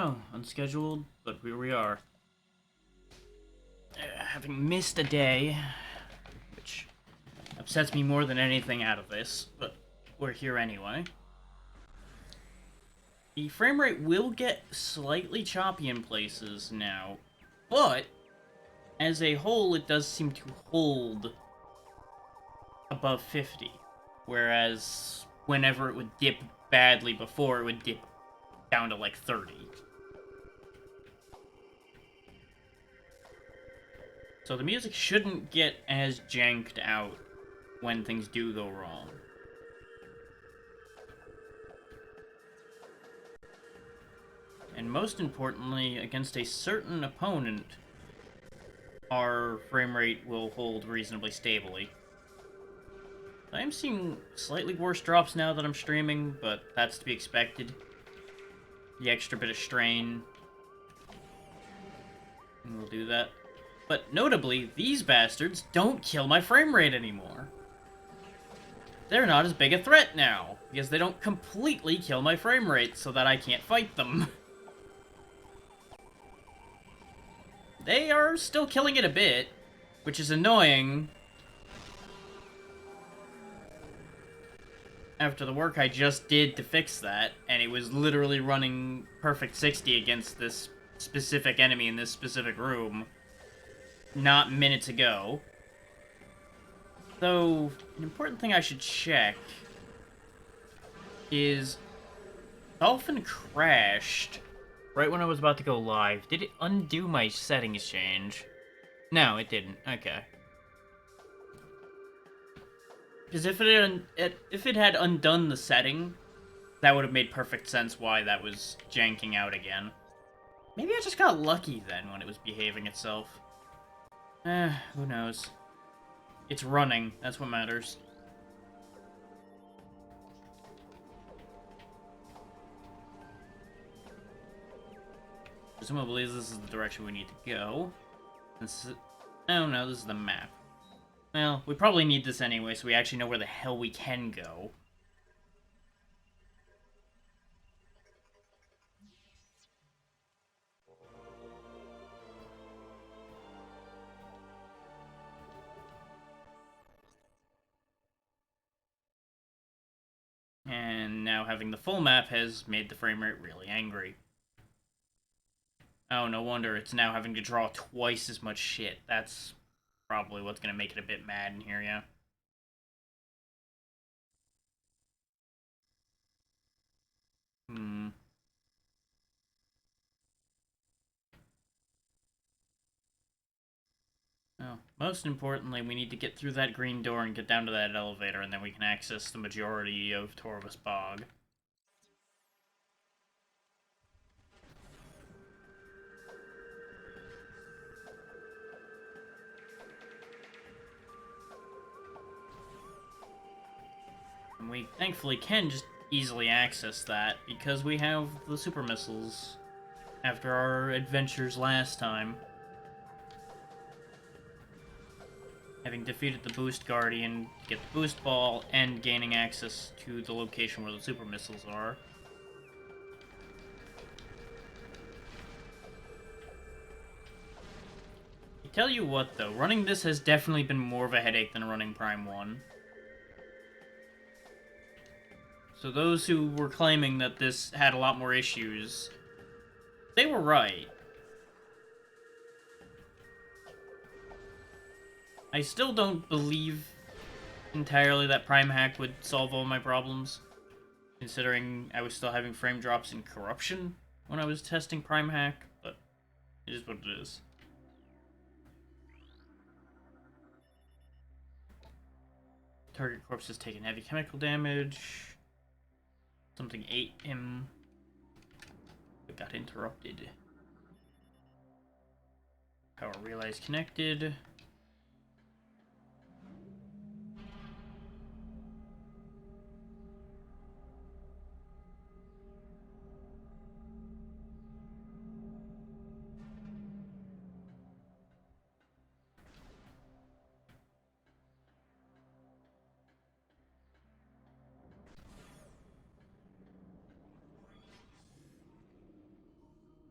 know, unscheduled, but here we are. Having missed a day, which upsets me more than anything out of this, but we're here anyway. The frame rate will get slightly choppy in places now, but as a whole, it does seem to hold above 50, whereas whenever it would dip badly before, it would dip down to like 30. So the music shouldn't get as janked out when things do go wrong. And most importantly, against a certain opponent, our frame rate will hold reasonably stably. I am seeing slightly worse drops now that I'm streaming, but that's to be expected. The extra bit of strain will do that. But notably, these bastards don't kill my frame rate anymore. They're not as big a threat now, because they don't completely kill my frame rate so that I can't fight them. They are still killing it a bit, which is annoying after the work I just did to fix that, and it was literally running perfect 60 against this specific enemy in this specific room not minutes ago. Though, an important thing I should check is Dolphin crashed right when I was about to go live. Did it undo my settings change? No, it didn't. Okay. Because if it had undone the setting, that would have made perfect sense why that was janking out again. Maybe I just got lucky then when it was behaving itself. Who knows. It's running, that's what matters. Presumably this is the direction we need to go. Oh no, this is the map. Well, we probably need this anyway, so we actually know where the hell we can go. And now having the full map has made the frame rate really angry. Oh, no wonder it's now having to draw twice as much shit. That's probably what's gonna make it a bit mad in here, yeah. Hmm. Oh, most importantly, we need to get through that green door and get down to that elevator, and then we can access the majority of Torvus Bog. And we thankfully can just easily access that, because we have the super missiles after our adventures last time. Having defeated the Boost Guardian, get the Boost Ball, and gaining access to the location where the super missiles are. I tell you what, though, running this has definitely been more of a headache than running Prime 1. So those who were claiming that this had a lot more issues, they were right. I still don't believe entirely that Prime Hack would solve all my problems, considering I was still having frame drops and corruption when I was testing Prime Hack, but it is what it is. Target corpse has taken heavy chemical damage. Something ate him. It got interrupted. Power relay is connected.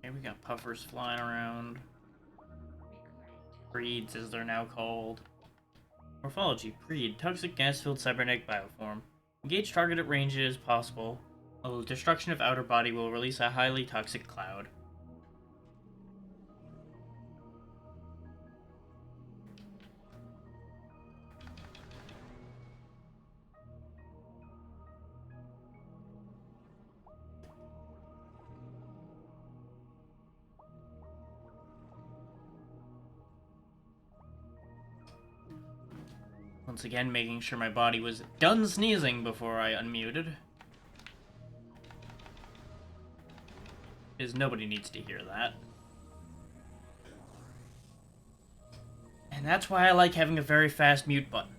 Okay, we got puffers flying around. Breeds, as they're now called. Morphology. Breed. Toxic gas-filled cybernetic bioform. Engage target at range as possible. Although destruction of outer body will release a highly toxic cloud. Once again, making sure my body was done sneezing before I unmuted. Because nobody needs to hear that. And that's why I like having a very fast mute button.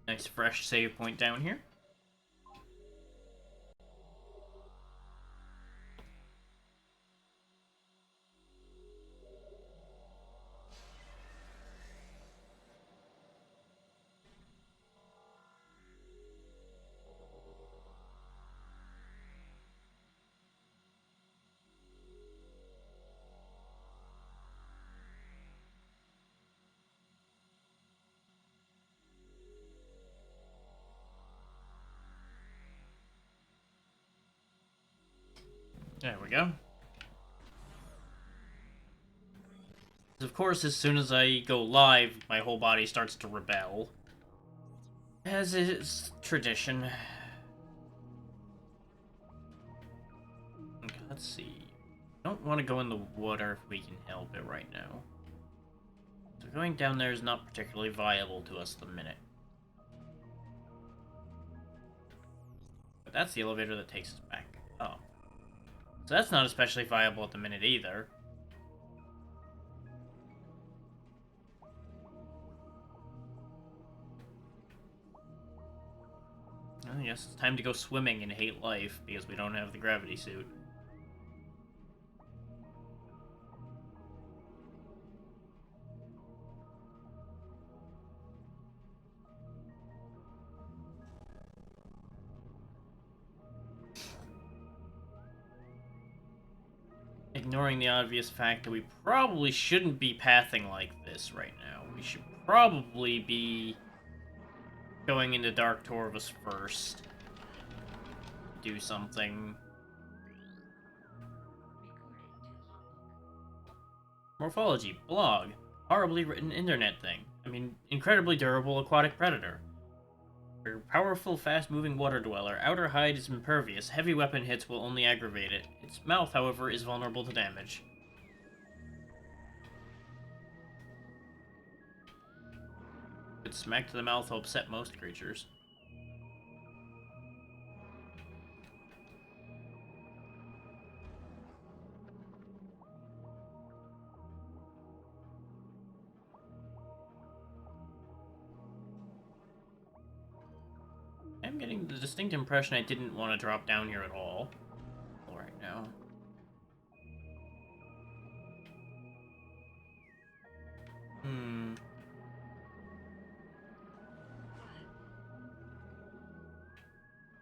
Nice fresh save point down here. There we go. Of course, as soon as I go live, my whole body starts to rebel. As is tradition. Okay, let's see. Don't want to go in the water if we can help it right now. So going down there is not particularly viable to us at the minute. But that's the elevator that takes us back. Oh. So that's not especially viable at the minute either. Oh, yes, it's time to go swimming and hate life because we don't have the gravity suit. Ignoring the obvious fact that we probably shouldn't be pathing like this right now. We should probably be going into Dark Torvus first. Do something. Morphology. Blog. Horribly written internet thing. I mean, incredibly durable aquatic predator. For powerful, fast-moving water dweller, outer hide is impervious. Heavy weapon hits will only aggravate it. Its mouth, however, is vulnerable to damage. Its smack to the mouth will upset most creatures. I'm getting the distinct impression I didn't want to drop down here at all. Right now.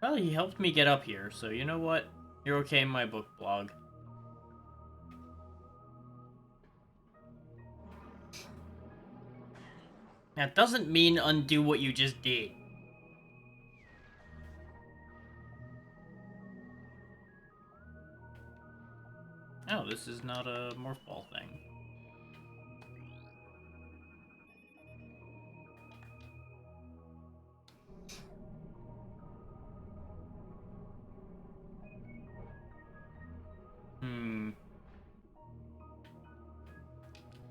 Well, he helped me get up here, so you know what? You're okay in my book, blog. That doesn't mean undo what you just did. Oh, this is not a morph ball thing.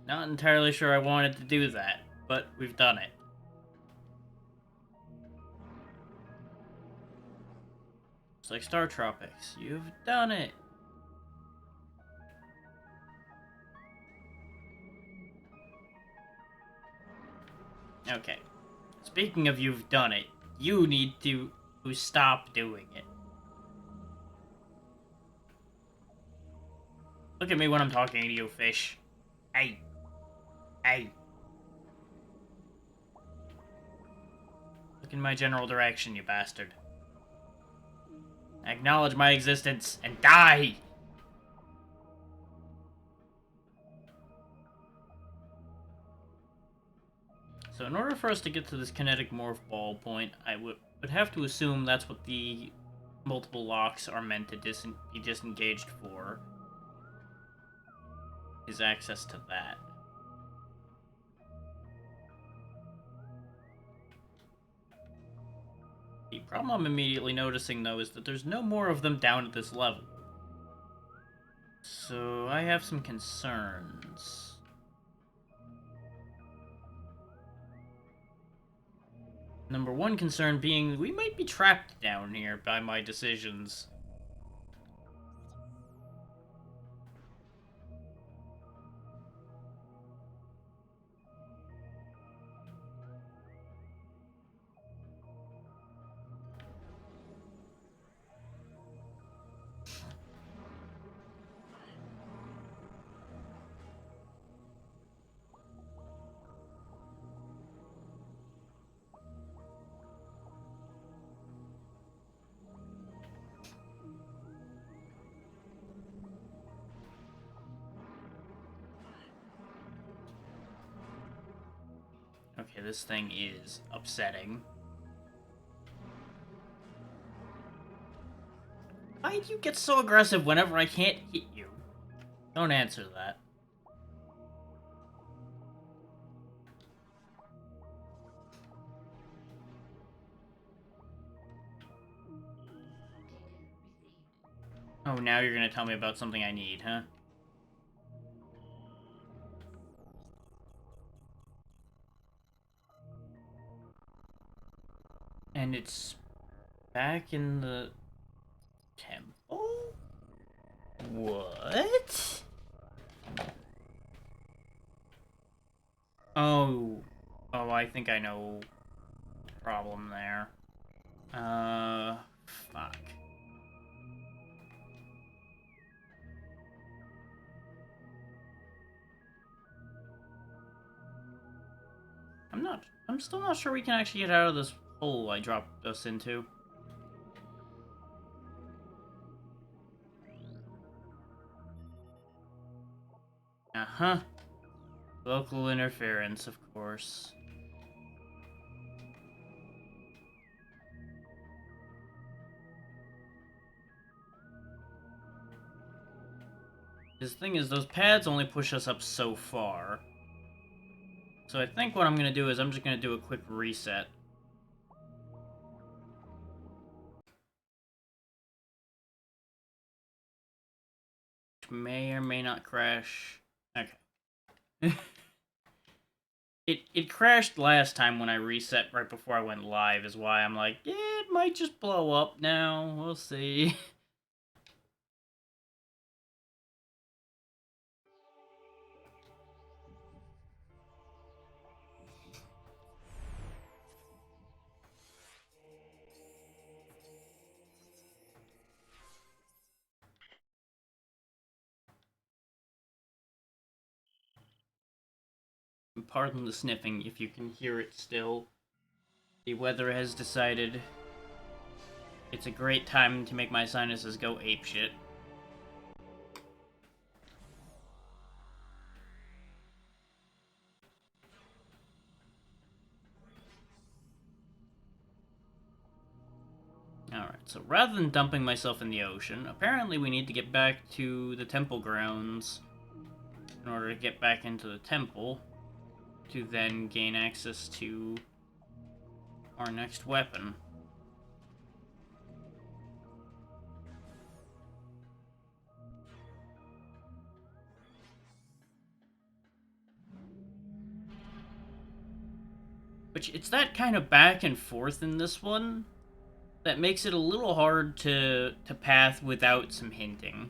Not entirely sure I wanted to do that, but we've done it. It's like Star Tropics. You've done it. Okay. Speaking of you've done it, you need to stop doing it. Look at me when I'm talking to you, fish. Hey. Hey. Look in my general direction, you bastard. Acknowledge my existence and die! So in order for us to get to this kinetic morph ball point, I would have to assume that's what the multiple locks are meant to be disengaged for. Is access to that. The problem I'm immediately noticing, though, is that there's no more of them down at this level. So I have some concerns. Number one concern being we might be trapped down here by my decisions. Okay, this thing is upsetting. Why do you get so aggressive whenever I can't hit you? Don't answer that. Oh, now you're gonna tell me about something I need, huh? And it's back in the temple? What? Oh. Oh, I think I know the problem there. Fuck. I'm still not sure we can actually get out of this hole I dropped us into. Uh-huh. Local interference, of course. This thing is, those pads only push us up so far. So I think what I'm gonna do is I'm just gonna do a quick reset. Which may or may not crash. Okay. It crashed last time when I reset right before I went live, is why I'm like, yeah, it might just blow up now. We'll see. Pardon the sniffing if you can hear it still. The weather has decided it's a great time to make my sinuses go apeshit. Alright, so rather than dumping myself in the ocean, apparently we need to get back to the temple grounds in order to get back into the temple to then gain access to our next weapon. Which, it's that kind of back and forth in this one that makes it a little hard to path without some hinting.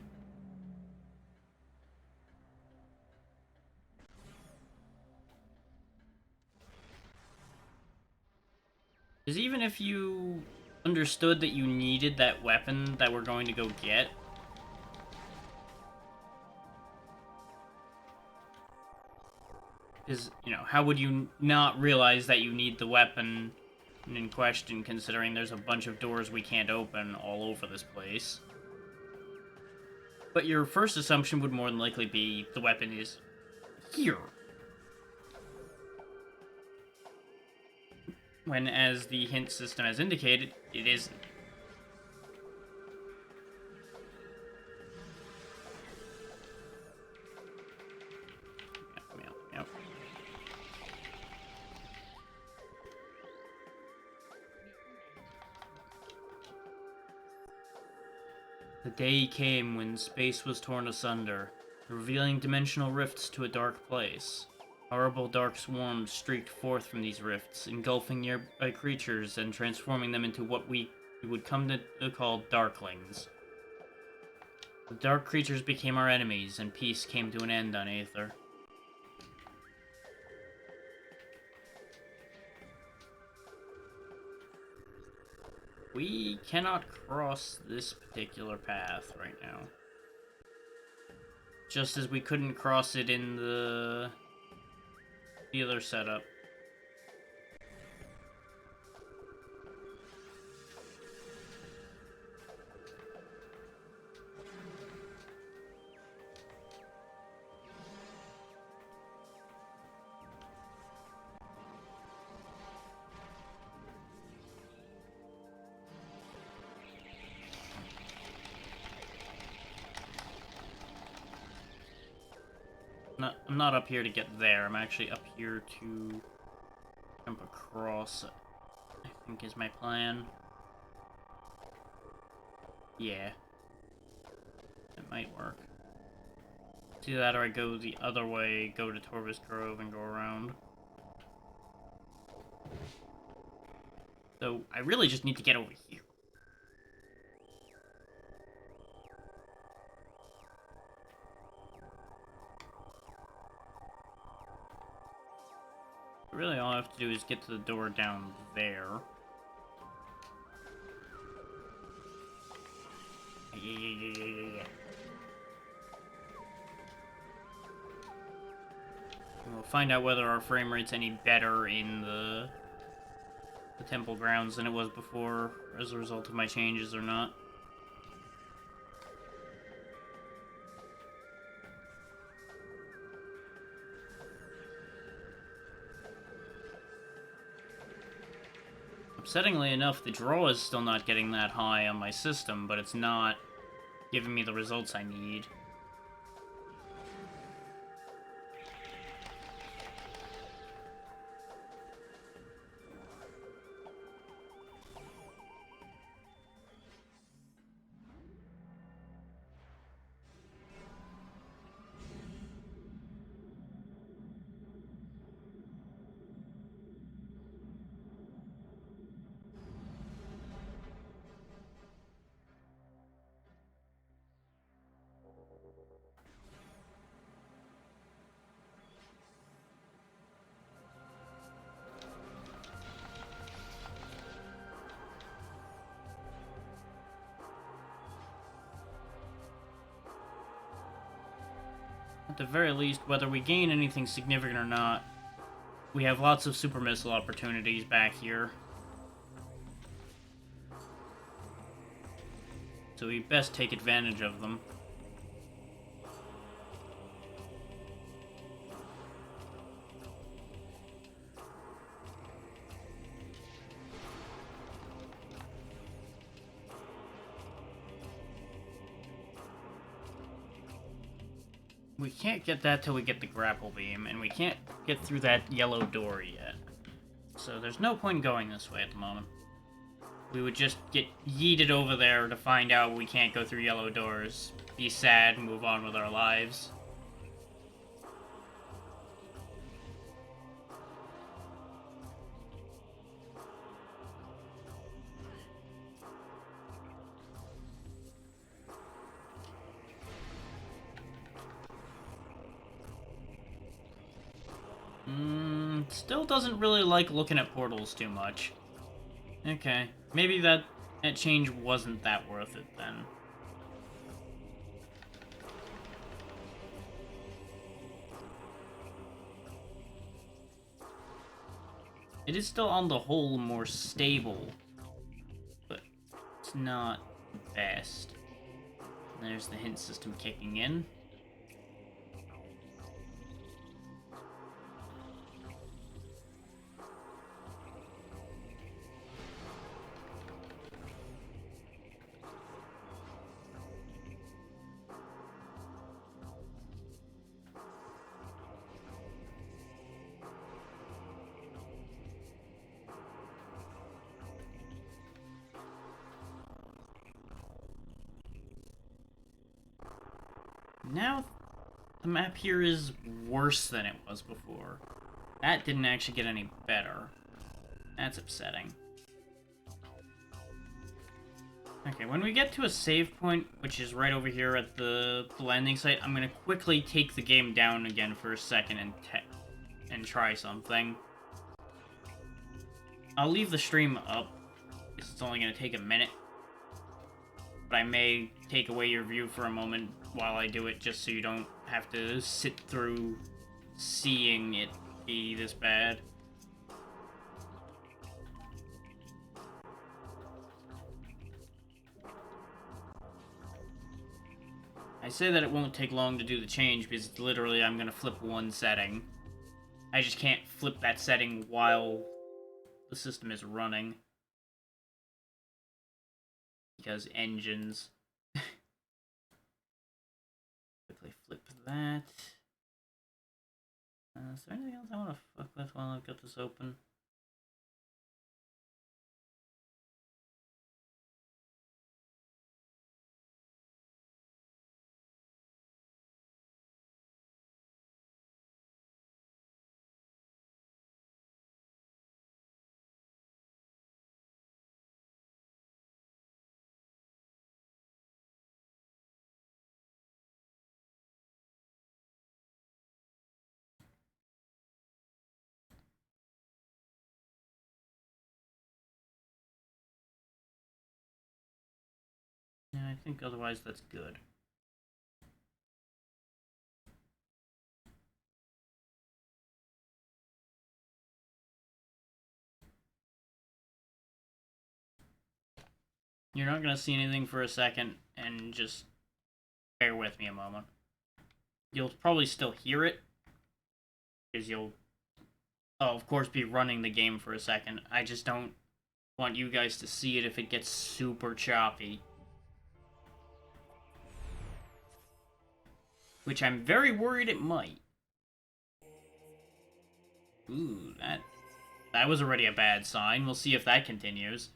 Because even if you understood that you needed that weapon that we're going to go get, Because, you know, how would you not realize that you need the weapon in question, considering there's a bunch of doors we can't open all over this place? But your first assumption would more than likely be the weapon is here. When, as the hint system has indicated, it isn't. Yep. The day came when space was torn asunder, revealing dimensional rifts to a dark place. Horrible dark swarms streaked forth from these rifts, engulfing nearby creatures and transforming them into what we would come to call Darklings. The dark creatures became our enemies, and peace came to an end on Aether. We cannot cross this particular path right now. Just as we couldn't cross it in the other setup. I'm not up here to get there. I'm actually up here to jump across, I think is my plan. Yeah. It might work. Do that, or I go the other way, go to Torvus Grove and go around. So, I really just need to get over here. Really, all I have to do is get to the door down there. Yeah. We'll find out whether our frame rate's any better in the temple grounds than it was before as a result of my changes or not. Upsettingly enough, the draw is still not getting that high on my system, but it's not giving me the results I need. At the very least, whether we gain anything significant or not, we have lots of super missile opportunities back here. So we best take advantage of them. We can't get that till we get the grapple beam, and we can't get through that yellow door yet. So there's no point going this way at the moment. We would just get yeeted over there to find out we can't go through yellow doors, be sad, and move on with our lives. Still doesn't really like looking at portals too much. Okay, maybe that change wasn't that worth it then. It is still on the whole more stable, but it's not the best. And there's the hint system kicking in. Now, the map here is worse than it was before. That didn't actually get any better. That's upsetting. Okay, when we get to a save point, which is right over here at the landing site, I'm gonna quickly take the game down again for a second and try something. I'll leave the stream up, because it's only gonna take a minute. But I may take away your view for a moment while I do it, just so you don't have to sit through seeing it be this bad. I say that it won't take long to do the change because literally I'm going to flip one setting. I just can't flip that setting while the system is running. Because engines. Quickly flip that. Is there anything else I want to fuck with while I've got this open? Yeah, I think otherwise that's good. You're not going to see anything for a second, and just bear with me a moment. You'll probably still hear it, because you'll, of course, be running the game for a second. I just don't want you guys to see it if it gets super choppy. Which I'm very worried it might. Ooh, that was already a bad sign. We'll see if that continues.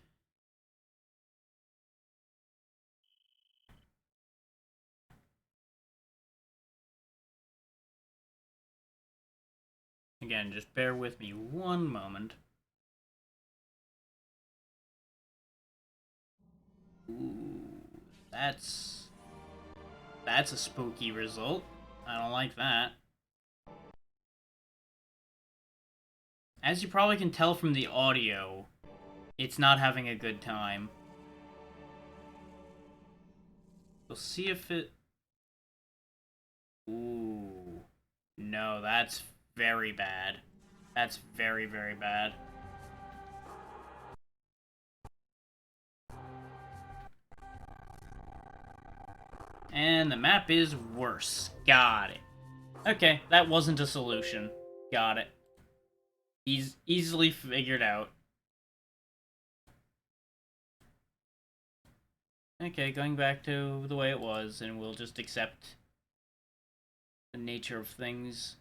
Again, just bear with me one moment. Ooh, that's a spooky result. I don't like that. As you probably can tell from the audio, it's not having a good time. We'll see if it... Ooh. No, that's very bad. That's very, very bad. And the map is worse. Got it. Okay, that wasn't a solution. Got it. Easily figured out. Okay, going back to the way it was, and we'll just accept the nature of things.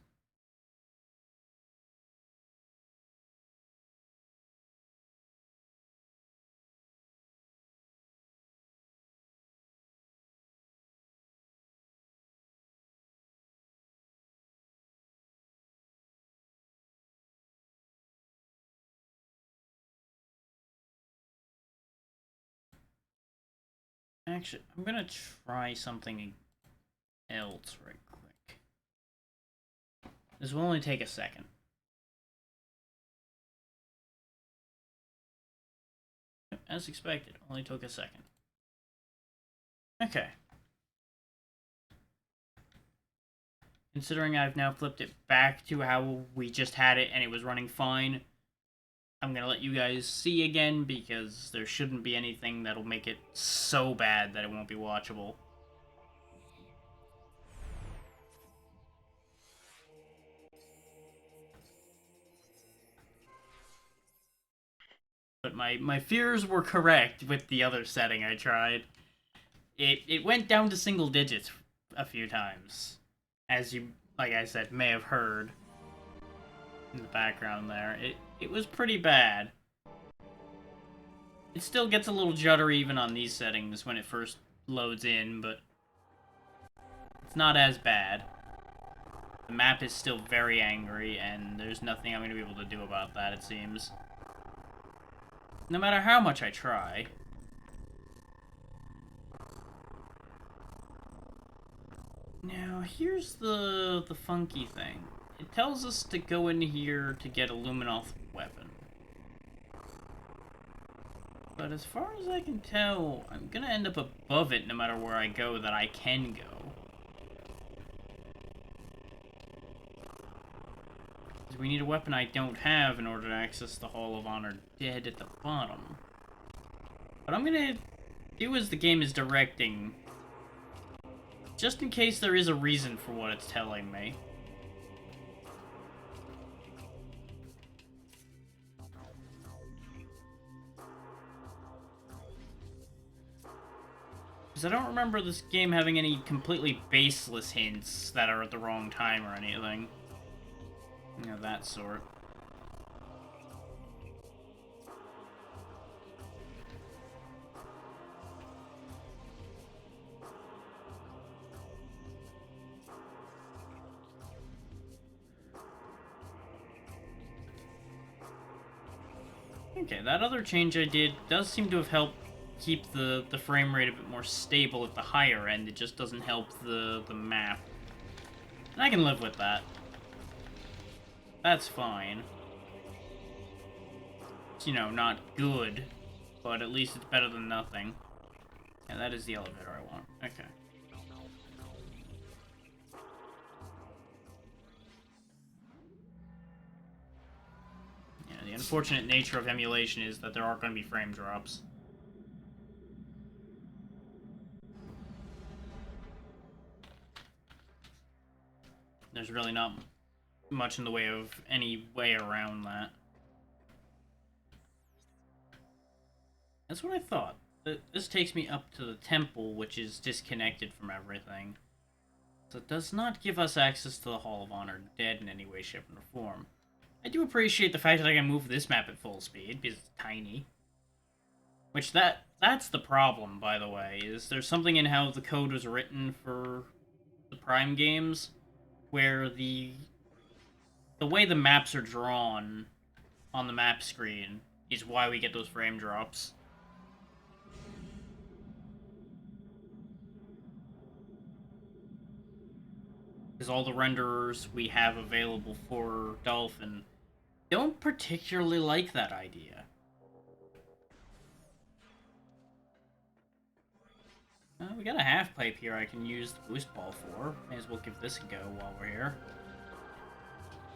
Actually, I'm gonna try something else right quick. This will only take a second. As expected, only took a second. Okay. Considering I've now flipped it back to how we just had it and it was running fine, I'm gonna let you guys see again because there shouldn't be anything that'll make it so bad that it won't be watchable. But my fears were correct with the other setting I tried. It went down to single digits a few times. As you, like I said, may have heard in the background there. It was pretty bad. It still gets a little juddery even on these settings when it first loads in, but it's not as bad. The map is still very angry, and there's nothing I'm going to be able to do about that, it seems. No matter how much I try. Now, here's the funky thing. It tells us to go in here to get a Luminoth weapon. But as far as I can tell, I'm gonna end up above it no matter where I go that I can go. Because we need a weapon I don't have in order to access the Hall of Honor dead at the bottom. What I'm gonna do as the game is directing, just in case there is a reason for what it's telling me. Because I don't remember this game having any completely baseless hints that are at the wrong time or anything. You know, that sort. Okay, that other change I did does seem to have helped keep the frame rate a bit more stable at the higher end. It just doesn't help the map. And I can live with that. That's fine. It's, you know, not good, but at least it's better than nothing. Yeah, that is the elevator I want. Okay. Yeah, the unfortunate nature of emulation is that there are going to be frame drops. There's really not much in the way of any way around that. That's what I thought. This takes me up to the temple, which is disconnected from everything. So it does not give us access to the Hall of Honor dead in any way, shape, or form. I do appreciate the fact that I can move this map at full speed, because it's tiny. Which, that's the problem, by the way, is there's something in how the code was written for the Prime games, where the way the maps are drawn on the map screen is why we get those frame drops. Because all the renderers we have available for Dolphin don't particularly like that idea. We got a half pipe here I can use the boost ball for. May as well give this a go while we're here.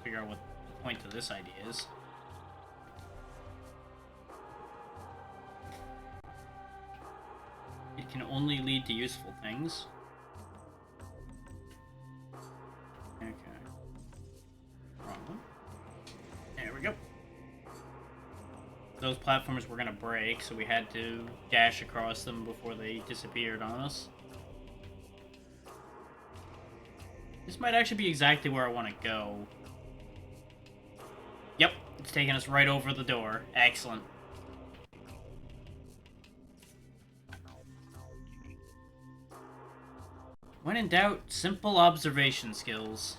Figure out what the point to this idea is. It can only lead to useful things. Okay. Wrong one. There we go. Those platforms were gonna break, so we had to dash across them before they disappeared on us. This might actually be exactly where I want to go. Yep, it's taking us right over the door. Excellent. When in doubt, simple observation skills.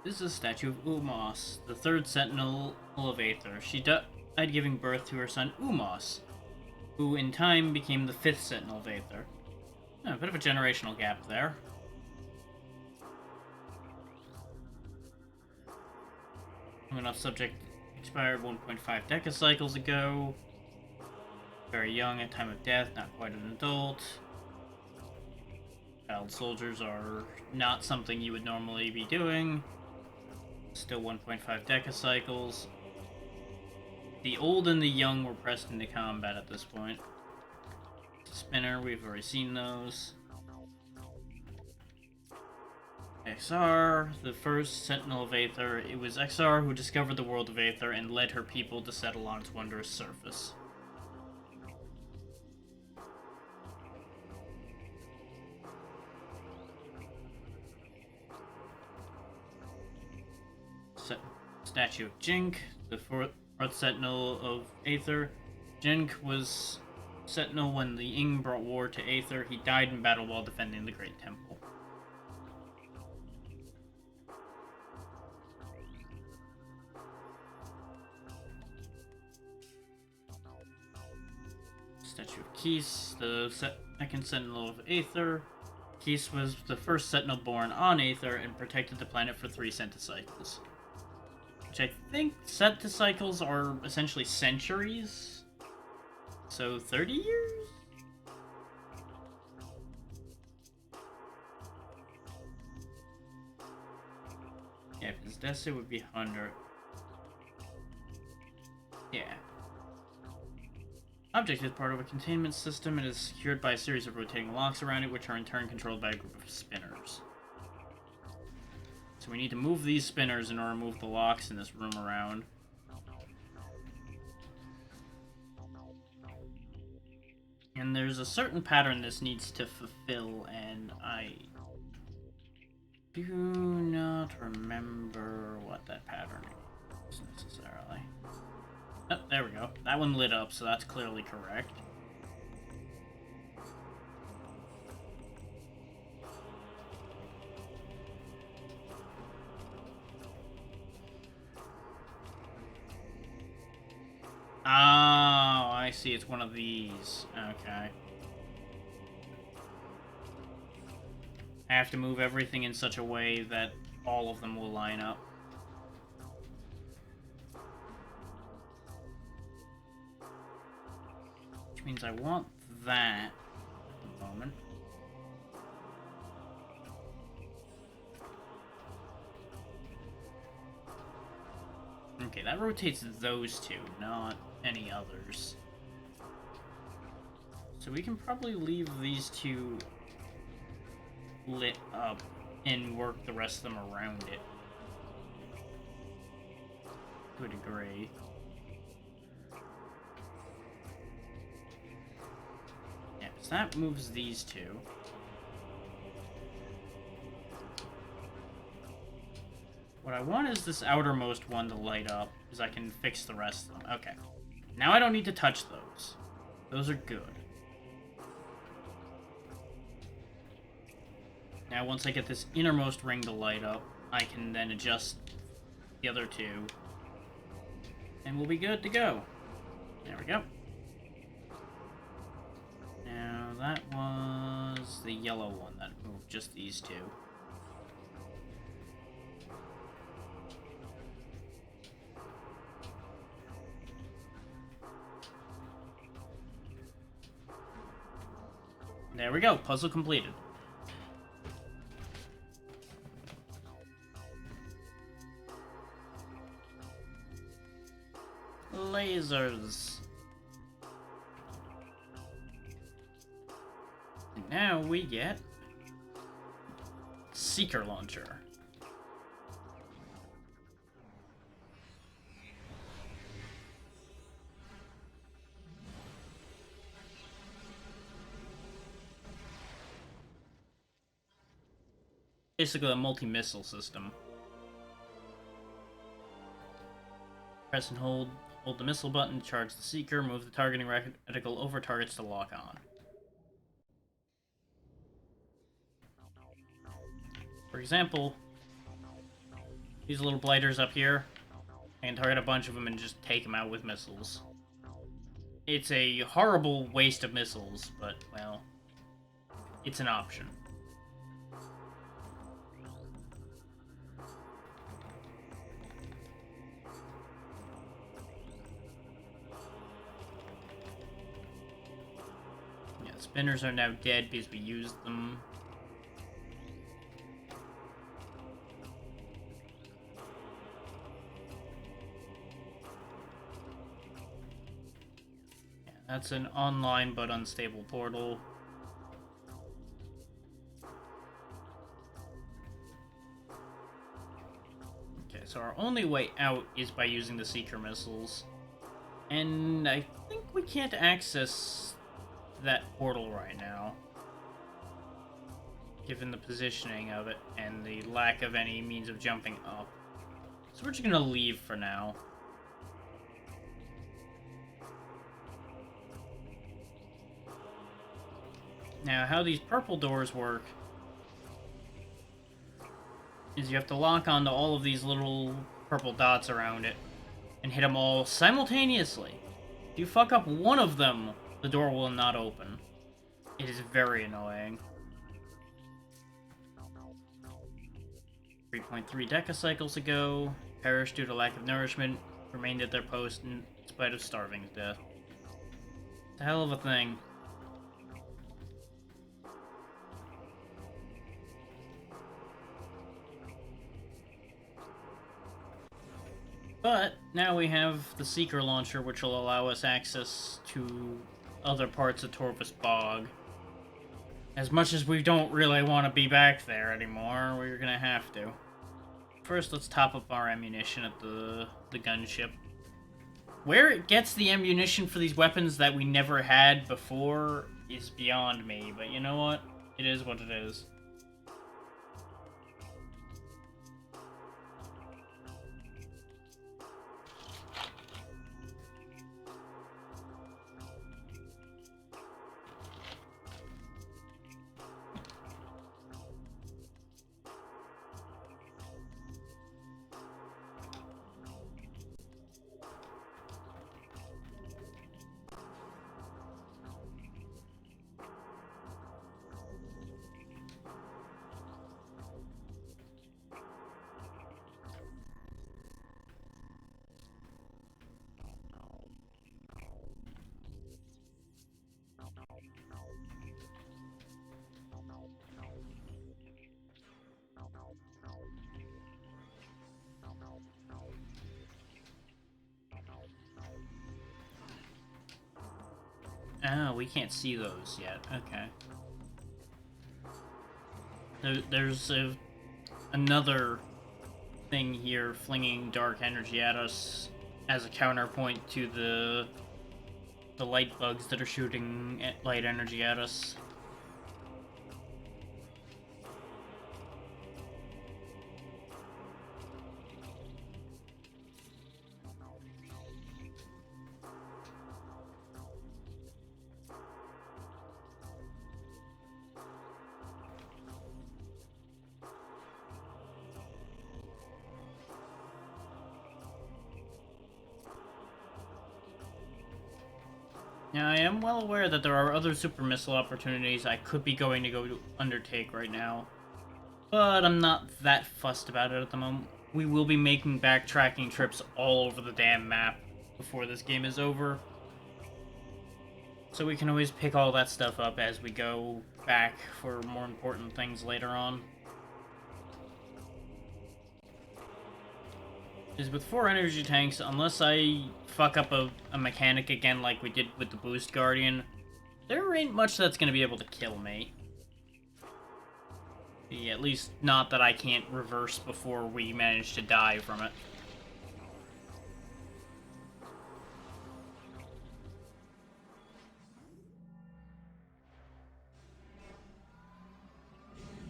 This is a statue of Umos, the third sentinel of Aether. She died giving birth to her son Umos, who in time became the fifth sentinel of Aether. A bit of a generational gap there. Enough subject expired 1.5 decacycles ago. Very young at time of death, not quite an adult. Child soldiers are not something you would normally be doing. Still 1.5 decacycles. The old and the young were pressed into combat at this point. Spinner, we've already seen those. XR, the first Sentinel of Aether. It was XR who discovered the world of Aether and led her people to settle on its wondrous surface. Statue of Jink, the fourth Sentinel of Aether. Jink was Sentinel when the Ing brought war to Aether. He died in battle while defending the Great Temple. Statue of Kees, the second Sentinel of Aether. Kees was the first Sentinel born on Aether and protected the planet for 3 centicycles. Which I think centicycles are essentially centuries. So 30 years? Yeah, if it's Dessa, it would be 100. Yeah. Object is part of a containment system and is secured by a series of rotating locks around it, which are in turn controlled by a group of spinners. So we need to move these spinners in order to move the locks in this room around. And there's a certain pattern this needs to fulfill, and I do not remember what that pattern is necessarily. Oh, there we go. That one lit up, so that's clearly correct. Oh, I see. It's one of these. Okay. I have to move everything in such a way that all of them will line up. Which means I want that at the moment. Okay, that rotates those two, not any others. So we can probably leave these two lit up and work the rest of them around it. To a degree. Yeah, so that moves these two. What I want is this outermost one to light up, because I can fix the rest of them. Okay. Now I don't need to touch those. Those are good. Now once I get this innermost ring to light up, I can then adjust the other two. And we'll be good to go. There we go. Now that was the yellow one that moved just these two. There we go, puzzle completed. Lasers. And now we get Seeker Launcher. Basically a multi-missile system. Press and hold the missile button to charge the Seeker, move the targeting reticle over targets to lock on. For example, these little blighters up here, I can target a bunch of them and just take them out with missiles. It's a horrible waste of missiles, but, well, it's an option. Spinners are now dead because we used them. That's an online but unstable portal. Okay, so our only way out is by using the Seeker missiles. And I think we can't access that portal right now, given the positioning of it and the lack of any means of jumping up. So we're just gonna leave for now. Now, how these purple doors work is you have to lock onto all of these little purple dots around it and hit them all simultaneously. If you fuck up one of them, the door will not open. It is very annoying. 3.3 decacycles ago, perished due to lack of nourishment, remained at their post in spite of starving to death. It's a hell of a thing. But now we have the Seeker launcher, which will allow us access to other parts of Torvus Bog. As much as we don't really want to be back there anymore, we're gonna have to. First, let's top up our ammunition at the gunship. Where it gets the ammunition for these weapons that we never had before is beyond me, but you know what? It is what it is. Oh, we can't see those yet. Okay. There's another thing here flinging dark energy at us as a counterpoint to the light bugs that are shooting light energy at us. Now, I am well aware that there are other super missile opportunities I could be going to go to undertake right now, but I'm not that fussed about it at the moment. We will be making backtracking trips all over the damn map before this game is over, so we can always pick all that stuff up as we go back for more important things later on. Is with 4 energy tanks, unless I fuck up a mechanic again like we did with the Boost Guardian, there ain't much that's gonna be able to kill me. Yeah, at least not that I can't reverse before we manage to die from it.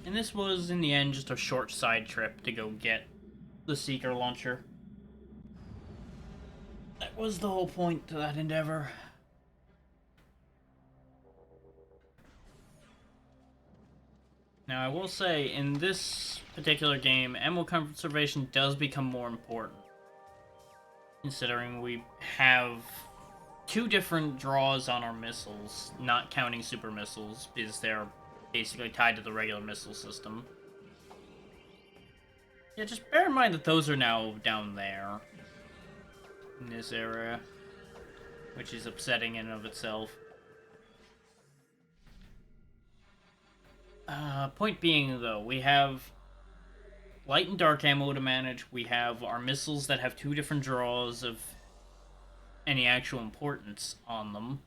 And this was, in the end, just a short side trip to go get the Seeker launcher. That was the whole point to that endeavor. Now, I will say, in this particular game, ammo conservation does become more important, considering we have 2 different draws on our missiles, not counting super missiles, because they're basically tied to the regular missile system. Yeah, just bear in mind that those are now down there, in this area, which is upsetting in and of itself. Point being, though, we have light and dark ammo to manage. We have our missiles that have 2 different draws of any actual importance on them.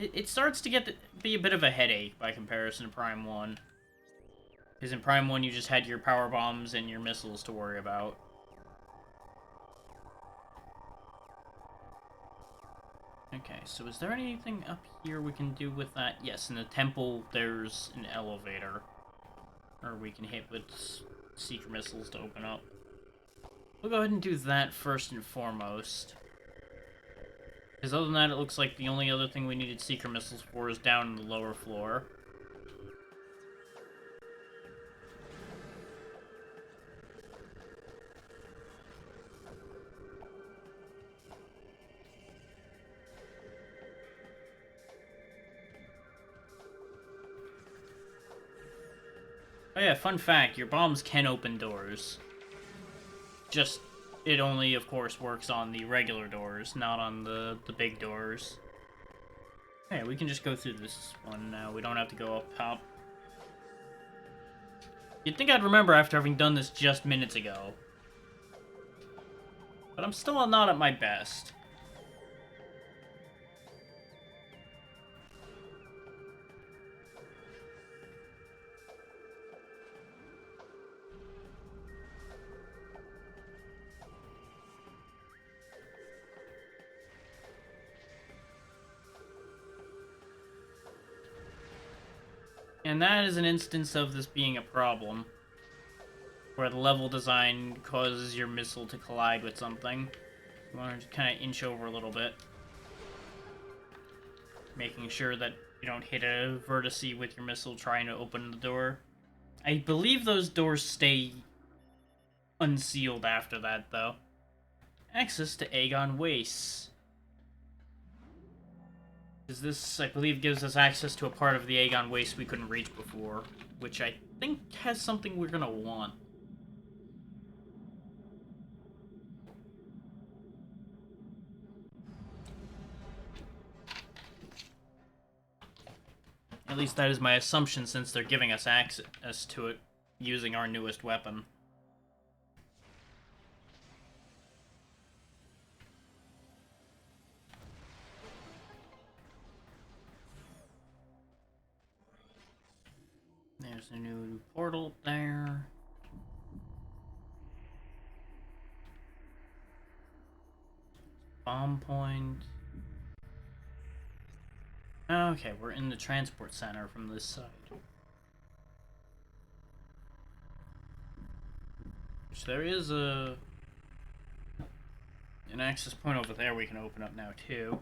it starts to be a bit of a headache by comparison to Prime 1. Because in Prime 1, you just had your power bombs and your missiles to worry about. Okay, so is there anything up here we can do with that? Yes, in the temple, there's an elevator. Or we can hit with seeker missiles to open up. We'll go ahead and do that first and foremost. Because other than that, it looks like the only other thing we needed seeker missiles for is down in the lower floor. Oh yeah, fun fact, your bombs can open doors. Just, it only, of course, works on the regular doors, not on the big doors. Okay, we can just go through this one now. We don't have to go up top. You'd think I'd remember after having done this just minutes ago. But I'm still not at my best. And that is an instance of this being a problem. Where the level design causes your missile to collide with something. You want to kind of inch over a little bit. Making sure that you don't hit a vertice with your missile trying to open the door. I believe those doors stay unsealed after that, though. Access to Agon Wastes. This, I believe, gives us access to a part of the Agon Waste we couldn't reach before, which I think has something we're gonna want. At least that is my assumption, since they're giving us access to it using our newest weapon. There's a new portal there. Bomb point. Okay, we're in the transport center from this side. Which there is an access point over there we can open up now too.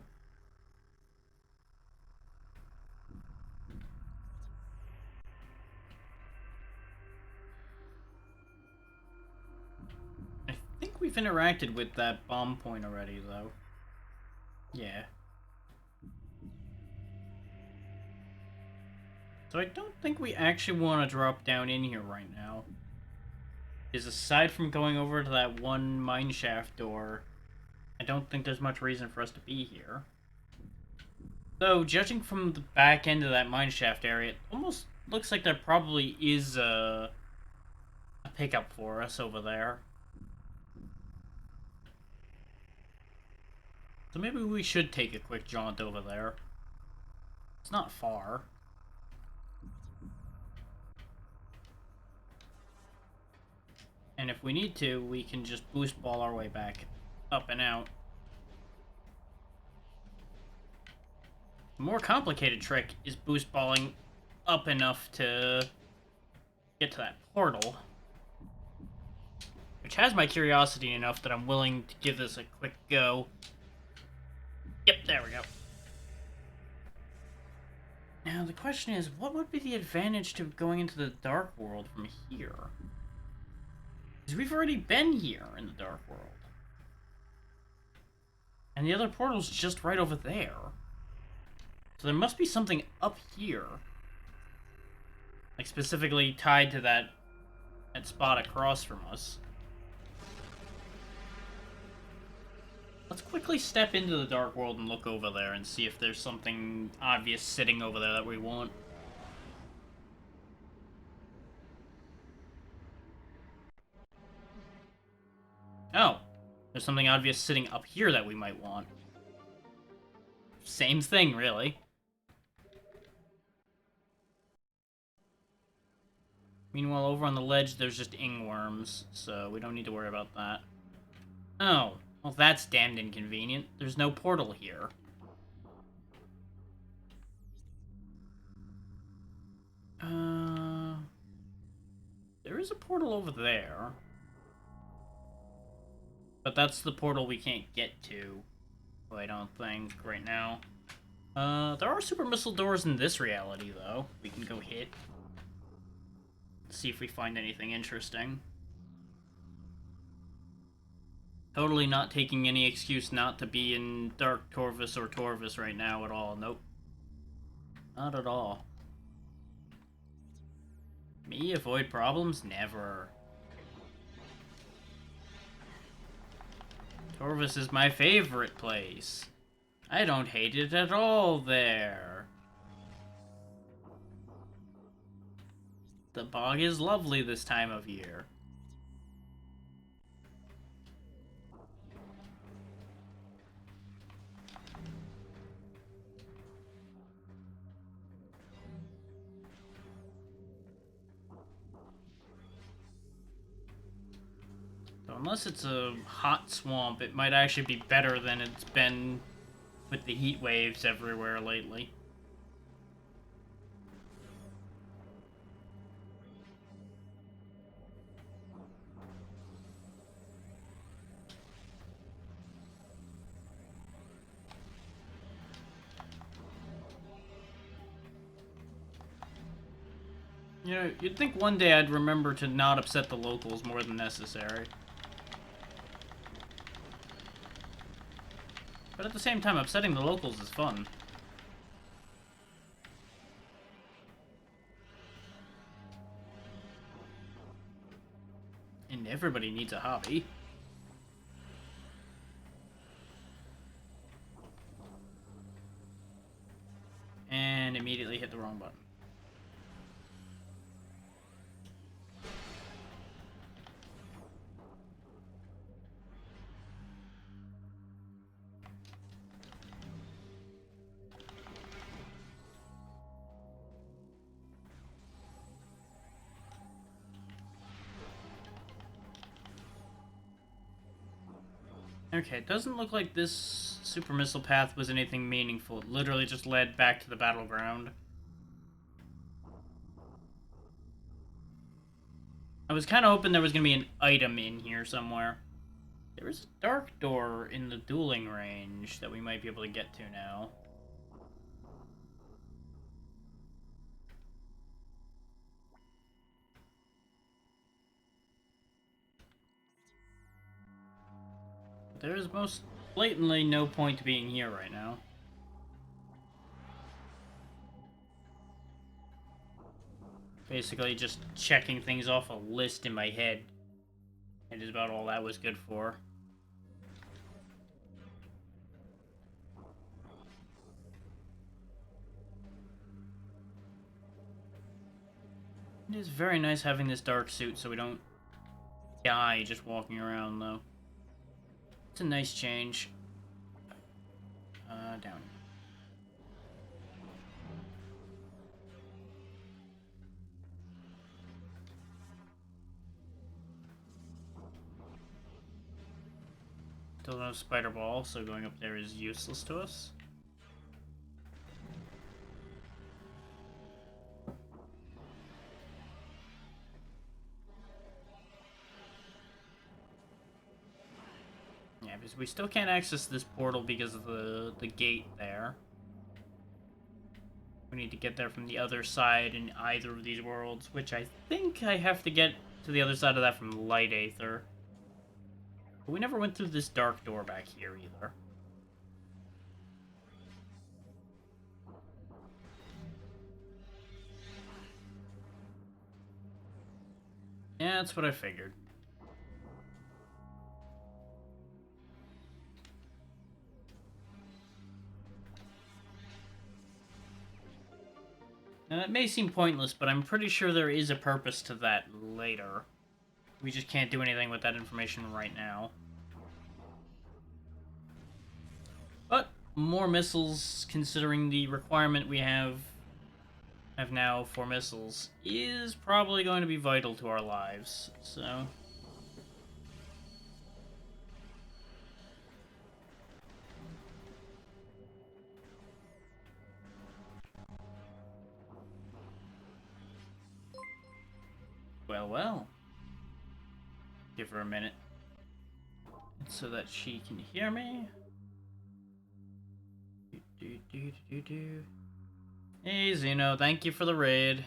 I think we've interacted with that bomb point already, though. Yeah. So I don't think we actually want to drop down in here right now. Is aside from going over to that one mineshaft door, I don't think there's much reason for us to be here. Though, judging from the back end of that mineshaft area, it almost looks like there probably is a pickup for us over there. So maybe we should take a quick jaunt over there. It's not far. And if we need to, we can just boost ball our way back up and out. The more complicated trick is boost balling up enough to get to that portal. Which has my curiosity enough that I'm willing to give this a quick go. Yep, there we go. Now the question is, what would be the advantage to going into the Dark World from here? Because we've already been here in the Dark World. And the other portal's just right over there. So there must be something up here. Like, specifically tied to that spot across from us. Let's quickly step into the Dark World and look over there and see if there's something obvious sitting over there that we want. Oh, there's something obvious sitting up here that we might want. Same thing, really. Meanwhile, over on the ledge, there's just ingworms, so we don't need to worry about that. Oh, well, that's damned inconvenient. There's no portal here. There is a portal over there. But that's the portal we can't get to, I don't think, right now. There are super missile doors in this reality, though. We can go hit. See if we find anything interesting. Totally not taking any excuse not to be in Dark Torvus or Torvus right now at all. Nope. Not at all. Me avoid problems? Never. Torvus is my favorite place. I don't hate it at all there. The bog is lovely this time of year. So unless it's a hot swamp, it might actually be better than it's been with the heat waves everywhere lately. You know, you'd think one day I'd remember to not upset the locals more than necessary. But at the same time, upsetting the locals is fun. And everybody needs a hobby. And immediately hit the wrong button. Okay, it doesn't look like this super missile path was anything meaningful. It literally just led back to the battleground. I was kind of hoping there was going to be an item in here somewhere. There is a dark door in the dueling range that we might be able to get to now. There is most blatantly no point to being here right now. Basically just checking things off a list in my head. It is about all that was good for. It is very nice having this dark suit so we don't die just walking around, though. It's a nice change. Down. Still no spider ball, so going up there is useless to us. Yeah, because we still can't access this portal because of the gate there. We need to get there from the other side in either of these worlds, which I think I have to get to the other side of that from Light Aether. But we never went through this dark door back here either. Yeah, that's what I figured. Now, that may seem pointless, but I'm pretty sure there is a purpose to that later. We just can't do anything with that information right now. But more missiles, considering the requirement we have have now 4 missiles is probably going to be vital to our lives, so... Well. Give her a minute. So that she can hear me. Hey, Xeno, thank you for the raid.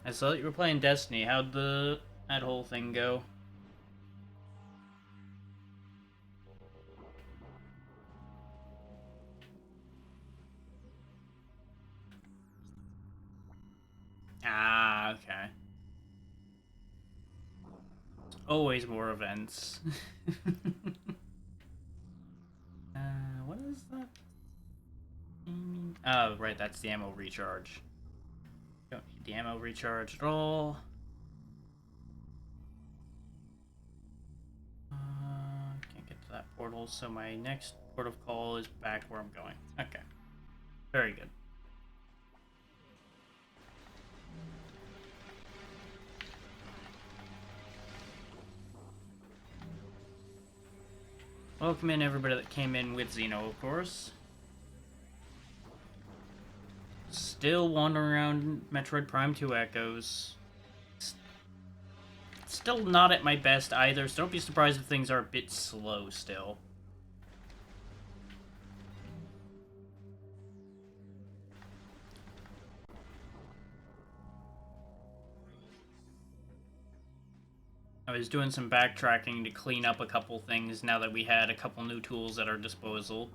I saw that you were playing Destiny. How'd that whole thing go? Ah, okay. Always more events. What is that? Oh, right, that's the ammo recharge. Don't need the ammo recharge at all. Can't get to that portal, so my next port of call is back where I'm going. Okay. Very good. Welcome in everybody that came in with Xeno, of course. Still wandering around Metroid Prime 2 Echoes. Still not at my best either, so don't be surprised if things are a bit slow still. I was doing some backtracking to clean up a couple things now that we had a couple new tools at our disposal.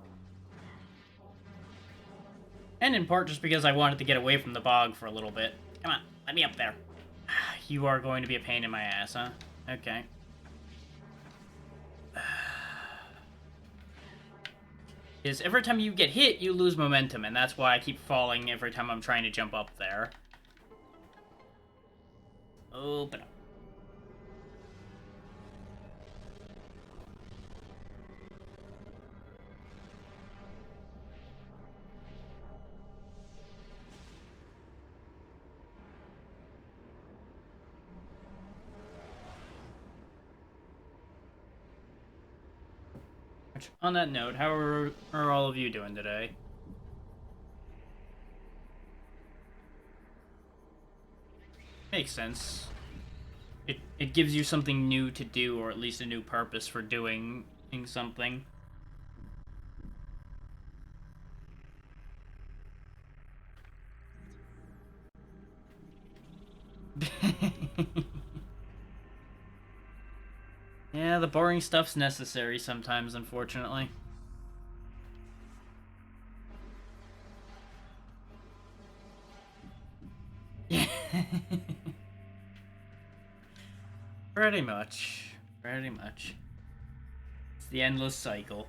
And in part just because I wanted to get away from the bog for a little bit. Come on, let me up there. You are going to be a pain in my ass, huh? Okay. Is every time you get hit, you lose momentum, and that's why I keep falling every time I'm trying to jump up there. Open up. On that note, how are all of you doing today? Makes sense. It gives you something new to do, or at least a new purpose for doing something. Yeah, the boring stuff's necessary sometimes, unfortunately. Pretty much. Pretty much. It's the endless cycle.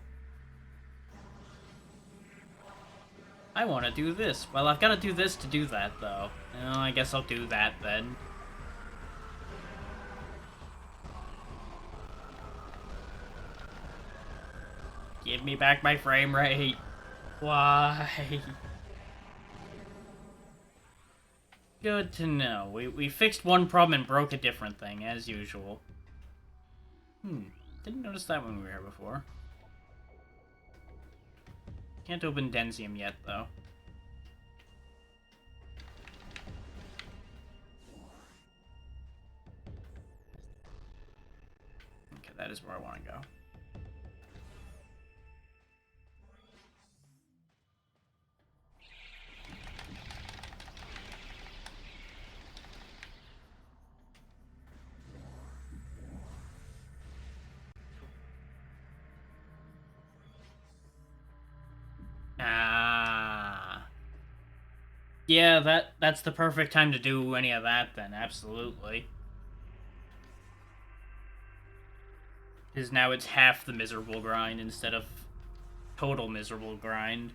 I want to do this. Well, I've got to do this to do that, though. Well, I guess I'll do that, then. Give me back my frame rate. Why? Good to know. We fixed one problem and broke a different thing, as usual. Didn't notice that when we were here before. Can't open Denzium yet, though. Okay, that is where I want to go. Ah. Yeah, that's the perfect time to do any of that then, absolutely. Because now it's half the miserable grind instead of total miserable grind.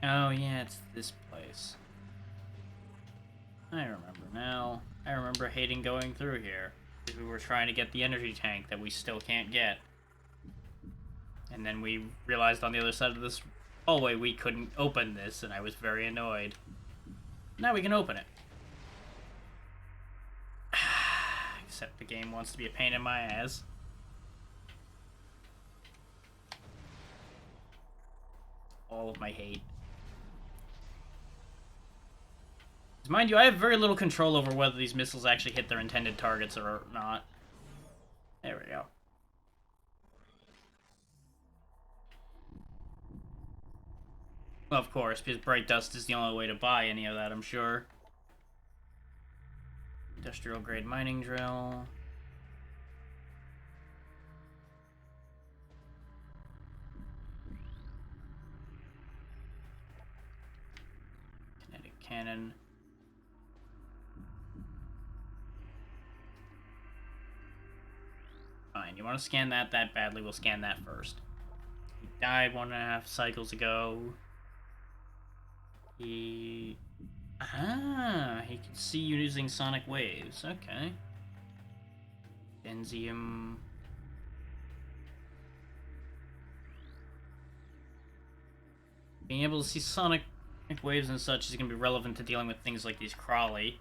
Oh yeah, it's this place. I remember now. I remember hating going through here. We were trying to get the energy tank that we still can't get. And then we realized on the other side of this hallway we couldn't open this, and I was very annoyed. Now we can open it. Except the game wants to be a pain in my ass. All of my hate. Mind you, I have very little control over whether these missiles actually hit their intended targets or not. There we go. Well, of course, because bright dust is the only way to buy any of that, I'm sure. Industrial grade mining drill. Kinetic cannon. Fine, you want to scan that badly, we'll scan that first. He died 1.5 cycles ago. He can see you using sonic waves. Okay. Denzium. Being able to see sonic waves and such is going to be relevant to dealing with things like these Crawley.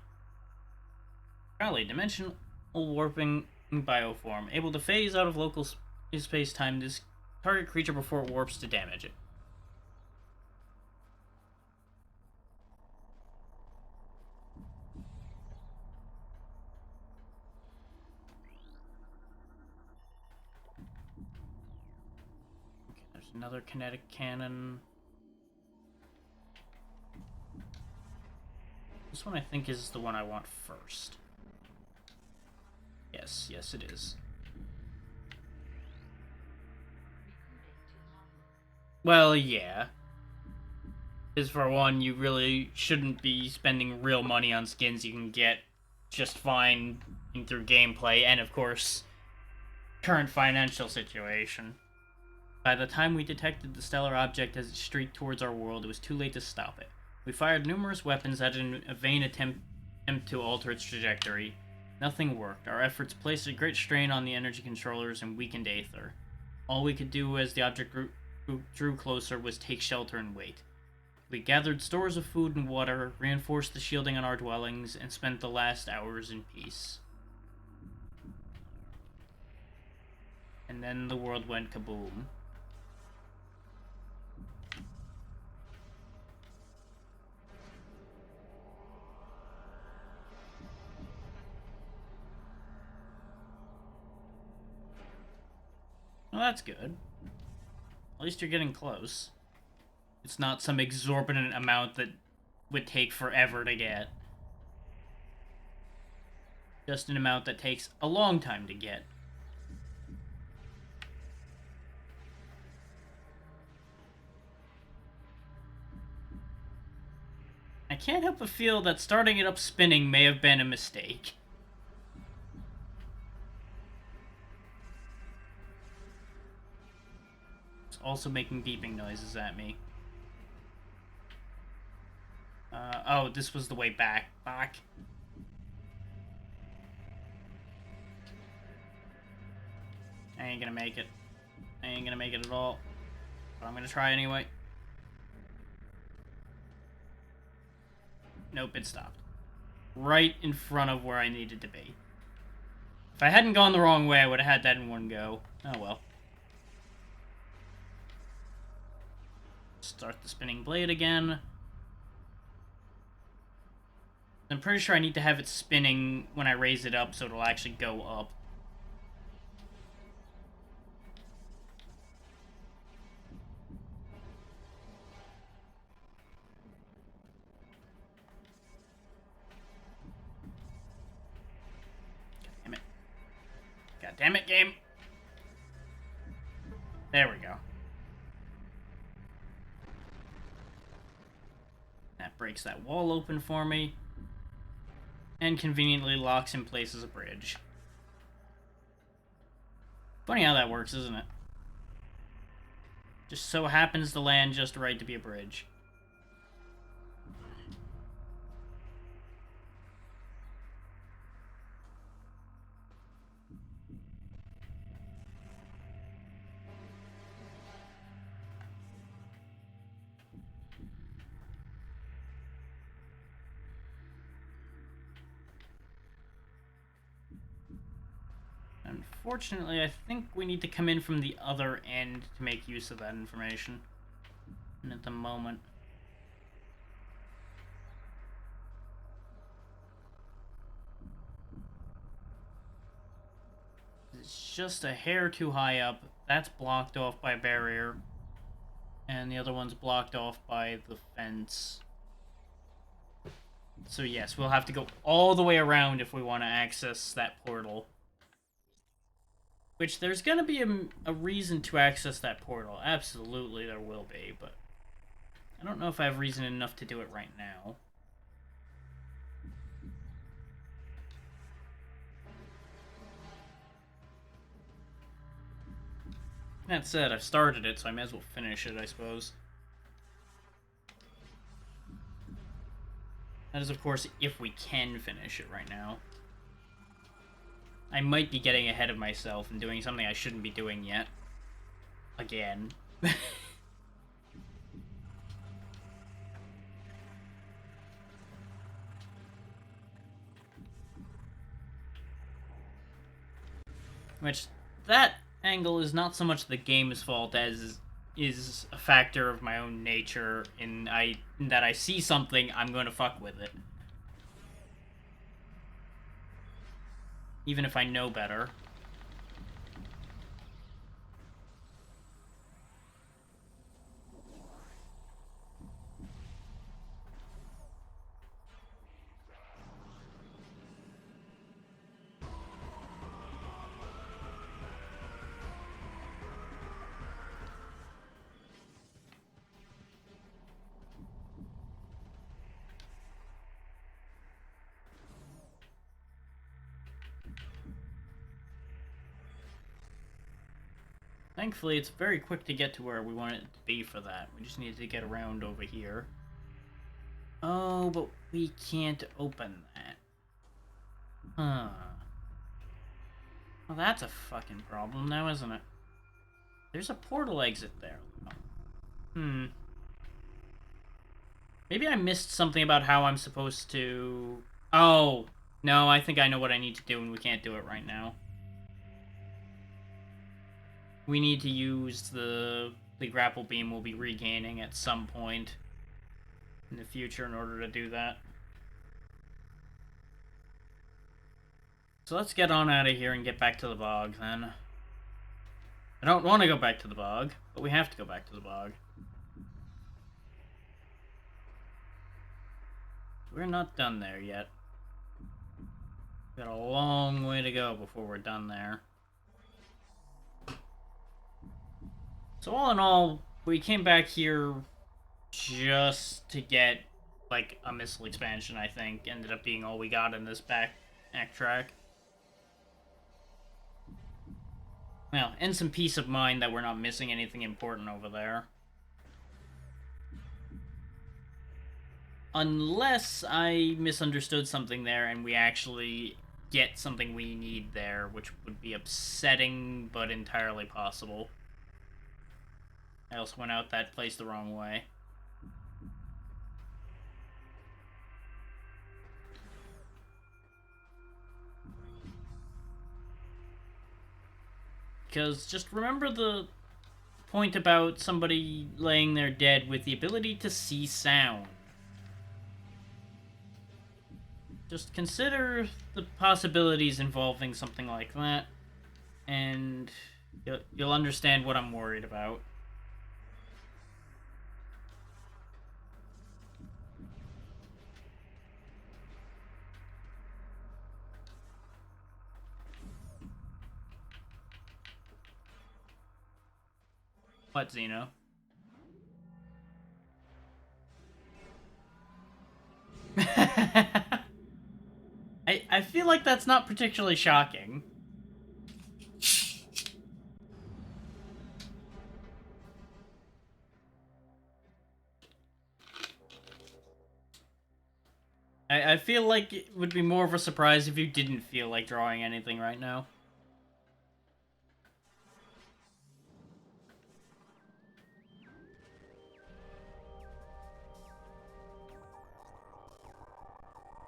Crawley, dimensional warping bioform. Able to phase out of local space-time this target creature before it warps to damage it. Okay, there's another kinetic cannon. This one I think is the one I want first. Yes, it is. Well, yeah. Because for one, you really shouldn't be spending real money on skins you can get just fine through gameplay, and of course, current financial situation. By the time we detected the stellar object as it streaked towards our world, it was too late to stop it. We fired numerous weapons at a vain attempt to alter its trajectory. Nothing worked. Our efforts placed a great strain on the energy controllers and weakened Aether. All we could do as the object drew closer was take shelter and wait. We gathered stores of food and water, reinforced the shielding on our dwellings, and spent the last hours in peace. And then the world went kaboom. Well, that's good. At least you're getting close. It's not some exorbitant amount that would take forever to get. Just an amount that takes a long time to get. I can't help but feel that starting it up spinning may have been a mistake. It's also making beeping noises at me. Oh, this was the way back. I ain't gonna make it. I ain't gonna make it at all. But I'm gonna try anyway. Nope, it stopped. Right in front of where I needed to be. If I hadn't gone the wrong way, I would have had that in one go. Oh well. Start the spinning blade again. I'm pretty sure I need to have it spinning when I raise it up so it'll actually go up. God damn it. God damn it, game. There we go. That breaks that wall open for me. And conveniently locks in place as a bridge. Funny how that works, isn't it? Just so happens to land just right to be a bridge. unfortunately, I think we need to come in from the other end to make use of that information. And at the moment... It's just a hair too high up. That's blocked off by a barrier. And the other one's blocked off by the fence. So yes, we'll have to go all the way around if we want to access that portal. Which, there's going to be a reason to access that portal. Absolutely there will be, but... I don't know if I have reason enough to do it right now. That said, I've started it, so I may as well finish it, I suppose. That is, of course, if we can finish it right now. I might be getting ahead of myself and doing something I shouldn't be doing yet. Again. Which, that angle is not so much the game's fault as is a factor of my own nature in that I see something, I'm going to fuck with it. Even if I know better. Thankfully, it's very quick to get to where we want it to be for that. We just need to get around over here. Oh, but we can't open that. Huh. Well, that's a fucking problem now, isn't it? There's a portal exit there. Hmm. Maybe I missed something about how I'm supposed to... Oh, no, I think I know what I need to do, and we can't do it right now. We need to use the grapple beam we'll be regaining at some point in the future in order to do that. So let's get on out of here and get back to the bog, then. I don't want to go back to the bog, but we have to go back to the bog. We're not done there yet. We've got a long way to go before we're done there. So all in all, we came back here just to get, like, a missile expansion, I think. Ended up being all we got in this backtrack. Well, and some peace of mind that we're not missing anything important over there. Unless I misunderstood something there and we actually get something we need there, which would be upsetting, but entirely possible. I also went out that place the wrong way. Because just remember the point about somebody laying there dead with the ability to see sound. Just consider the possibilities involving something like that, and you'll understand what I'm worried about. What, Xeno? I feel like that's not particularly shocking. I feel like it would be more of a surprise if you didn't feel like drawing anything right now.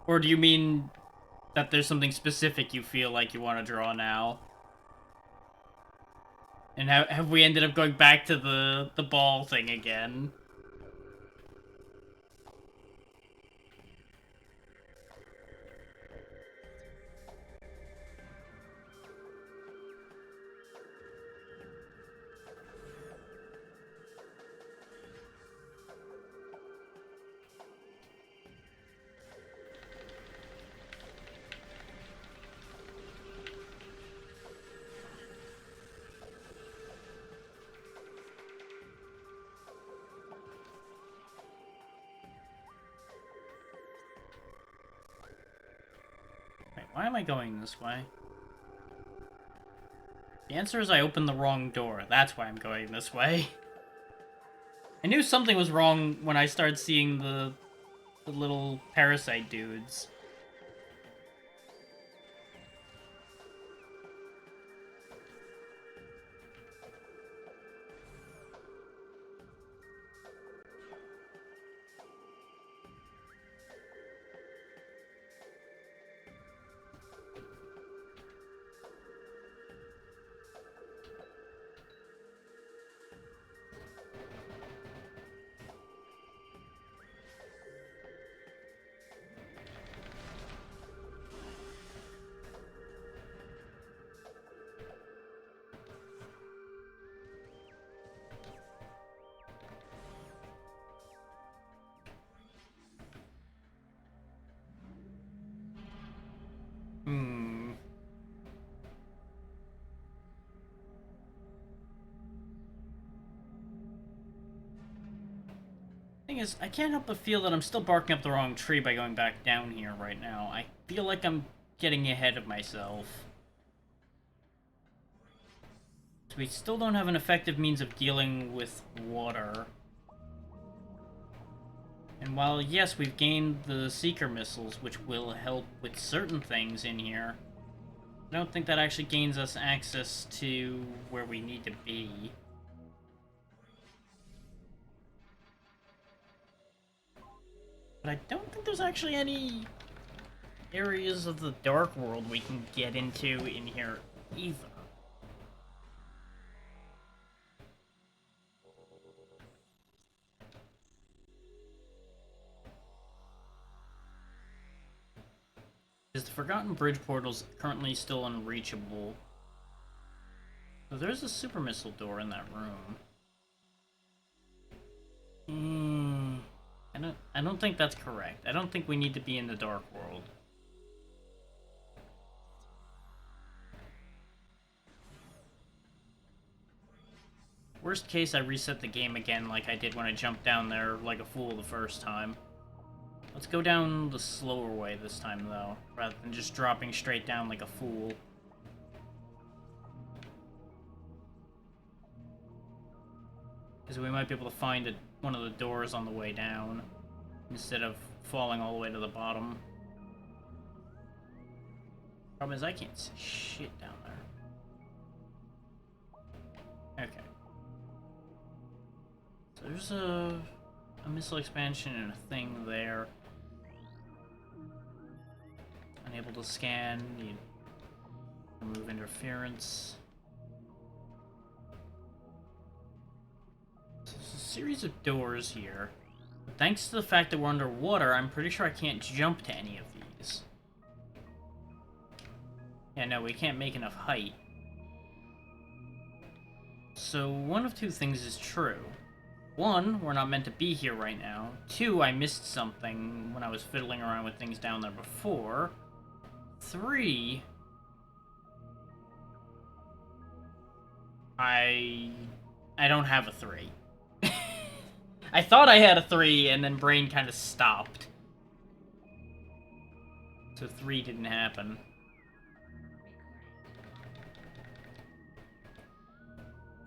Or do you mean that there's something specific you feel like you want to draw now? And have we ended up going back to the ball thing again? Wait, why am I going this way? The answer is I opened the wrong door. That's why I'm going this way. I knew something was wrong when I started seeing the little parasite dudes. Hmm. Thing is, I can't help but feel that I'm still barking up the wrong tree by going back down here right now. I feel like I'm getting ahead of myself. So we still don't have an effective means of dealing with water. And while, yes, we've gained the Seeker missiles, which will help with certain things in here, I don't think that actually gains us access to where we need to be. But I don't think there's actually any areas of the Dark World we can get into in here either. Because the Forgotten Bridge portal's currently still unreachable. So there's a super missile door in that room. I don't think that's correct. I don't think we need to be in the Dark World. Worst case, I reset the game again like I did when I jumped down there like a fool the first time. Let's go down the slower way this time, though, rather than just dropping straight down like a fool. Because we might be able to find one of the doors on the way down, instead of falling all the way to the bottom. Problem is, I can't see shit down there. Okay. So there's a missile expansion and a thing there. Unable to scan, need to remove interference. So there's a series of doors here. But thanks to the fact that we're underwater, I'm pretty sure I can't jump to any of these. Yeah, no, we can't make enough height. So one of two things is true. One, we're not meant to be here right now. Two, I missed something when I was fiddling around with things down there before. Three, I don't have a 3. I thought I had a 3, and then brain kind of stopped. So 3 didn't happen.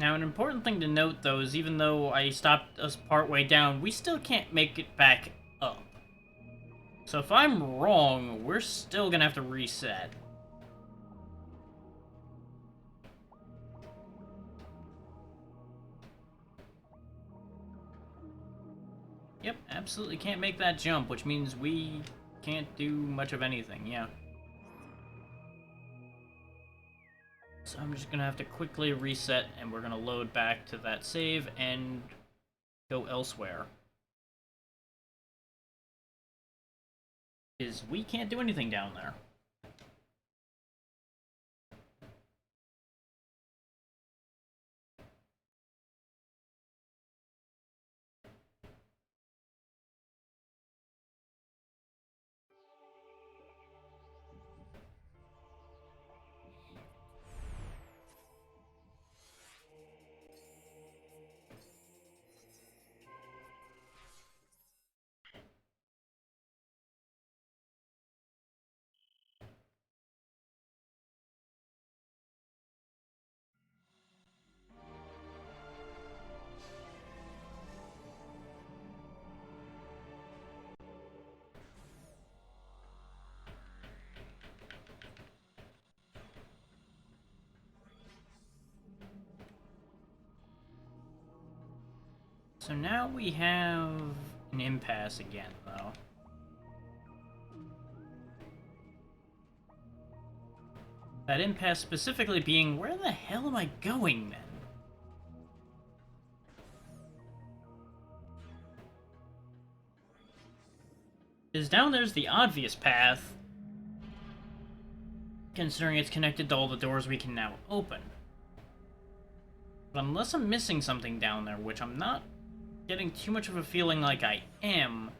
Now, an important thing to note, though, is even though I stopped us partway down, we still can't make it back up. So if I'm wrong, we're still gonna have to reset. Yep, absolutely can't make that jump, which means we can't do much of anything, yeah. So I'm just gonna have to quickly reset, and we're gonna load back to that save and go elsewhere. Is we can't do anything down there. So now we have an impasse again, though. That impasse specifically being, where the hell am I going, then? Because down there's the obvious path, considering it's connected to all the doors we can now open. But unless I'm missing something down there, which I'm not getting too much of a feeling like I am,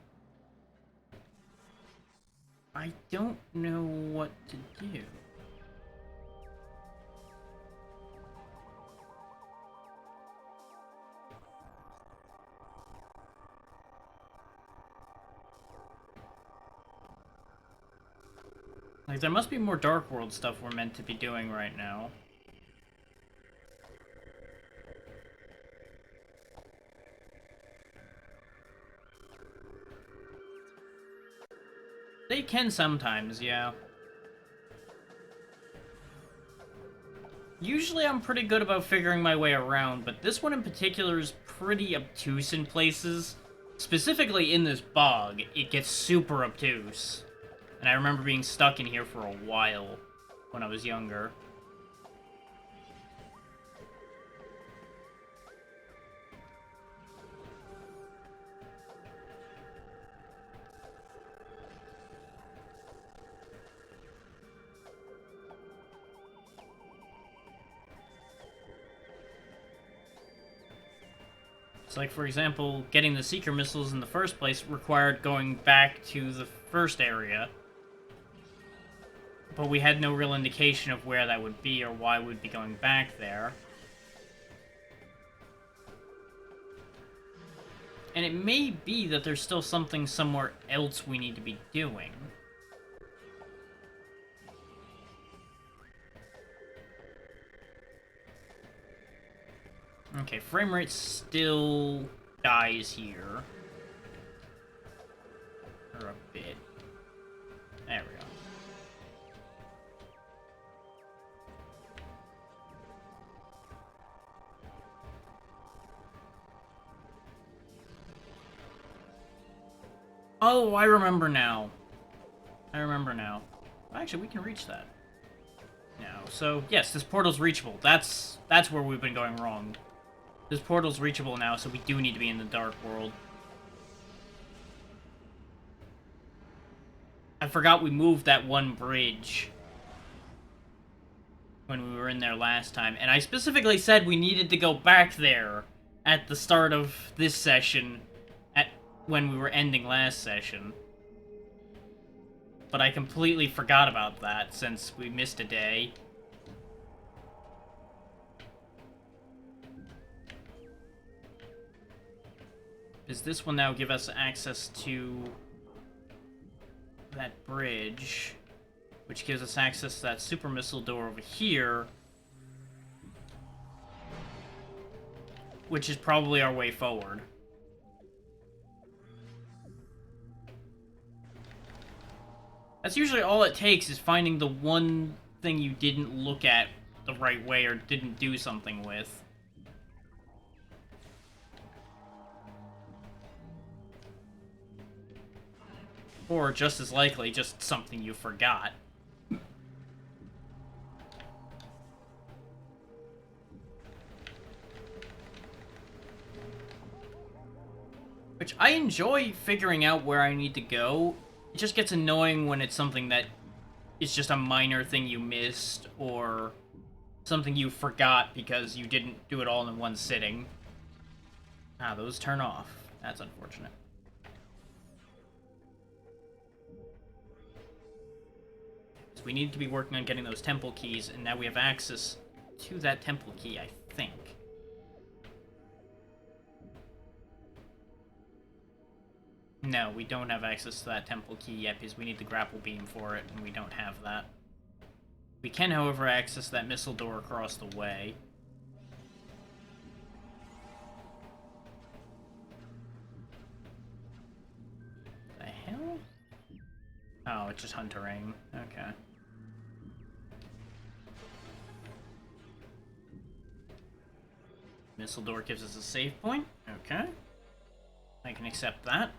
I don't know what to do. Like, there must be more Dark World stuff we're meant to be doing right now. They can sometimes, yeah. Usually I'm pretty good about figuring my way around, but this one in particular is pretty obtuse in places. Specifically in this bog, it gets super obtuse. And I remember being stuck in here for a while when I was younger. It's like, for example, getting the Seeker missiles in the first place required going back to the first area. But we had no real indication of where that would be or why we'd be going back there. And it may be that there's still something somewhere else we need to be doing. Okay, frame rate still dies here. Or a bit. There we go. Oh, I remember now. I remember now. Actually, we can reach that now. So, yes, this portal's reachable. That's where we've been going wrong. This portal's reachable now, so we do need to be in the Dark World. I forgot we moved that one bridge when we were in there last time, and I specifically said we needed to go back there at the start of this session, when we were ending last session. But I completely forgot about that since we missed a day. Does this will now give us access to that bridge, which gives us access to that super missile door over here, which is probably our way forward. That's usually all it takes, is finding the one thing you didn't look at the right way or didn't do something with. Or, just as likely, just something you forgot. which I enjoy figuring out where I need to go. It just gets annoying when it's something that is just a minor thing you missed, or something you forgot because you didn't do it all in one sitting. Ah, those turn off. That's unfortunate. So we need to be working on getting those temple keys, and now we have access to that temple key, I think. No, we don't have access to that temple key yet because we need the grapple beam for it, and we don't have that. We can, however, access that missile door across the way. The hell? Oh, it's just huntering. Okay. Missile door gives us a save point. Okay. I can accept that.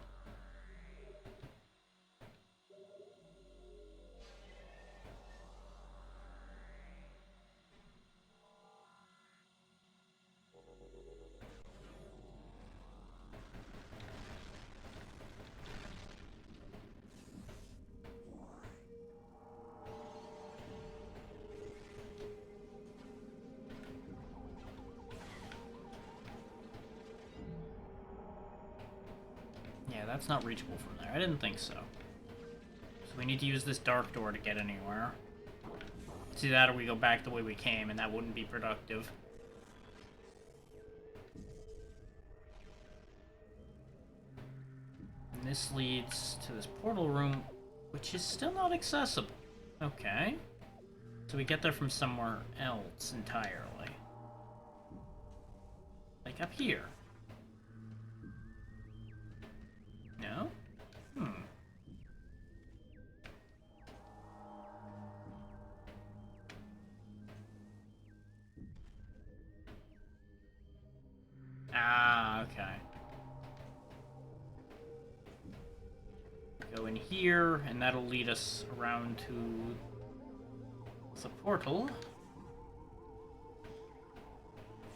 Yeah, that's not reachable from there. I didn't think so. So we need to use this dark door to get anywhere. It's either that or we go back the way we came, and that wouldn't be productive. And this leads to this portal room, which is still not accessible. Okay. So we get there from somewhere else entirely. Like up here. No? Ah, okay. Go in here, and that'll lead us around to the portal.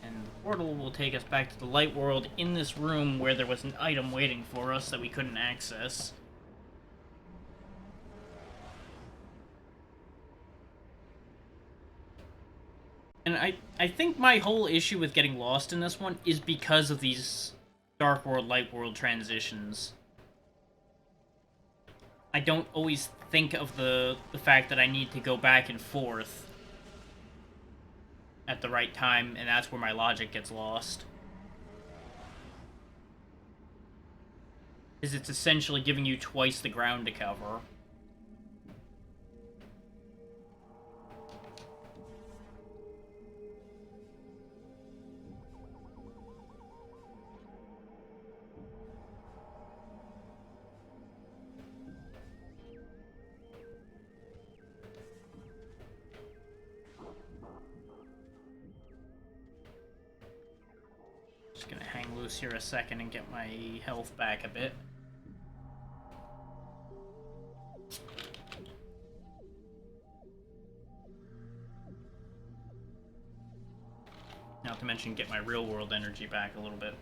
And the portal will take us back to the light world in this room where there was an item waiting for us that we couldn't access. And I think my whole issue with getting lost in this one is because of these Dark World, Light World transitions. I don't always think of the fact that I need to go back and forth at the right time, and that's where my logic gets lost. Is it's essentially giving you twice the ground to cover. Just gonna hang loose here a second and get my health back a bit. Not to mention get my real world energy back a little bit.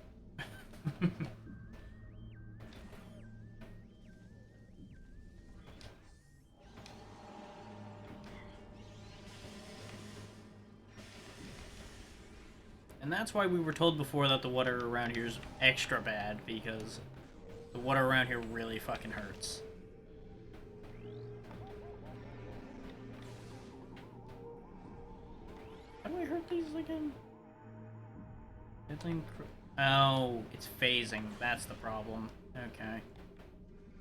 And that's why we were told before that the water around here is extra bad, because the water around here really fucking hurts. How do I hurt these again? Oh, it's phasing. That's the problem. Okay.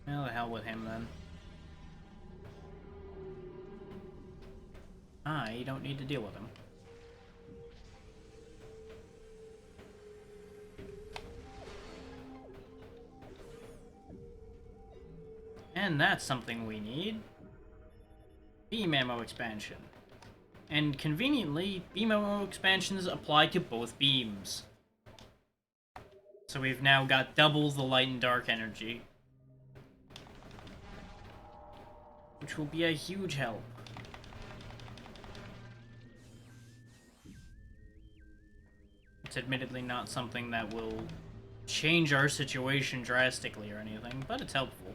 Well, the hell with him then. I don't need to deal with him. And that's something we need. Beam ammo expansion. And conveniently, beam ammo expansions apply to both beams. So we've now got double the light and dark energy. Which will be a huge help. It's admittedly not something that will change our situation drastically or anything, but it's helpful.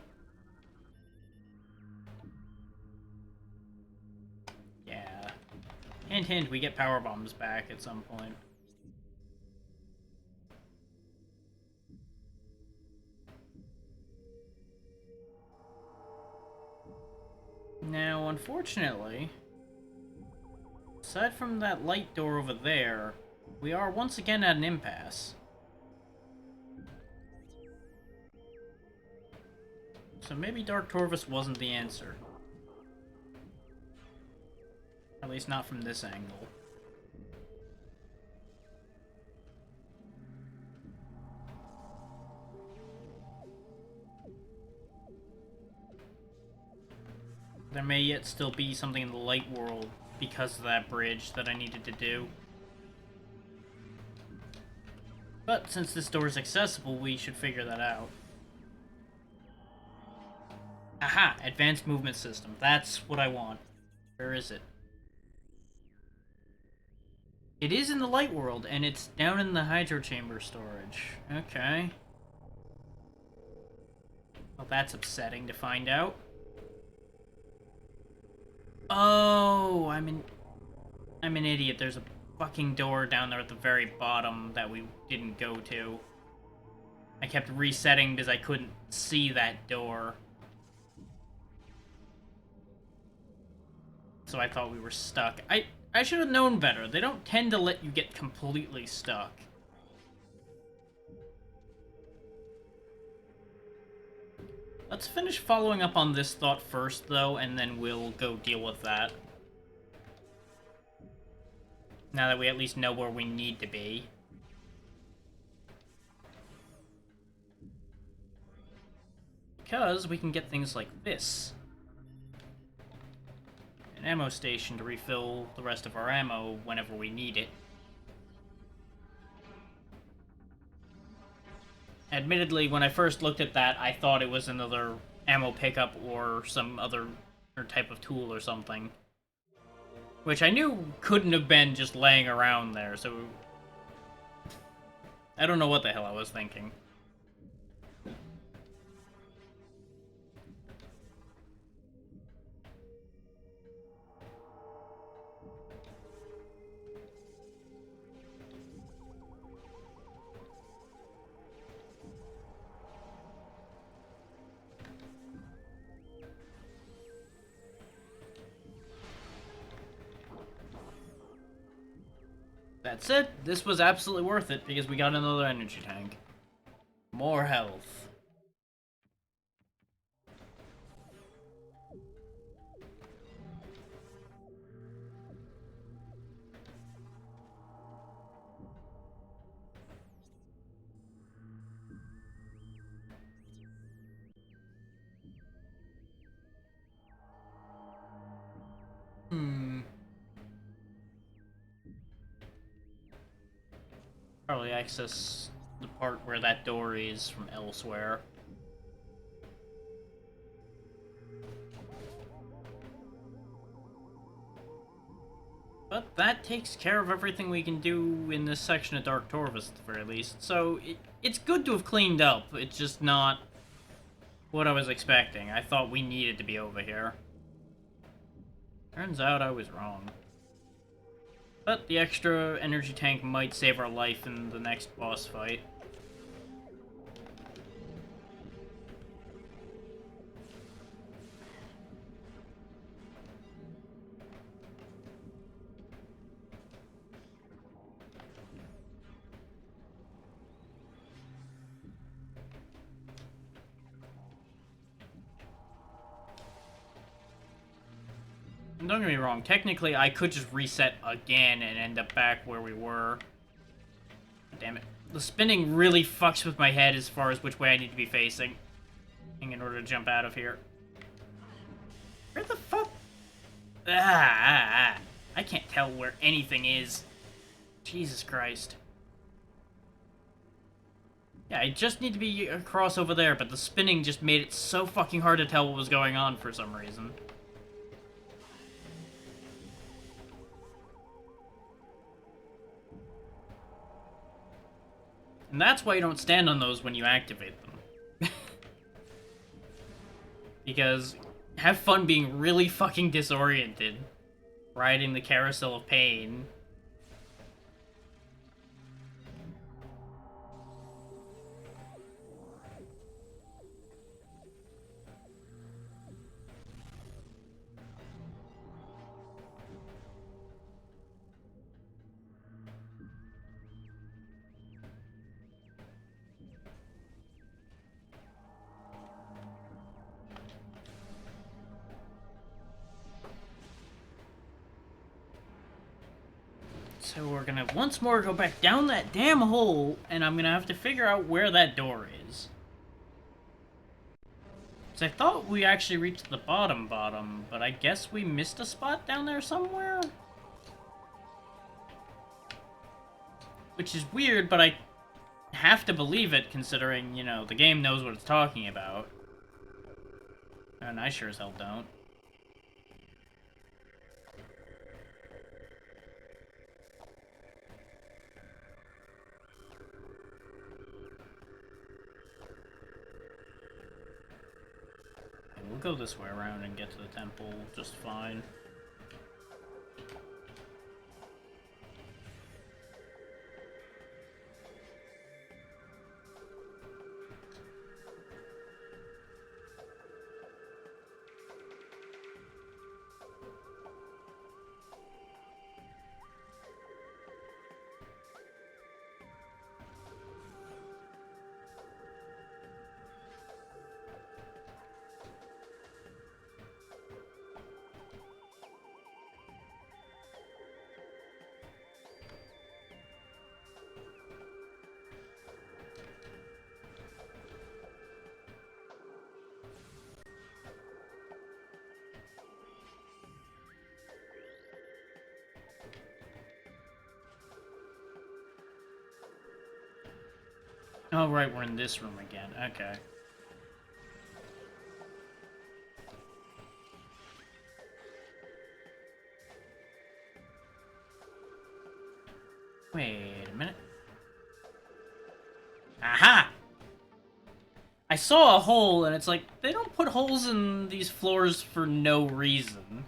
Yeah. Hint, hint, we get power bombs back at some point. Now, unfortunately, aside from that light door over there, we are once again at an impasse. So maybe Dark Torvus wasn't the answer. At least not from this angle. There may yet still be something in the light world because of that bridge that I needed to do. But since this door is accessible, we should figure that out. Aha! Advanced movement system. That's what I want. Where is it? It is in the light world, and it's down in the hydro chamber storage. Okay. Well, that's upsetting to find out. Oh, I'm an idiot. There's a fucking door down there at the very bottom that we didn't go to. I kept resetting because I couldn't see that door. So I thought we were stuck. I should have known better. They don't tend to let you get completely stuck. Let's finish following up on this thought first, though, and then we'll go deal with that. Now that we at least know where we need to be. Because we can get things like this. An ammo station to refill the rest of our ammo whenever we need it. Admittedly, when I first looked at that, I thought it was another ammo pickup or some other type of tool or something. Which I knew couldn't have been just laying around there, so... I don't know what the hell I was thinking. That said, this was absolutely worth it because we got another energy tank. More health. Probably access the part where that door is from elsewhere. But that takes care of everything we can do in this section of Dark Torvus, at the very least. So, it's good to have cleaned up. It's just not what I was expecting. I thought we needed to be over here. Turns out I was wrong. But the extra energy tank might save our life in the next boss fight. Don't get me wrong, technically I could just reset again and end up back where we were. Damn it. The spinning really fucks with my head as far as which way I need to be facing in order to jump out of here. Where the fuck? I can't tell where anything is. Jesus Christ. Yeah, I just need to be across over there, but the spinning just made it so fucking hard to tell what was going on for some reason. And that's why you don't stand on those when you activate them. Because have fun being really fucking disoriented, riding the carousel of pain. So we're gonna once more go back down that damn hole, and I'm gonna have to figure out where that door is. So I thought we actually reached the bottom, but I guess we missed a spot down there somewhere? Which is weird, but I have to believe it, considering, you know, the game knows what it's talking about. And I sure as hell don't. We'll go this way around and get to the temple just fine. Oh, right, we're in this room again. Okay. Wait a minute. Aha! I saw a hole, and it's like, they don't put holes in these floors for no reason.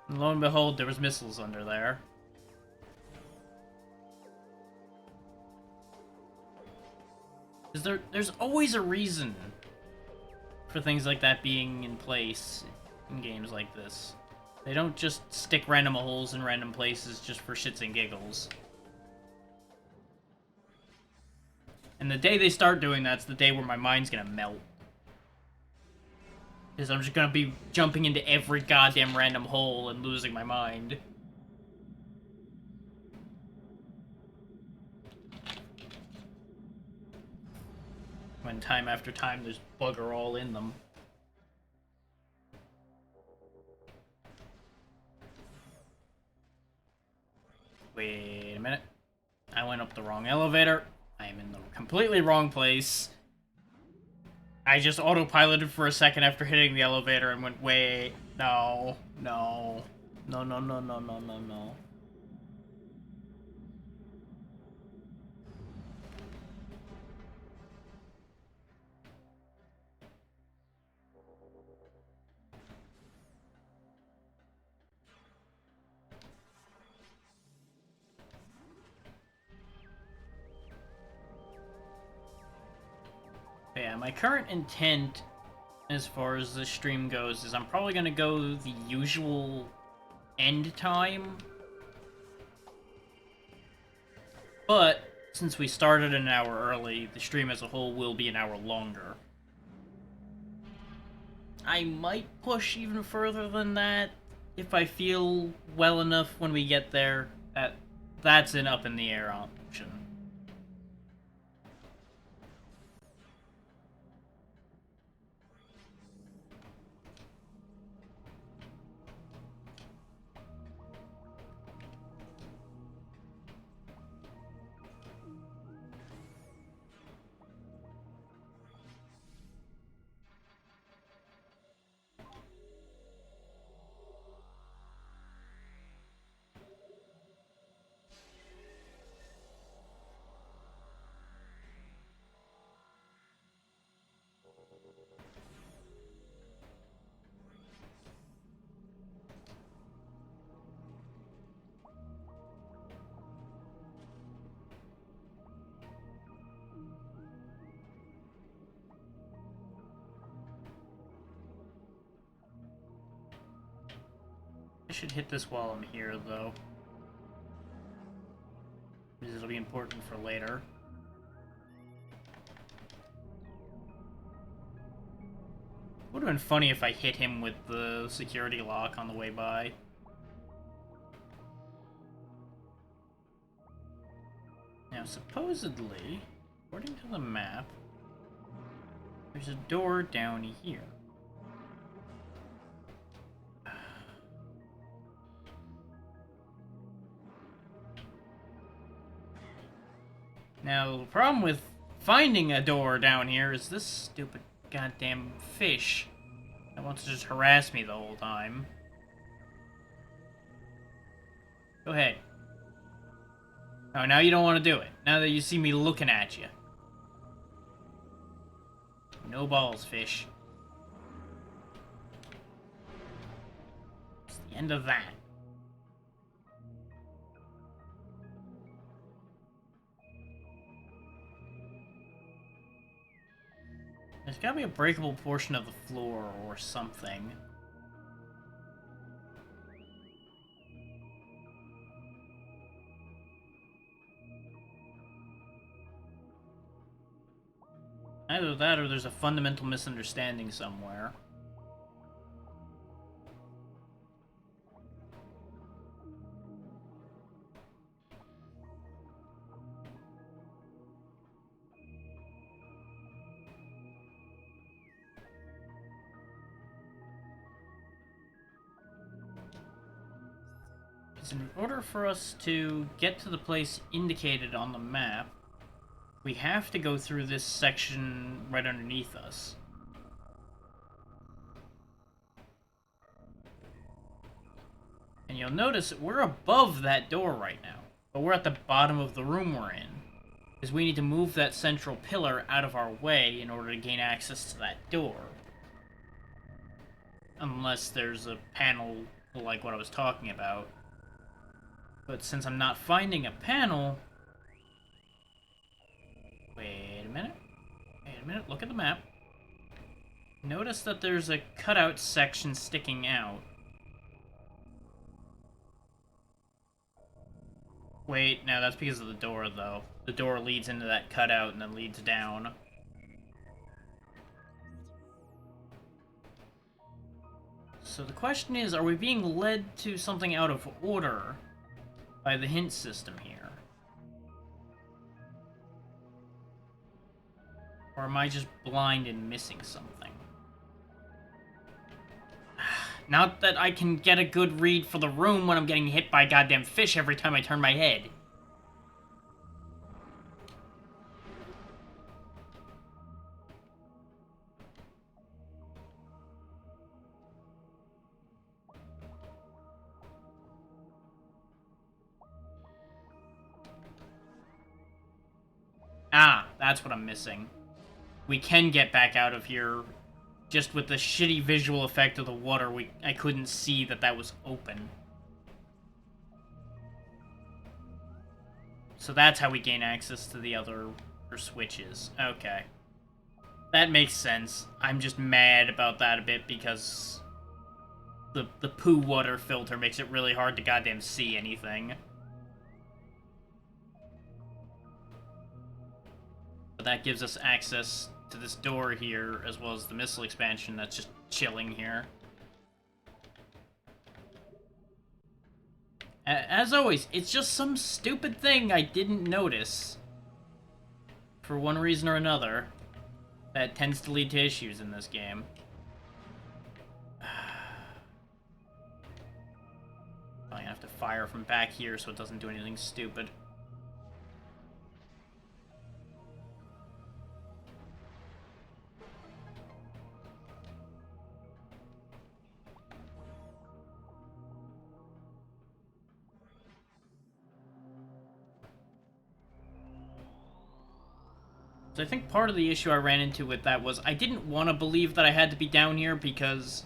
And lo and behold, there was missiles under there. There's always a reason for things like that being in place in games like this. They don't just stick random holes in random places just for shits and giggles. And the day they start doing that's the day where my mind's gonna melt. Because I'm just gonna be jumping into every goddamn random hole and losing my mind. When time after time there's bugger all in them. Wait a minute. I went up the wrong elevator. I am in the completely wrong place. I just autopiloted for a second after hitting the elevator and went, wait, no, no, no, no, no, no, no, no, no. Yeah, my current intent as far as the stream goes is I'm probably gonna go the usual end time. But since we started an hour early, the stream as a whole will be an hour longer. I might push even further than that if I feel well enough when we get there. That's an up in the air option. should hit this while I'm here, though. Because it'll be important for later. Would have been funny if I hit him with the security lock on the way by. Now, supposedly, according to the map, there's a door down here. Now, the problem with finding a door down here is this stupid goddamn fish that wants to just harass me the whole time. Go ahead. Oh, now you don't want to do it. Now that you see me looking at you. No balls, fish. It's the end of that. There's gotta be a breakable portion of the floor or something. Either that or there's a fundamental misunderstanding somewhere. Because in order for us to get to the place indicated on the map, we have to go through this section right underneath us. And you'll notice that we're above that door right now, but we're at the bottom of the room we're in, because we need to move that central pillar out of our way in order to gain access to that door. Unless there's a panel like what I was talking about. But since I'm not finding a panel... Wait a minute. Look at the map. Notice that there's a cutout section sticking out. Wait, no, that's because of the door, though. The door leads into that cutout and then leads down. So the question is, are we being led to something out of order by the hint system here? Or am I just blind and missing something? Not that I can get a good read for the room when I'm getting hit by a goddamn fish every time I turn my head. Ah, that's what I'm missing. We can get back out of here. Just with the shitty visual effect of the water, I couldn't see that that was open. So that's how we gain access to the other switches. Okay. That makes sense. I'm just mad about that a bit because the poo water filter makes it really hard to goddamn see anything. But that gives us access to this door here, as well as the missile expansion that's just chilling here. As always, it's just some stupid thing I didn't notice, for one reason or another, that tends to lead to issues in this game. I'm gonna have to fire from back here so it doesn't do anything stupid. So I think part of the issue I ran into with that was I didn't want to believe that I had to be down here because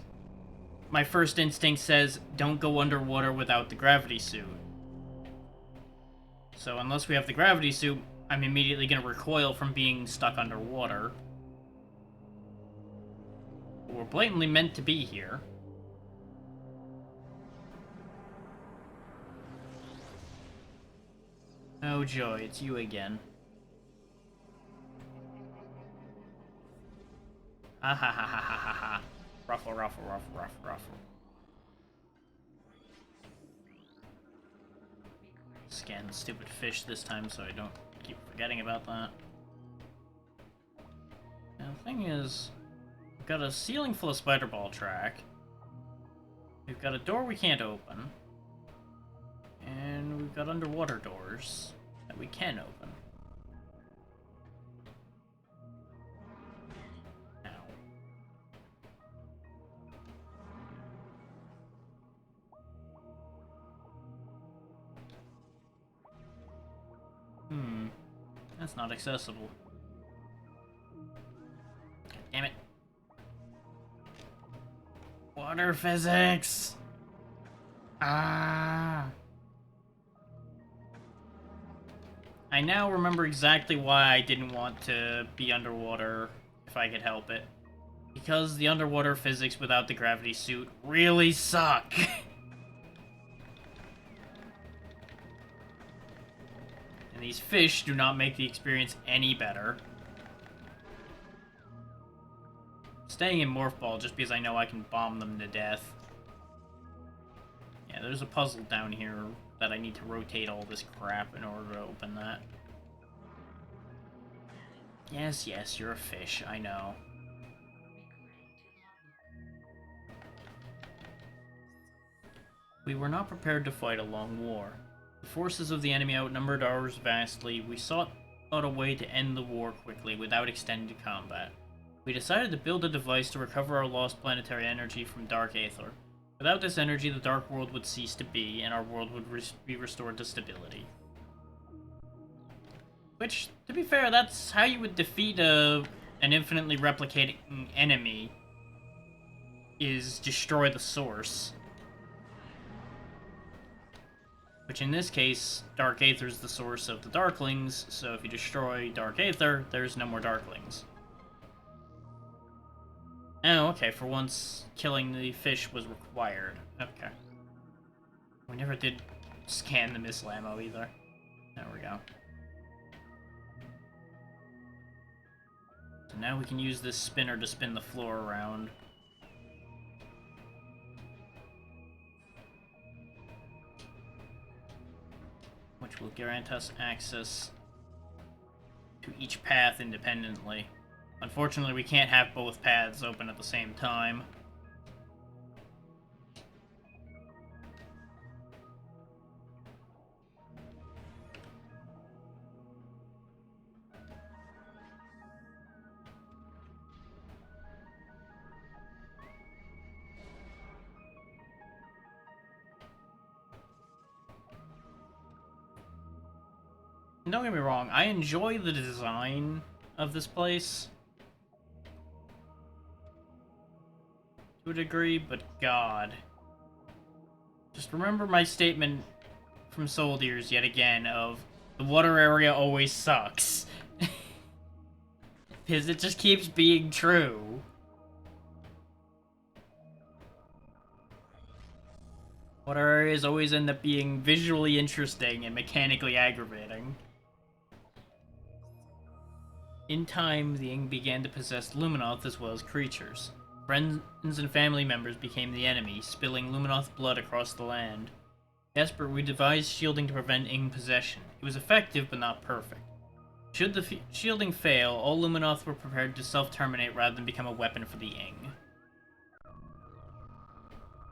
my first instinct says don't go underwater without the gravity suit. So unless we have the gravity suit, I'm immediately going to recoil from being stuck underwater. We're blatantly meant to be here. Oh joy, it's you again. Ha ha ha ha ha ha ha. Ruffle, ruffle, ruffle, ruffle, ruffle. Scan the stupid fish this time so I don't keep forgetting about that. Now the thing is, we've got a ceiling full of spider ball track. We've got a door we can't open. And we've got underwater doors that we can open. Ow. That's not accessible. God damn it. Water physics! Ah! I now remember exactly why I didn't want to be underwater if I could help it. Because the underwater physics without the gravity suit really suck! And these fish do not make the experience any better. Staying in Morph Ball just because I know I can bomb them to death. Yeah, there's a puzzle down here that I need to rotate all this crap in order to open that. Yes, yes, you're a fish, I know. We were not prepared to fight a long war. The forces of the enemy outnumbered ours vastly. We sought out a way to end the war quickly without extended combat. We decided to build a device to recover our lost planetary energy from Dark Aether. Without this energy, the Dark World would cease to be, and our world would be restored to stability. Which, to be fair, that's how you would defeat an infinitely replicating enemy, is destroy the source. Which in this case, Dark Aether is the source of the Darklings, so if you destroy Dark Aether, there's no more Darklings. Oh, okay, for once, killing the fish was required. Okay. We never did scan the missile ammo either. There we go. So now we can use this spinner to spin the floor around. Which will grant us access to each path independently. Unfortunately, we can't have both paths open at the same time. And don't get me wrong, I enjoy the design of this place to a degree, but God. Just remember my statement from Soldiers yet again of the water area always sucks. Because it just keeps being true. Water areas always end up being visually interesting and mechanically aggravating. In time, the Ing began to possess Luminoth as well as creatures. Friends and family members became the enemy, spilling Luminoth blood across the land. Desperate, we devised shielding to prevent Ing possession. It was effective, but not perfect. Should the shielding fail, all Luminoth were prepared to self-terminate rather than become a weapon for the Ing.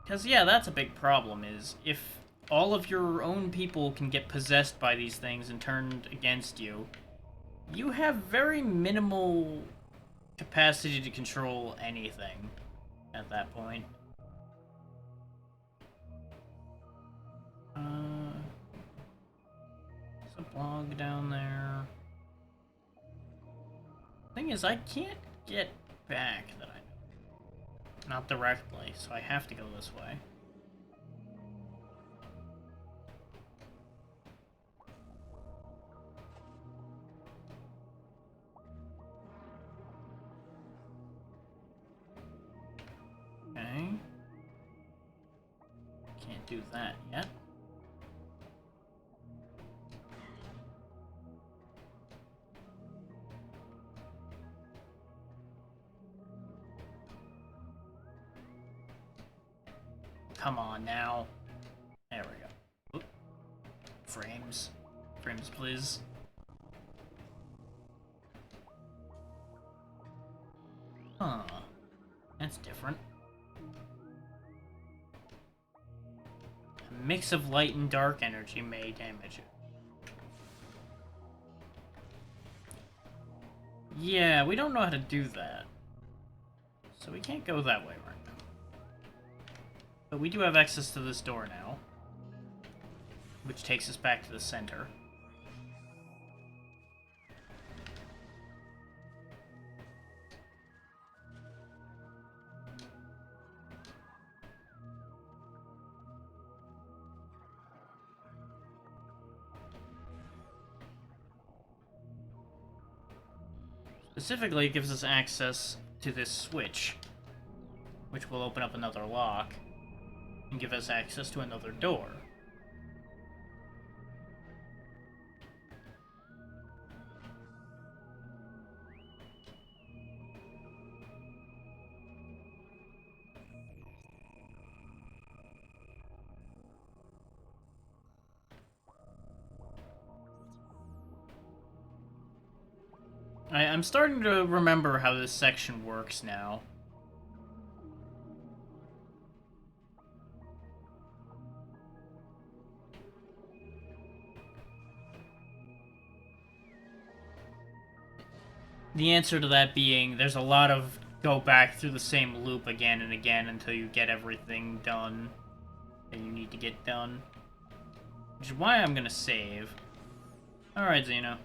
Because, yeah, that's a big problem, is if all of your own people can get possessed by these things and turned against you, you have very minimal capacity to control anything at that point. There's a blog down there. Thing is, I can't get back that I know. Not directly, so I have to go this way. Okay. Can't do that yet. come on now. There we go. Oop. Frames. Frames, please. Huh. That's different. A mix of light and dark energy may damage it. Yeah, we don't know how to do that. So we can't go that way right now. But we do have access to this door now, which takes us back to the center. Specifically, it gives us access to this switch, which will open up another lock and give us access to another door. I'm starting to remember how this section works now. The answer to that being, there's a lot of go back through the same loop again and again until you get everything done that you need to get done. Which is why I'm gonna save. Alright, Xeno.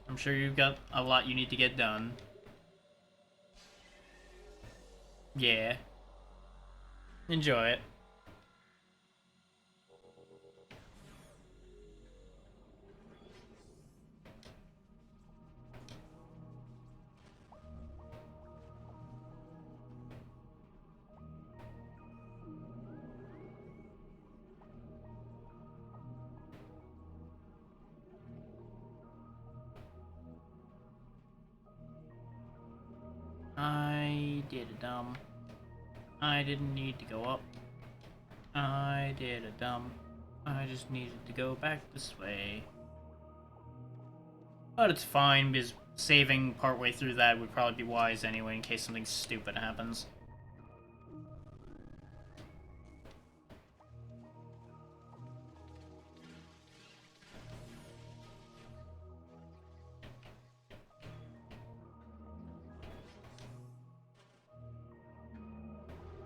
I'm sure you've got a lot you need to get done. Yeah. Enjoy it. I did a dumb. I didn't need to go up. I did a dumb. I just needed to go back this way. But it's fine, because saving partway through that would probably be wise anyway, in case something stupid happens.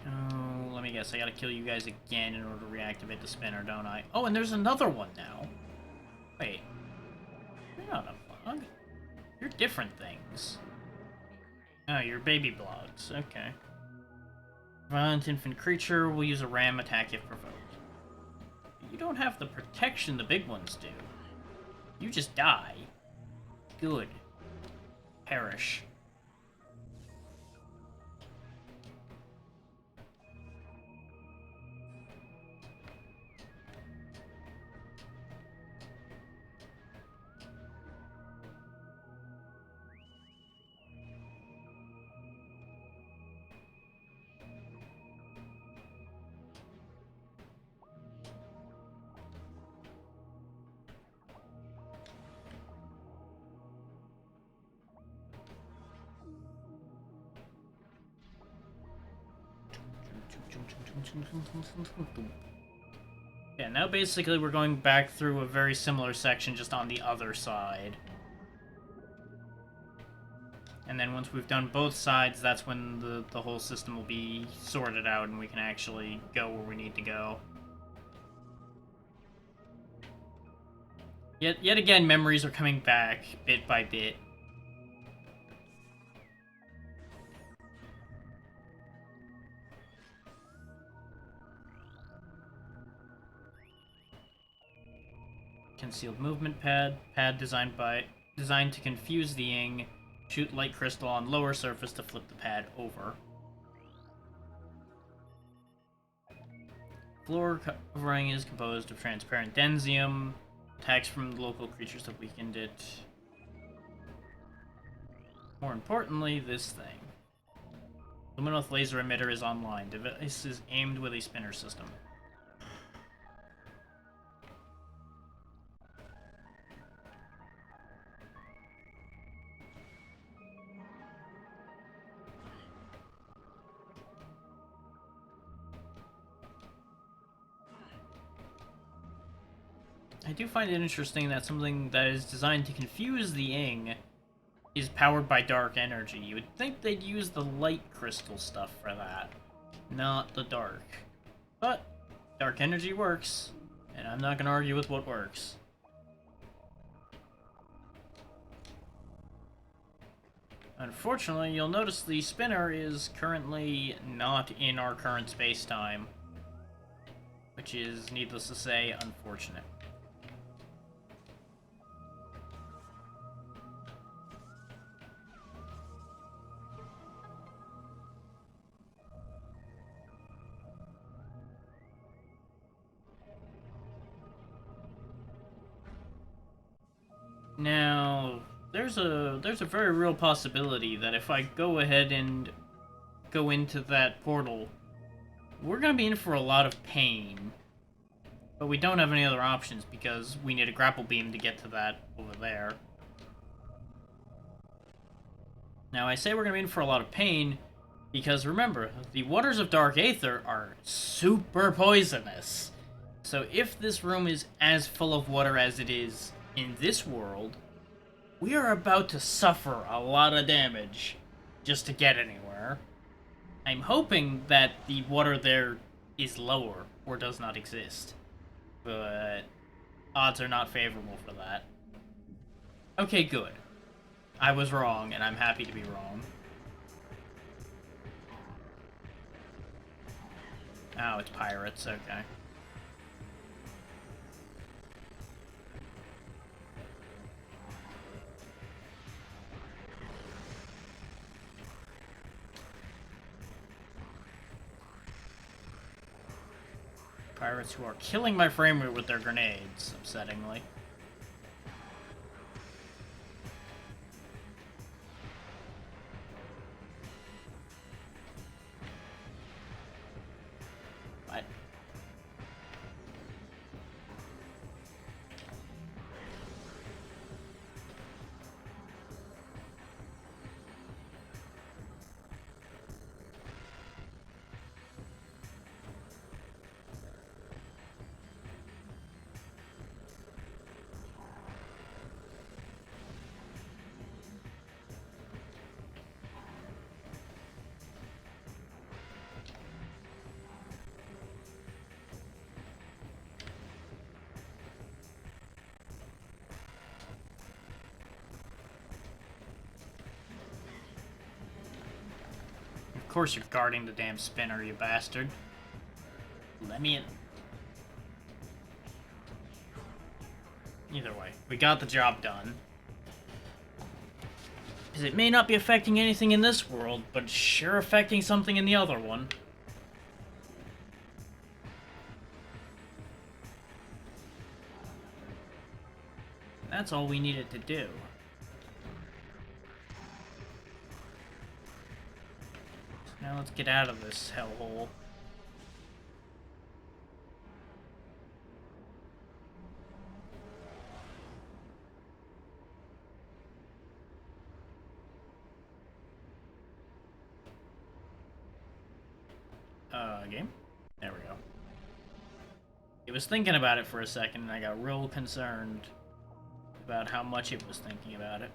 Oh, let me guess, I gotta kill you guys again in order to reactivate the spinner, don't I? Oh, and there's another one now! Wait. You're not a bug. You're different things. Oh, you're baby blogs. Okay. Violent infant creature will use a ram attack if provoked. You don't have the protection the big ones do. You just die. Good. Perish. Yeah, now basically we're going back through a very similar section just on the other side. And then once we've done both sides, that's when the whole system will be sorted out and we can actually go where we need to go. Yet again, memories are coming back bit by bit. Concealed movement pad. Pad designed to confuse the Ying. Shoot light crystal on lower surface to flip the pad over. Floor covering is composed of transparent densium. Attacks from local creatures have weakened it. More importantly, this thing. Luminous laser emitter is online. Device is aimed with a spinner system. I do find it interesting that something that is designed to confuse the Ing is powered by dark energy. You would think they'd use the light crystal stuff for that, not the dark. But dark energy works, and I'm not going to argue with what works. Unfortunately, you'll notice the spinner is currently not in our current space-time, which is, needless to say, unfortunate. Now, there's a very real possibility that if I go ahead and go into that portal, we're gonna be in for a lot of pain. But we don't have any other options because we need a grapple beam to get to that over there. Now, I say we're gonna be in for a lot of pain because remember, the waters of Dark Aether are super poisonous. So if this room is as full of water as it is in this world, we are about to suffer a lot of damage just to get anywhere. I'm hoping that the water there is lower or does not exist, but odds are not favorable for that. Okay, good. I was wrong, and I'm happy to be wrong. Oh, it's pirates, okay. Pirates who are killing my frame rate with their grenades, upsettingly. What? Of course you're guarding the damn spinner, you bastard. Let me in. Either way, we got the job done. Because it may not be affecting anything in this world, but it's sure affecting something in the other one. That's all we needed to do. Now let's get out of this hellhole. Game? There we go. It was thinking about it for a second, and I got real concerned about how much it was thinking about it.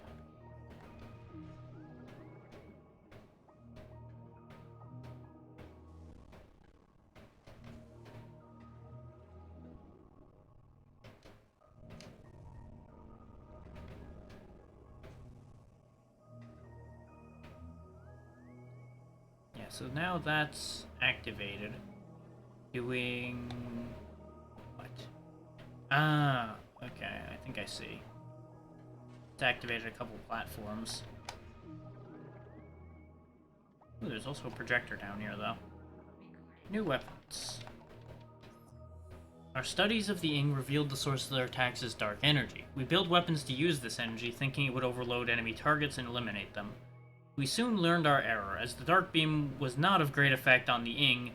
So now that's activated. Doing... what? Ah, okay, I think I see. It's activated a couple platforms. Ooh, there's also a projector down here, though. New weapons. Our studies of the Ing revealed the source of their attacks as dark energy. We build weapons to use this energy, thinking it would overload enemy targets and eliminate them. We soon learned our error. As the dark beam was not of great effect on the Ing,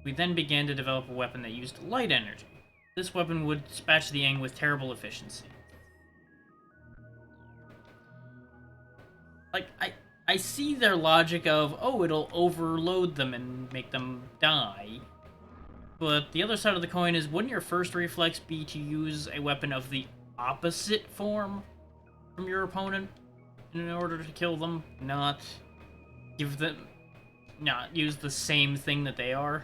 we then began to develop a weapon that used light energy. This weapon would dispatch the Ing with terrible efficiency. Like, I see their logic of, oh, it'll overload them and make them die. But the other side of the coin is, wouldn't your first reflex be to use a weapon of the opposite form from your opponent in order to kill them? Not use the same thing that they are?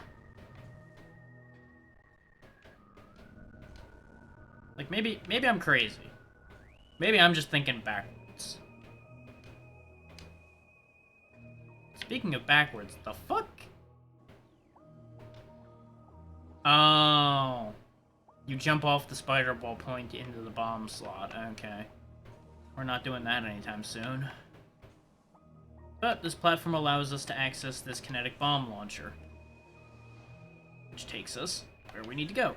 Like, maybe I'm crazy. Maybe I'm just thinking backwards. Speaking of backwards, the fuck? Oh. You jump off the spider ball point into the bomb slot. Okay. We're not doing that anytime soon. But this platform allows us to access this kinetic bomb launcher, which takes us where we need to go.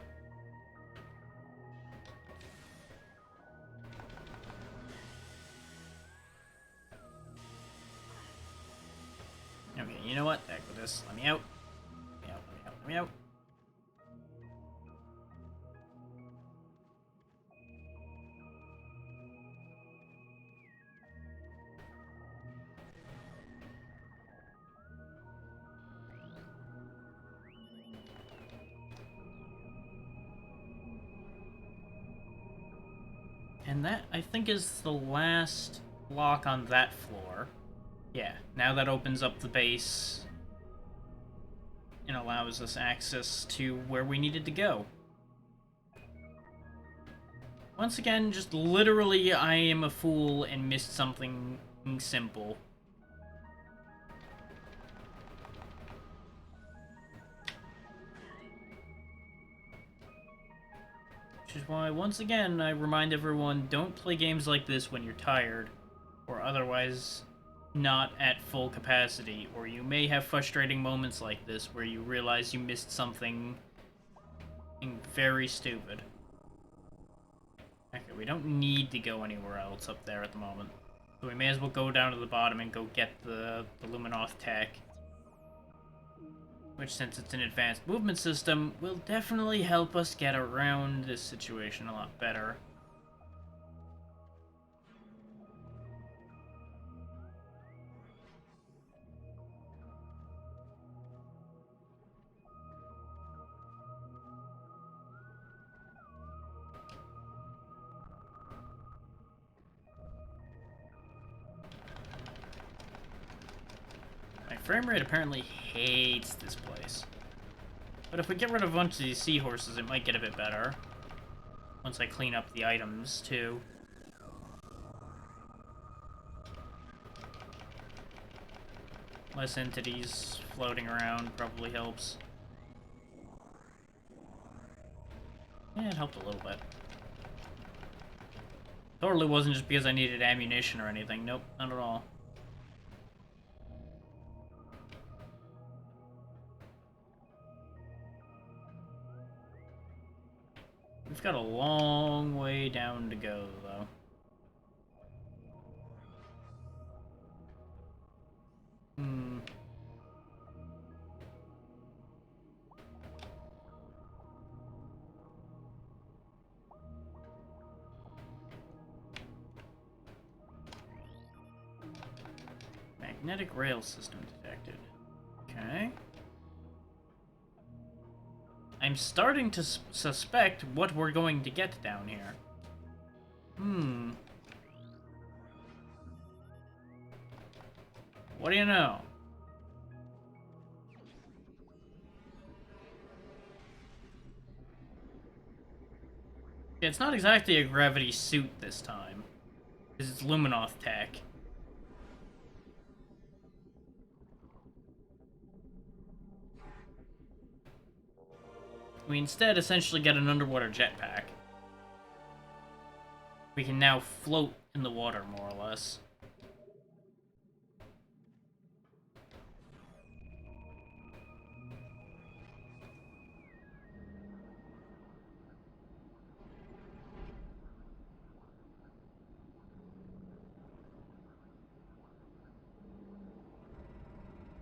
Okay, you know what? Heck with this. Let me out. Let me out, let me out, let me out. And that, I think, is the last block on that floor. Yeah, now that opens up the base and allows us access to where we needed to go. Once again, just literally, I am a fool and missed something simple. Which is why, once again, I remind everyone, don't play games like this when you're tired, or otherwise not at full capacity, or you may have frustrating moments like this where you realize you missed something very stupid. Okay, we don't need to go anywhere else up there at the moment, so we may as well go down to the bottom and go get the Luminoth tech. Which, since it's an advanced movement system, will definitely help us get around this situation a lot better. My frame rate apparently hates this place. But if we get rid of a bunch of these seahorses, it might get a bit better. Once I clean up the items, too. Less entities floating around probably helps. Yeah, it helped a little bit. Totally wasn't just because I needed ammunition or anything. Nope, not at all. We've got a long way down to go, though. Magnetic rail system detected. Okay. I'm starting to suspect what we're going to get down here. What do you know? It's not exactly a gravity suit this time. Because it's Luminoth tech. We instead essentially get an underwater jetpack. We can now float in the water, more or less.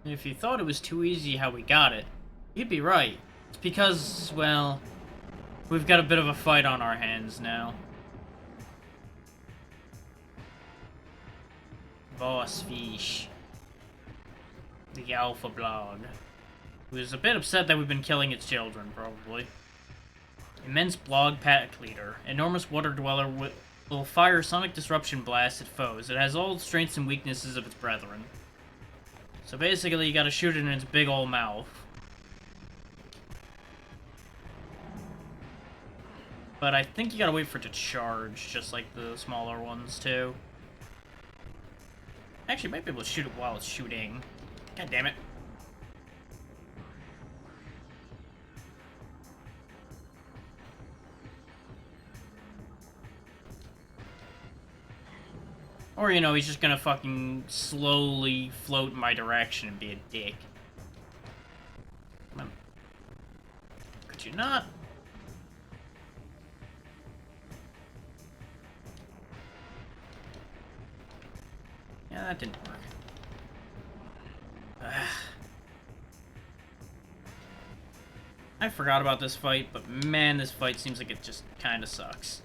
If you thought it was too easy how we got it, you'd be right. It's because, well, we've got a bit of a fight on our hands now. Boss Fish. The Alpha Blog. Who is a bit upset that we've been killing its children, probably. Immense blog pack leader. Enormous water dweller will fire sonic disruption blasts at foes. It has all the strengths and weaknesses of its brethren. So basically, you gotta shoot it in its big ol' mouth. But I think you gotta wait for it to charge, just like the smaller ones, too. Actually, you might be able to shoot it while it's shooting. God damn it. Or, you know, he's just gonna fucking slowly float in my direction and be a dick. Come on. Could you not? Yeah, that didn't work. Ugh. I forgot about this fight, but man, this fight seems like it just kinda sucks.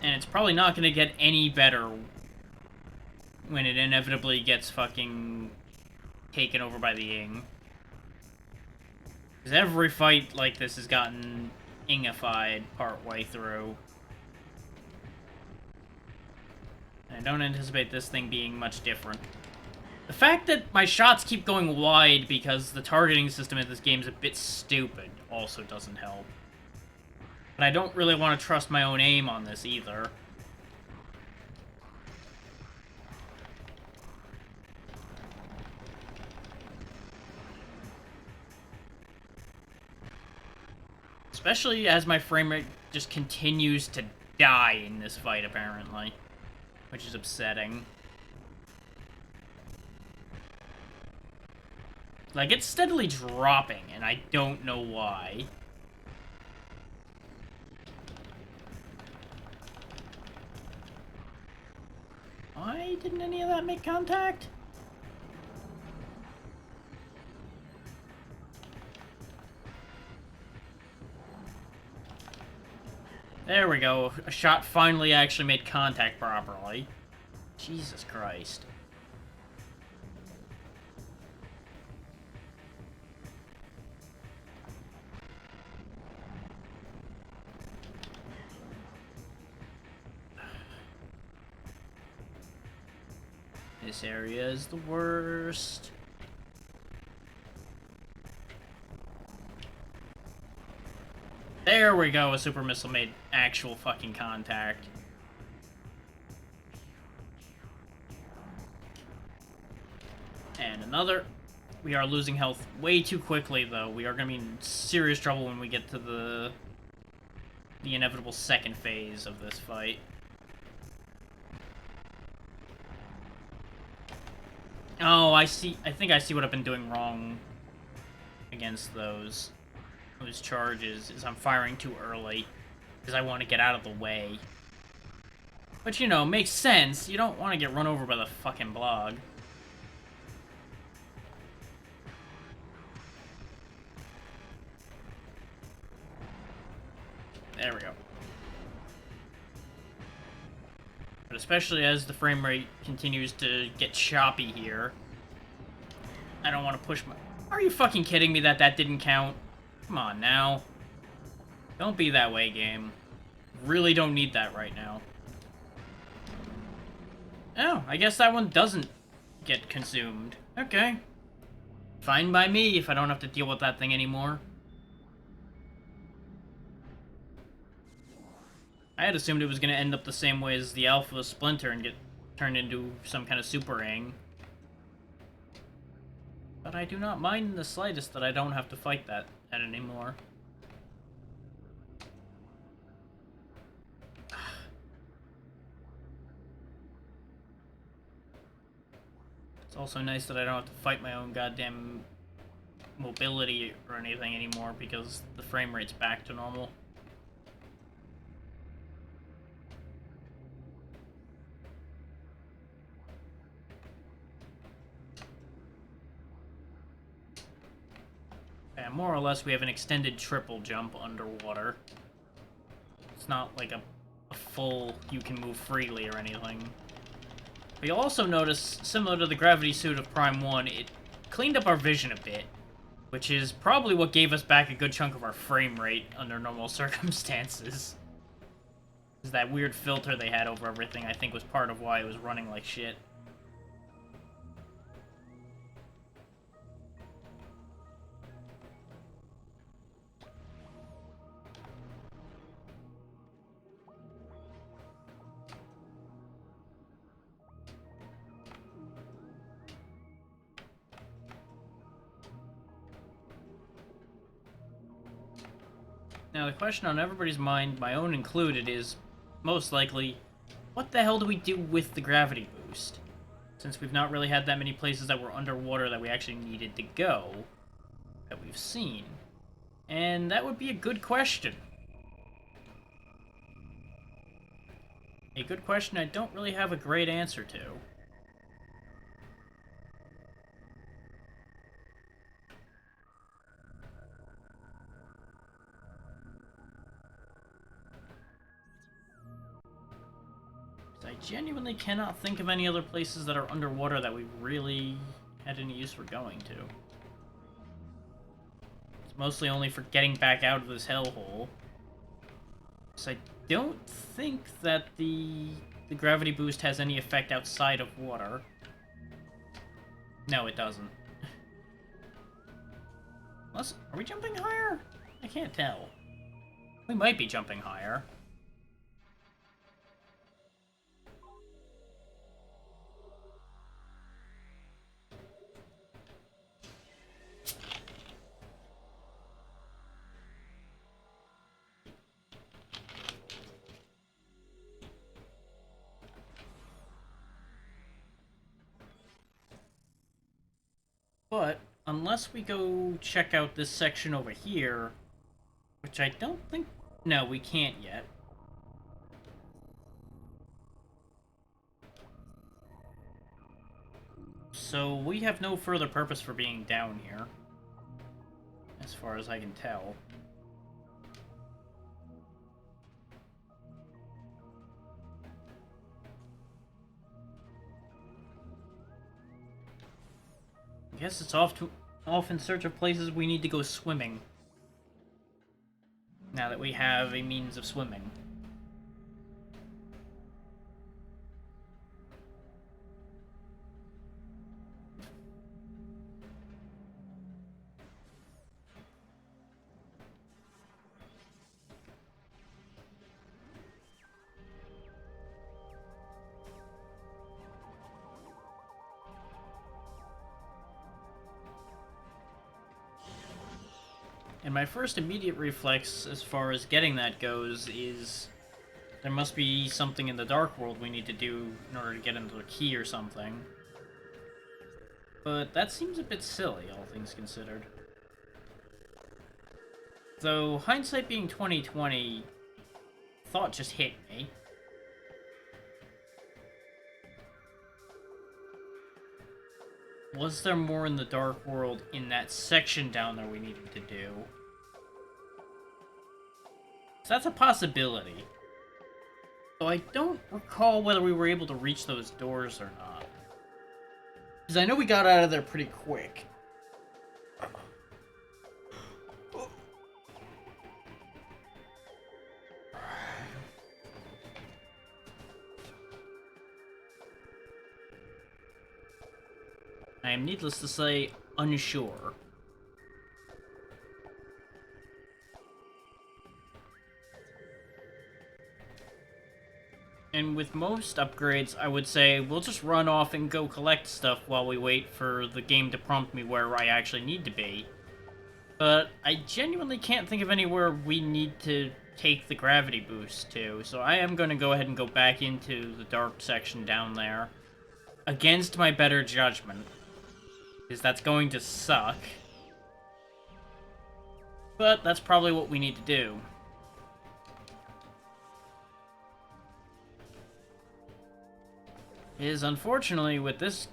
And it's probably not gonna get any better when it inevitably gets fucking taken over by the Ing. Because every fight like this has gotten Ingified part way through. And I don't anticipate this thing being much different. The fact that my shots keep going wide because the targeting system in this game is a bit stupid also doesn't help. But I don't really want to trust my own aim on this either. Especially as my frame rate just continues to die in this fight, apparently. Which is upsetting. Like, it's steadily dropping, and I don't know why. Why didn't any of that make contact? There we go. A shot finally actually made contact properly. Jesus Christ. This area is the worst. There we go, a super missile made actual fucking contact. And another. We are losing health way too quickly, though. We are going to be in serious trouble when we get to the inevitable second phase of this fight. Oh, I see. I think I see what I've been doing wrong against those charges, is I'm firing too early because I want to get out of the way. But, you know, makes sense. You don't want to get run over by the fucking blog. There we go. But especially as the frame rate continues to get choppy here, I don't want to push my... Are you fucking kidding me that that didn't count? Come on now. Don't be that way, game. Really don't need that right now. Oh, I guess that one doesn't get consumed. Okay. Fine by me if I don't have to deal with that thing anymore. I had assumed it was going to end up the same way as the Alpha Splinter and get turned into some kind of Super Ing. But I do not mind in the slightest that I don't have to fight that anymore. It's also nice that I don't have to fight my own goddamn mobility or anything anymore because the frame rate's back to normal. more or less we have an extended triple jump underwater. It's not like a full you can move freely or anything. But you'll also notice, similar to the gravity suit of Prime 1, it cleaned up our vision a bit, which is probably what gave us back a good chunk of our frame rate under normal circumstances. Because that weird filter they had over everything, I think, was part of why it was running like shit. Now, the question on everybody's mind, my own included, is, most likely, what the hell do we do with the gravity boost? Since we've not really had that many places that were underwater that we actually needed to go, that we've seen. And that would be a good question. A good question I don't really have a great answer to. I genuinely cannot think of any other places that are underwater that we really had any use for going to. It's mostly only for getting back out of this hellhole. So I don't think that the gravity boost has any effect outside of water. No, it doesn't. Unless, are we jumping higher? I can't tell. We might be jumping higher. But, unless we go check out this section over here, which I don't think... No, we can't yet. So, we have no further purpose for being down here. As far as I can tell. I guess it's off in search of places we need to go swimming. Now that we have a means of swimming. And my first immediate reflex, as far as getting that goes, is there must be something in the Dark World we need to do in order to get into the key or something. But that seems a bit silly, all things considered. Though, hindsight being 2020, thought just hit me. Was there more in the Dark World in that section down there we needed to do? So that's a possibility. Though I don't recall whether we were able to reach those doors or not. Because I know we got out of there pretty quick. I am needless to say, unsure. And with most upgrades, I would say we'll just run off and go collect stuff while we wait for the game to prompt me where I actually need to be. But I genuinely can't think of anywhere we need to take the gravity boost to, so I am going to go ahead and go back into the dark section down there. Against my better judgment. Because that's going to suck. But that's probably what we need to do. Unfortunately, with this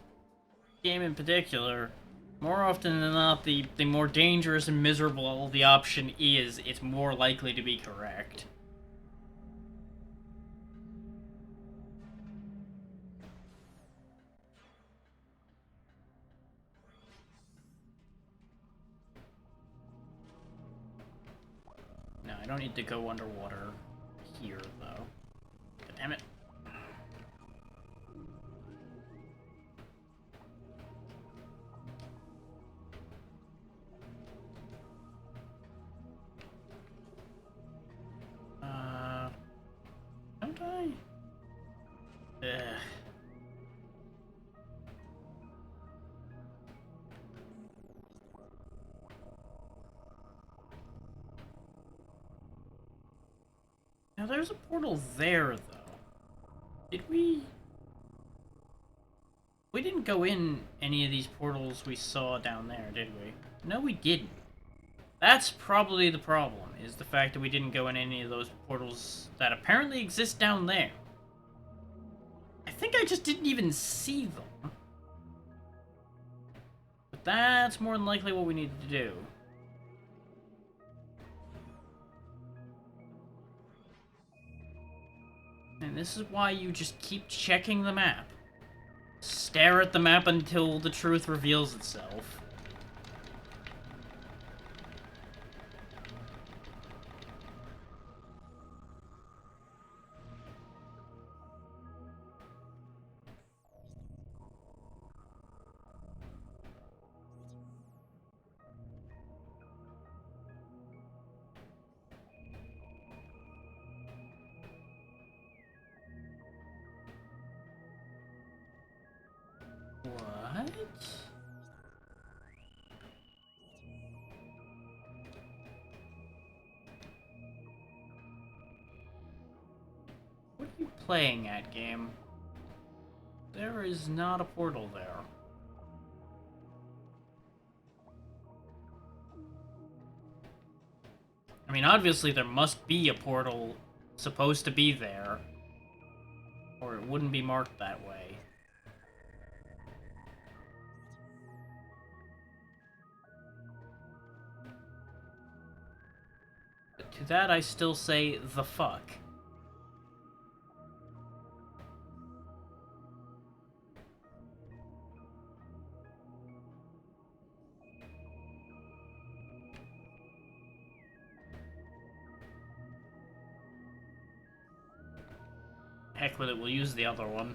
game in particular, More often than not, the more dangerous and miserable the option is, it's more likely to be correct. No, I don't need to go underwater here, though. God damn it. Don't I? Ugh. Now, there's a portal there, though. Did we... We didn't go in any of these portals we saw down there, did we? No, we didn't. That's probably the problem, is the fact that we didn't go in any of those portals that apparently exist down there. I think I just didn't even see them. But that's more than likely what we need to do. And this is why you just keep checking the map. Stare at the map until the truth reveals itself. What? What are you playing at, game? There is not a portal there. I mean, obviously there must be a portal supposed to be there, or it wouldn't be marked that way. But to that I still say, the fuck. Heck with it, we'll use the other one.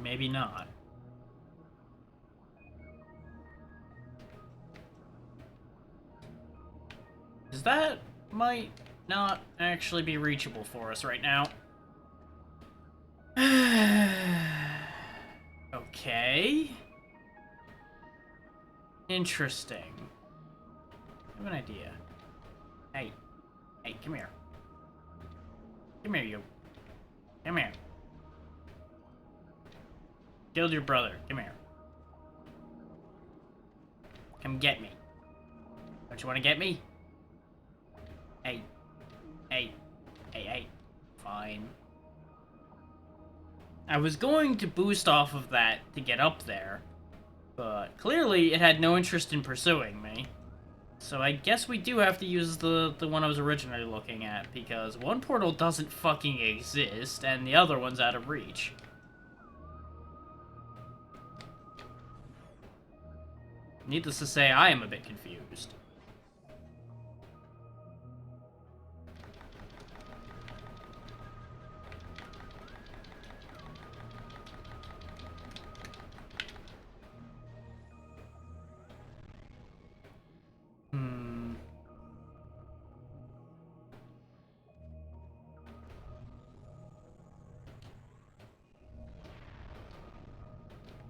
Maybe not. Because that might not actually be reachable for us right now. Okay. Interesting. I have an idea. Hey. Hey, come here. Come here, you. Come here. Killed your brother. Come here. Come get me. Don't you want to get me? Hey. Hey. Hey, hey. Fine. I was going to boost off of that to get up there, but clearly it had no interest in pursuing me. So I guess we do have to use the one I was originally looking at, because one portal doesn't fucking exist, and the other one's out of reach. Needless to say, I am a bit confused.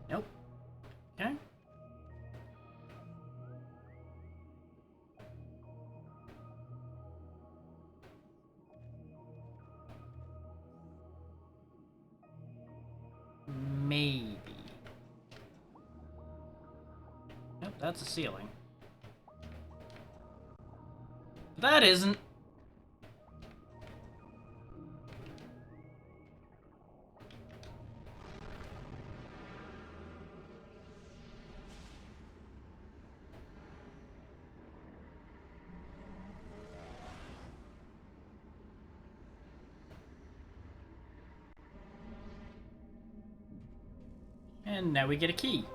Nope. Okay. Yep, that's a ceiling. That isn't. And now we get a key.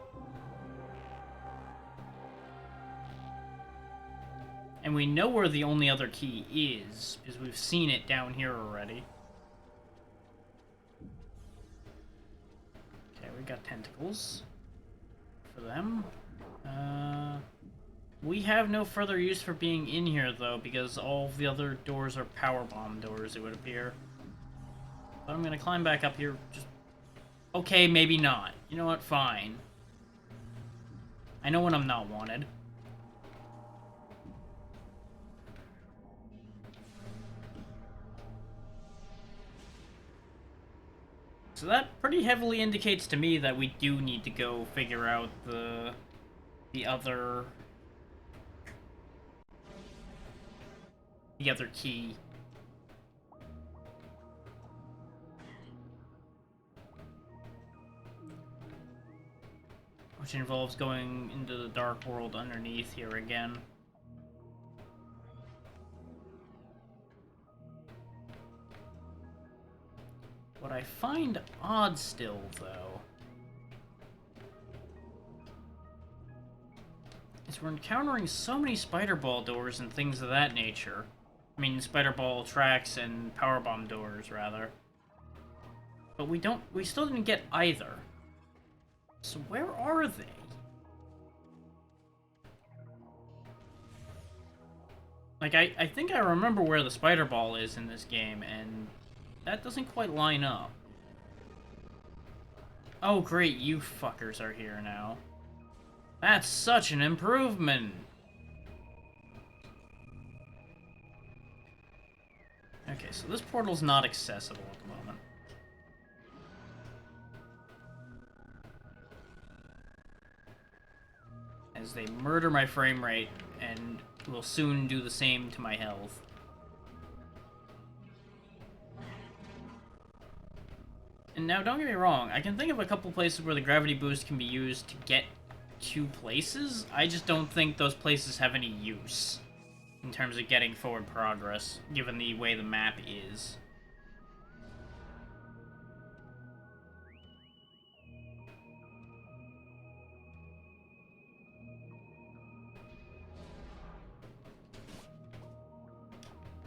And we know where the only other key is, because we've seen it down here already. Okay, we got tentacles for them. We have no further use for being in here, though, because all the other doors are power bomb doors, it would appear. But I'm gonna climb back up here. Just okay, maybe not. You know what? Fine. I know when I'm not wanted. So that pretty heavily indicates to me that we do need to go figure out the other key. Which involves going into the dark world underneath here again. What I find odd still, though, is we're encountering so many spider ball doors and things of that nature. I mean, spider ball tracks and power bomb doors, rather. But we still didn't get either. So where are they? Like, I think I remember where the spider ball is in this game, and that doesn't quite line up. Oh, great, you fuckers are here now. That's such an improvement! Okay, so this portal's not accessible at the moment. As they murder my frame rate, and will soon do the same to my health. And now, don't get me wrong, I can think of a couple places where the gravity boost can be used to get to places. I just don't think those places have any use in terms of getting forward progress, given the way the map is.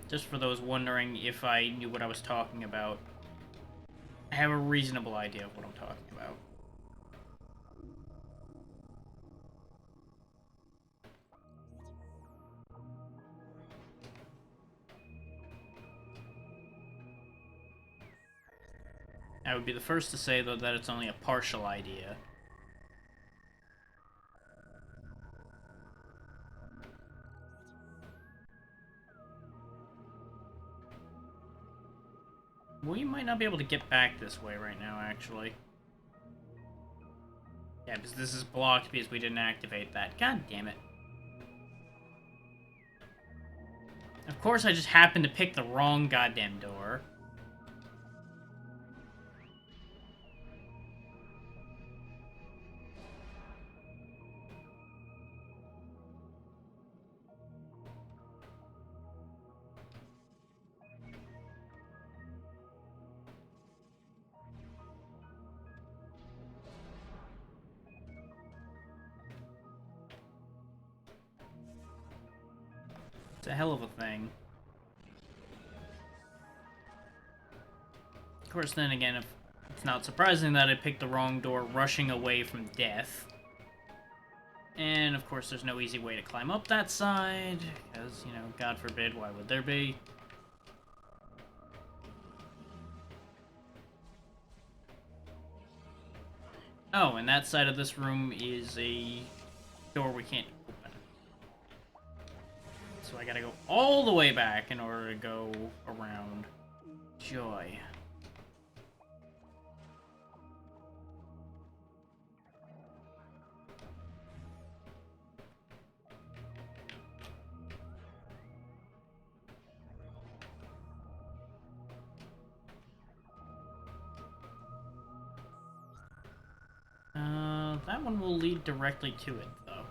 Just for those wondering if I knew what I was talking about, I have a reasonable idea of what I'm talking about. I would be the first to say, though, that it's only a partial idea. We might not be able to get back this way right now, actually. Yeah, because this is blocked because we didn't activate that. God damn it. Of course, I just happened to pick the wrong goddamn door. It's a hell of a thing. Of course, then again, if it's not surprising that I picked the wrong door, rushing away from death. And, of course, there's no easy way to climb up that side, because, you know, God forbid, why would there be? Oh, and that side of this room is a door we can't open. So I gotta go all the way back in order to go around. Joy. That one will lead directly to it, though.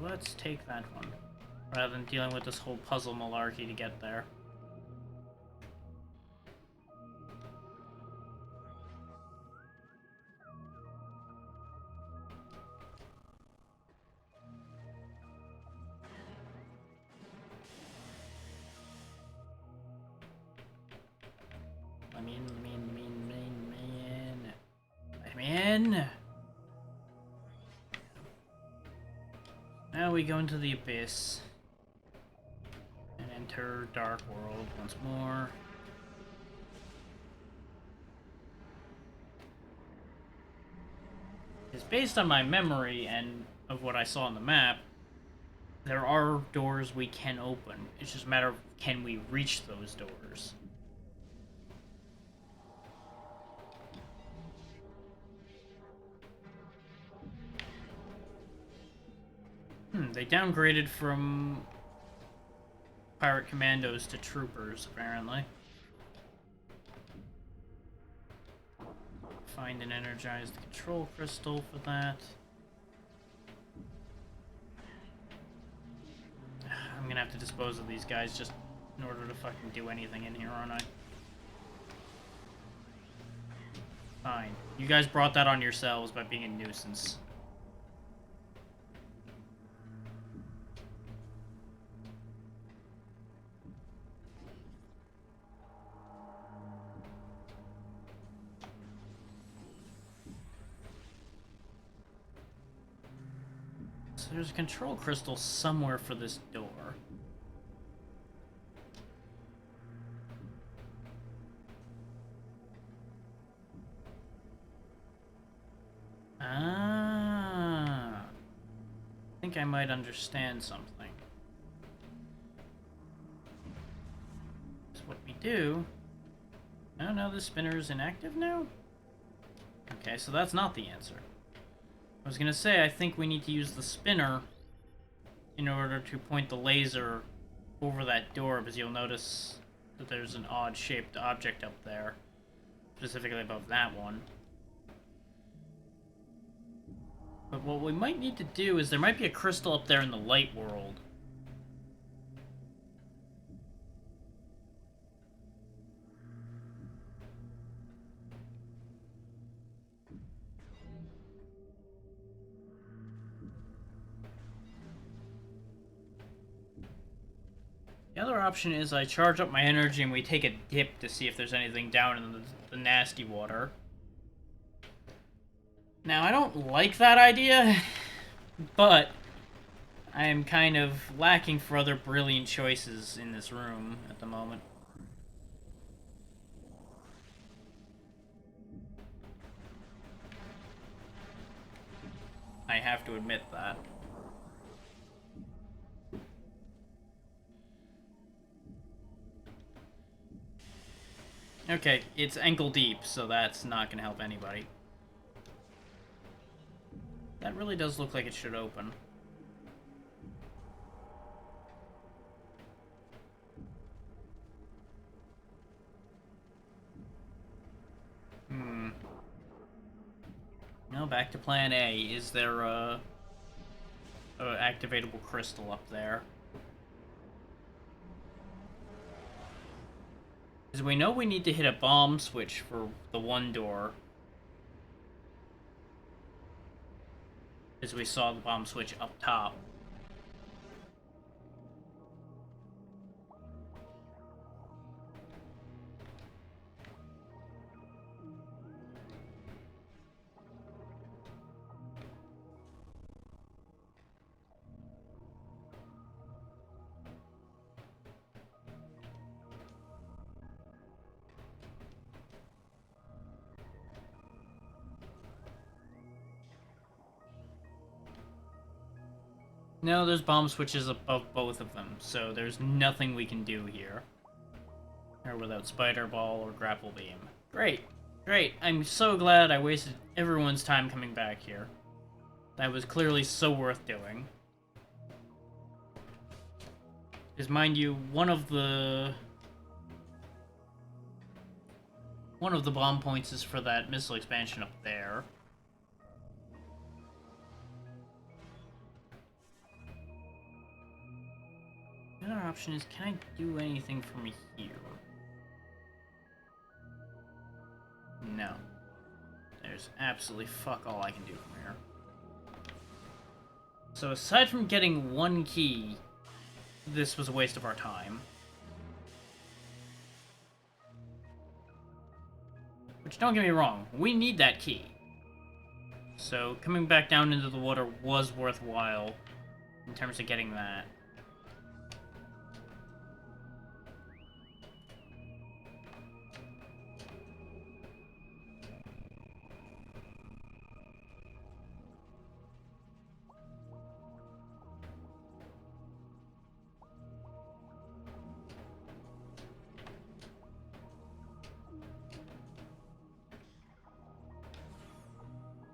Let's take that one, rather than dealing with this whole puzzle malarkey to get there. Now we go into the abyss and enter Dark World once more. It's based on my memory and of what I saw on the map. There are doors we can open. It's just a matter of can we reach those doors. They downgraded from pirate commandos to troopers, apparently. Find and energize the control crystal for that. I'm gonna have to dispose of these guys just in order to fucking do anything in here, aren't I? Fine. You guys brought that on yourselves by being a nuisance. So there's a control crystal somewhere for this door. Ah. I think I might understand something. So what we do... Oh no, the spinner is inactive now? Okay, so that's not the answer. I was gonna say, I think we need to use the spinner in order to point the laser over that door, because you'll notice that there's an odd-shaped object up there, specifically above that one. But what we might need to do is there might be a crystal up there in the light world. The other option is I charge up my energy and we take a dip to see if there's anything down in the nasty water. Now, I don't like that idea, but I am kind of lacking for other brilliant choices in this room at the moment. I have to admit that. Okay, it's ankle deep, so that's not going to help anybody. That really does look like it should open. Now back to plan A. Is there a activatable crystal up there? Because we know we need to hit a bomb switch for the one door. As we saw the bomb switch up top. No, there's bomb switches above both of them, so there's nothing we can do here. Or without Spider Ball or Grapple Beam. Great. Great. I'm so glad I wasted everyone's time coming back here. That was clearly so worth doing. Because mind you, one of the bomb points is for that missile expansion up there. The other option is, can I do anything from here? No. There's absolutely fuck all I can do from here. So aside from getting one key, this was a waste of our time. Which, don't get me wrong, we need that key. So coming back down into the water was worthwhile in terms of getting that.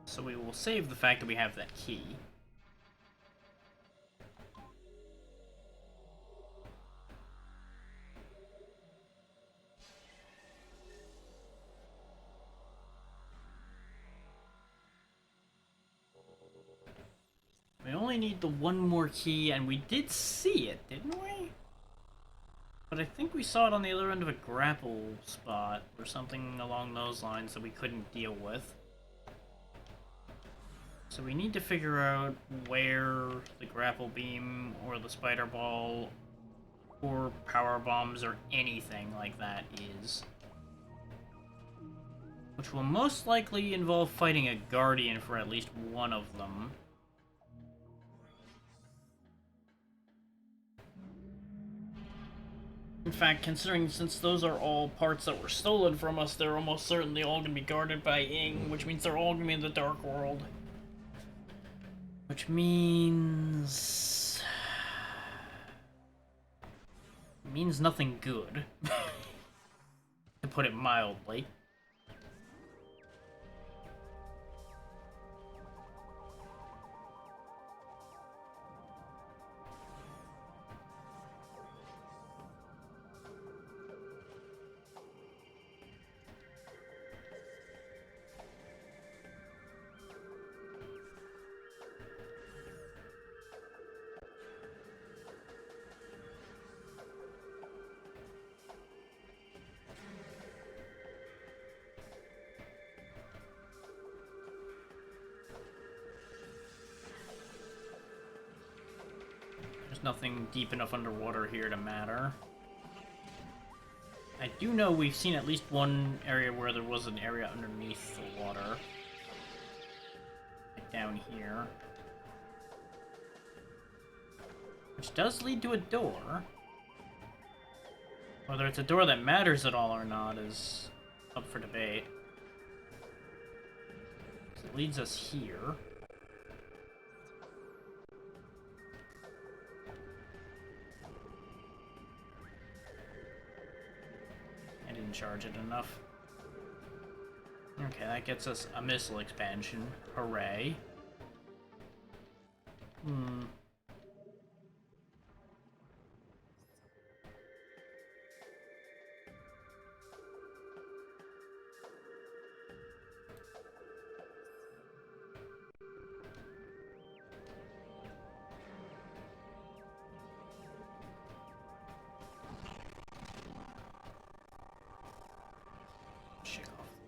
So we will save the fact that we have that key. We only need the one more key, and we did see it, didn't we? But I think we saw it on the other end of a grapple spot, or something along those lines that we couldn't deal with. So we need to figure out where the grapple beam, or the spider ball, or power bombs, or anything like that is. Which will most likely involve fighting a guardian for at least one of them. In fact, considering since those are all parts that were stolen from us, they're almost certainly all going to be guarded by Ing, which means they're all going to be in the Dark World. Which means... means nothing good, to put it mildly. Nothing deep enough underwater here to matter. I do know we've seen at least one area where there was an area underneath the water. Like down here. Which does lead to a door. Whether it's a door that matters at all or not is up for debate. So it leads us here. Charge it enough. Okay, that gets us a missile expansion. Hooray.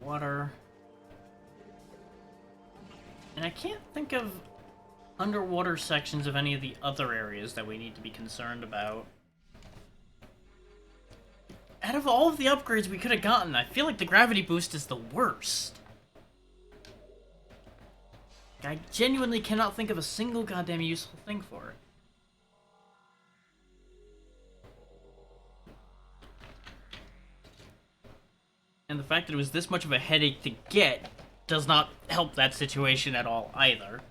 Water. And I can't think of underwater sections of any of the other areas that we need to be concerned about. Out of all of the upgrades we could have gotten, I feel like the gravity boost is the worst. I genuinely cannot think of a single goddamn useful thing for it. And the fact that it was this much of a headache to get does not help that situation at all either.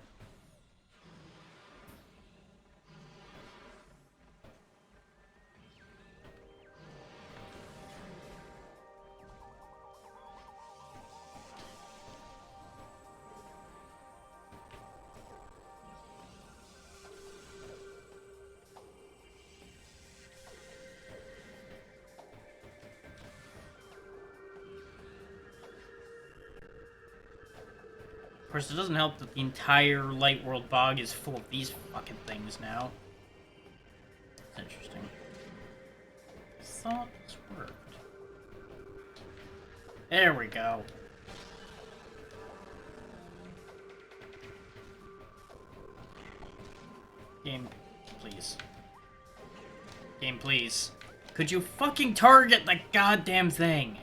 Of course, it doesn't help that the entire Light World bog is full of these fucking things now. That's interesting. thought this worked. There we go. Game, please. Game, please. Could you fucking target the goddamn thing?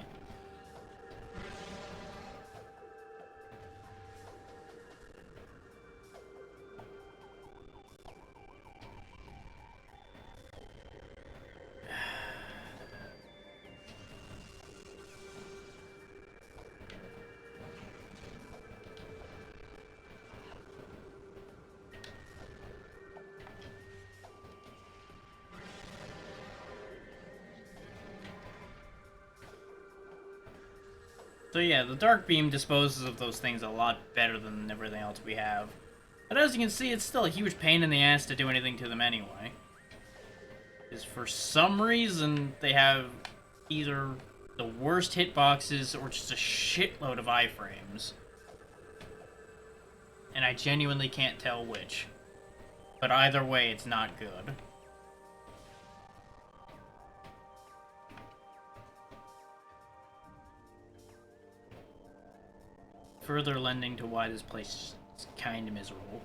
So yeah, the Dark Beam disposes of those things a lot better than everything else we have. But as you can see, it's still a huge pain in the ass to do anything to them anyway. Because for some reason, they have either the worst hitboxes or just a shitload of iframes. And I genuinely can't tell which. But either way, it's not good. Further lending to why this place is kind of miserable.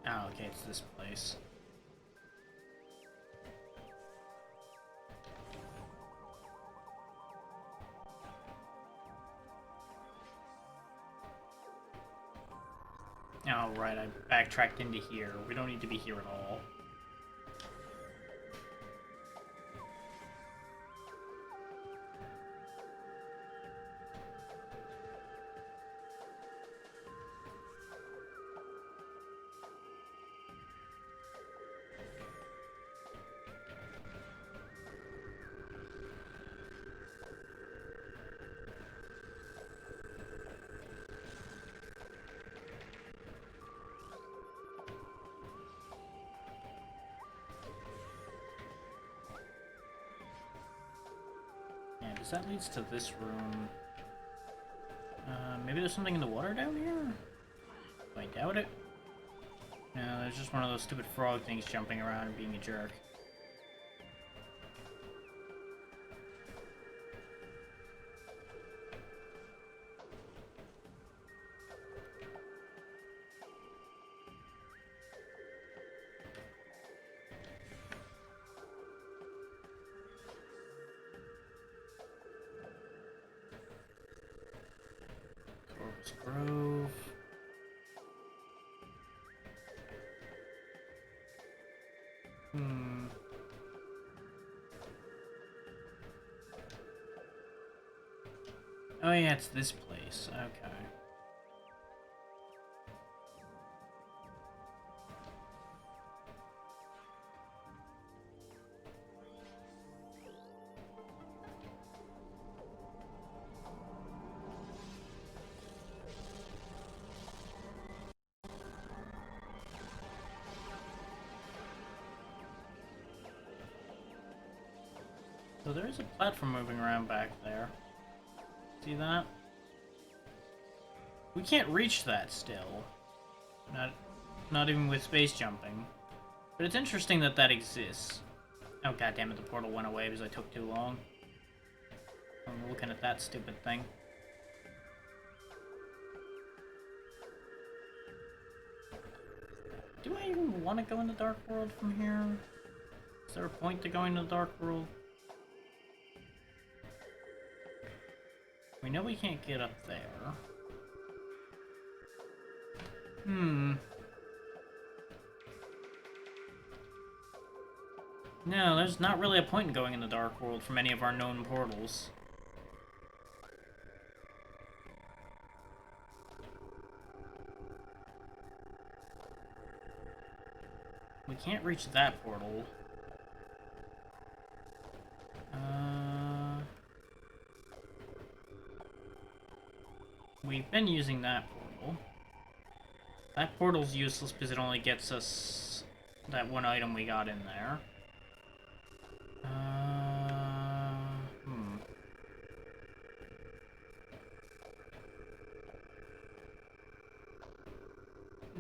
Oh, okay, it's this place. Oh, right, I backtracked into here. We don't need to be here at all. Because that leads to this room. Maybe there's something in the water down here? I doubt it. No, there's just one of those stupid frog things jumping around and being a jerk. Corvus Grove. Oh yeah, it's this place. Okay. So there is a platform moving around back there. See that? We can't reach that still. Not even with space jumping. But it's interesting that that exists. Oh goddammit, the portal went away because I took too long. I'm looking at that stupid thing. Do I even want to go in the Dark World from here? Is there a point to going to the Dark World? We know we can't get up there. No, there's not really a point in going in the Dark World from any of our known portals. We can't reach that portal. We've been using that portal. That portal's useless because it only gets us that one item we got in there.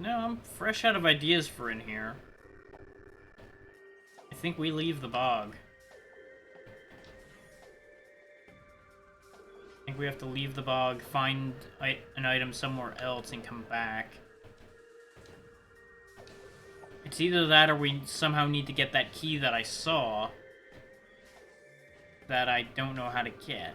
No, I'm fresh out of ideas for in here. I think we leave the bog. I think we have to leave the bog, find an item somewhere else, and come back. It's either that or we somehow need to get that key that I saw that I don't know how to get.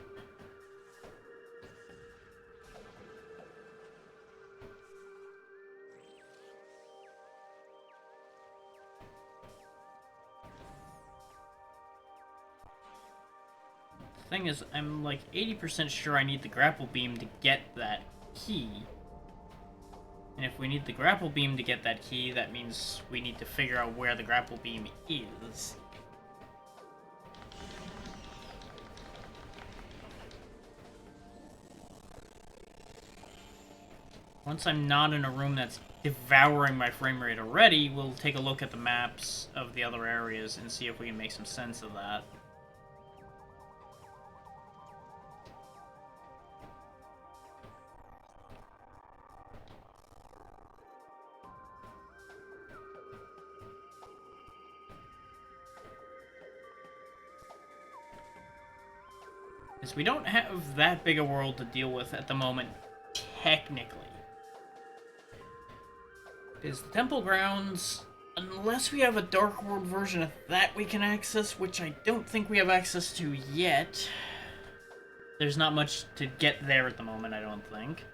The thing is, I'm like 80% sure I need the grapple beam to get that key. And if we need the grapple beam to get that key, that means we need to figure out where the grapple beam is. Once I'm not in a room that's devouring my frame rate already, we'll take a look at the maps of the other areas and see if we can make some sense of that. Because we don't have that big a world to deal with at the moment, technically. Is the Temple Grounds, unless we have a Dark World version of that we can access, which I don't think we have access to yet. There's not much to get there at the moment, I don't think.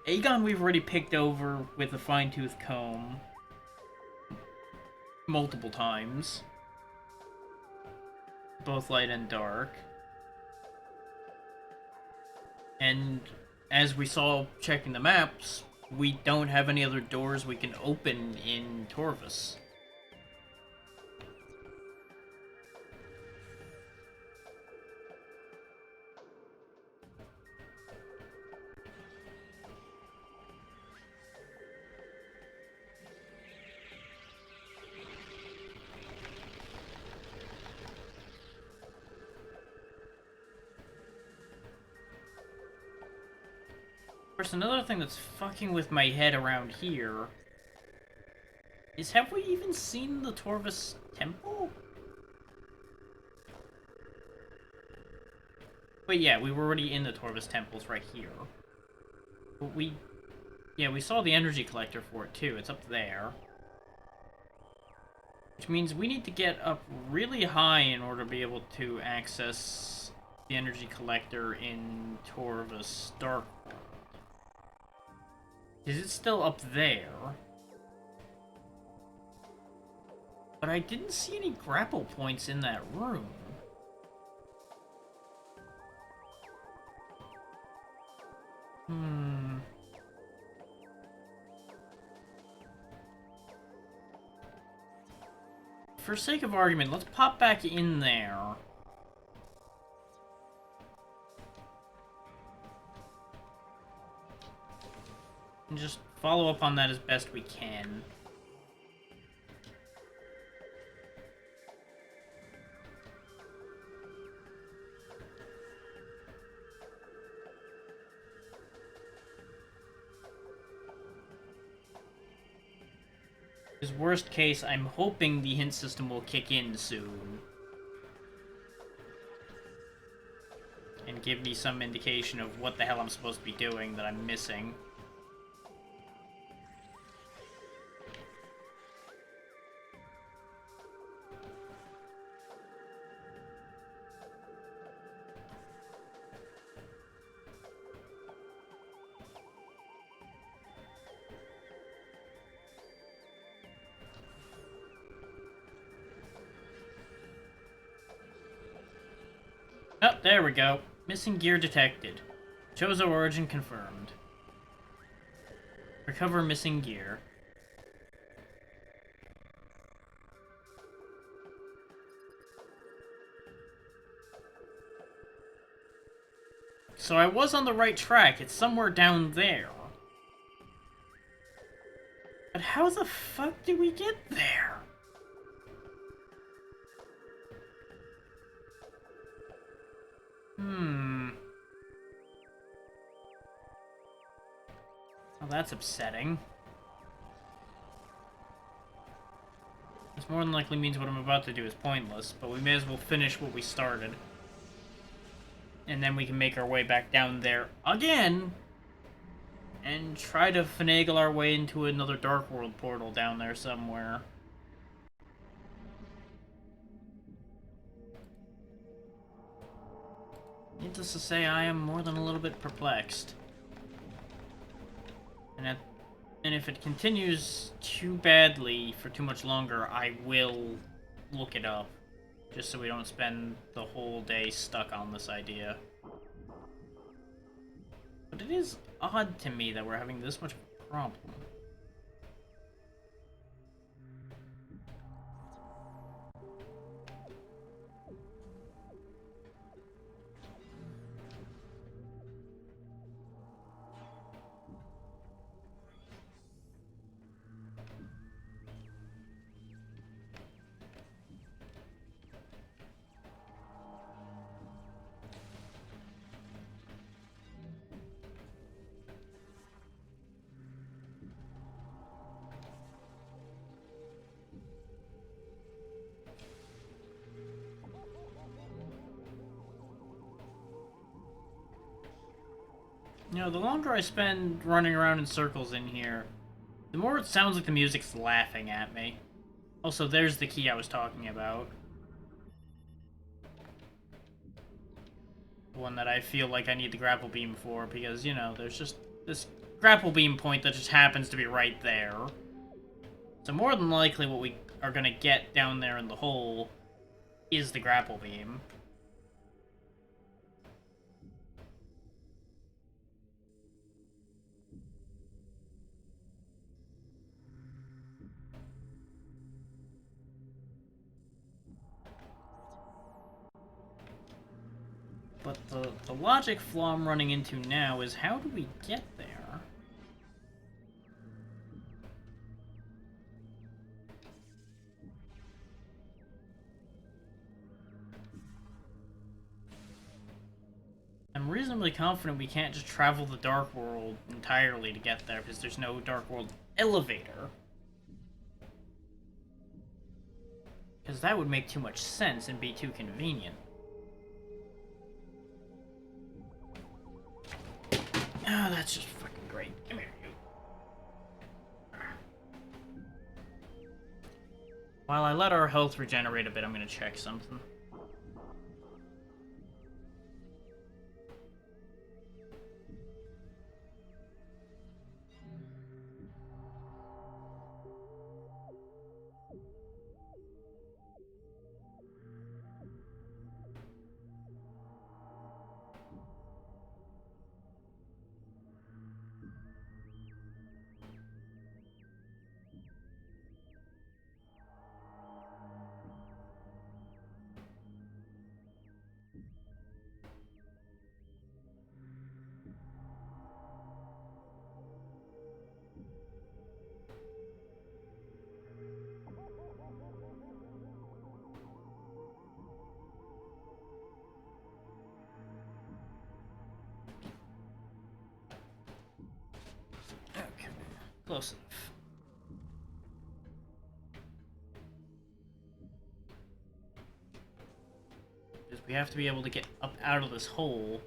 Aegon we've already picked over with a fine-tooth comb. Multiple times. Both light and dark. And as we saw checking the maps, we don't have any other doors we can open in Torvus. Of course, another thing that's fucking with my head around here is, have we even seen the Torvus Temple? But yeah, we were already in the Torvus Temples right here. But we saw the energy collector for it too. It's up there. Which means we need to get up really high in order to be able to access the energy collector in Torvus Dark World. Is it still up there? But I didn't see any grapple points in that room. For sake of argument, let's pop back in there. And just follow up on that as best we can. Because worst case, I'm hoping the hint system will kick in soon. And give me some indication of what the hell I'm supposed to be doing that I'm missing. Oh, there we go. Missing gear detected. Chozo origin confirmed. Recover missing gear. So I was on the right track. It's somewhere down there. But how the fuck did we get there? Well, that's upsetting. This more than likely means what I'm about to do is pointless, but we may as well finish what we started. And then we can make our way back down there again! And try to finagle our way into another Dark World portal down there somewhere. Needless to say, I am more than a little bit perplexed. And if it continues too badly for too much longer, I will look it up. Just so we don't spend the whole day stuck on this idea. But it is odd to me that we're having this much of a problem. You know, the longer I spend running around in circles in here, the more it sounds like the music's laughing at me. Also, there's the key I was talking about. The one that I feel like I need the grapple beam for, because, you know, there's just this grapple beam point that just happens to be right there. So more than likely what we are gonna get down there in the hole is the grapple beam. But the logic flaw I'm running into now is how do we get there? I'm reasonably confident we can't just travel the Dark World entirely to get there, because there's no Dark World elevator. Because that would make too much sense and be too convenient. Oh, that's just fucking great. Come here, you. While I let our health regenerate a bit, I'm gonna check something. Okay, close enough. Because we have to be able to get up out of this hole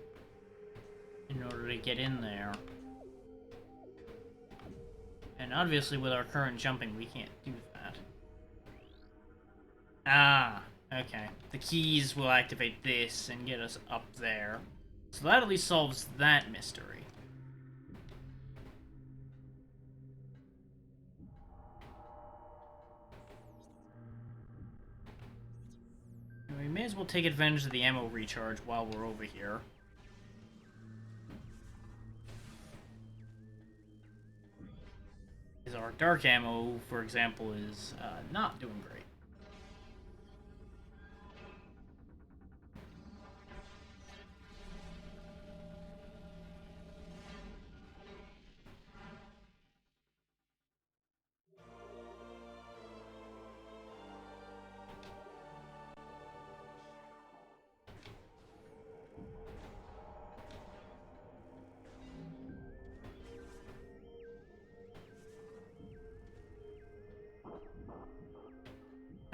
in order to get in there. And obviously with our current jumping, we can't do that. Ah, okay. The keys will activate this and get us up there. So that at least solves that mystery. And we may as well take advantage of the ammo recharge while we're over here. Because our dark ammo, for example, is not doing great.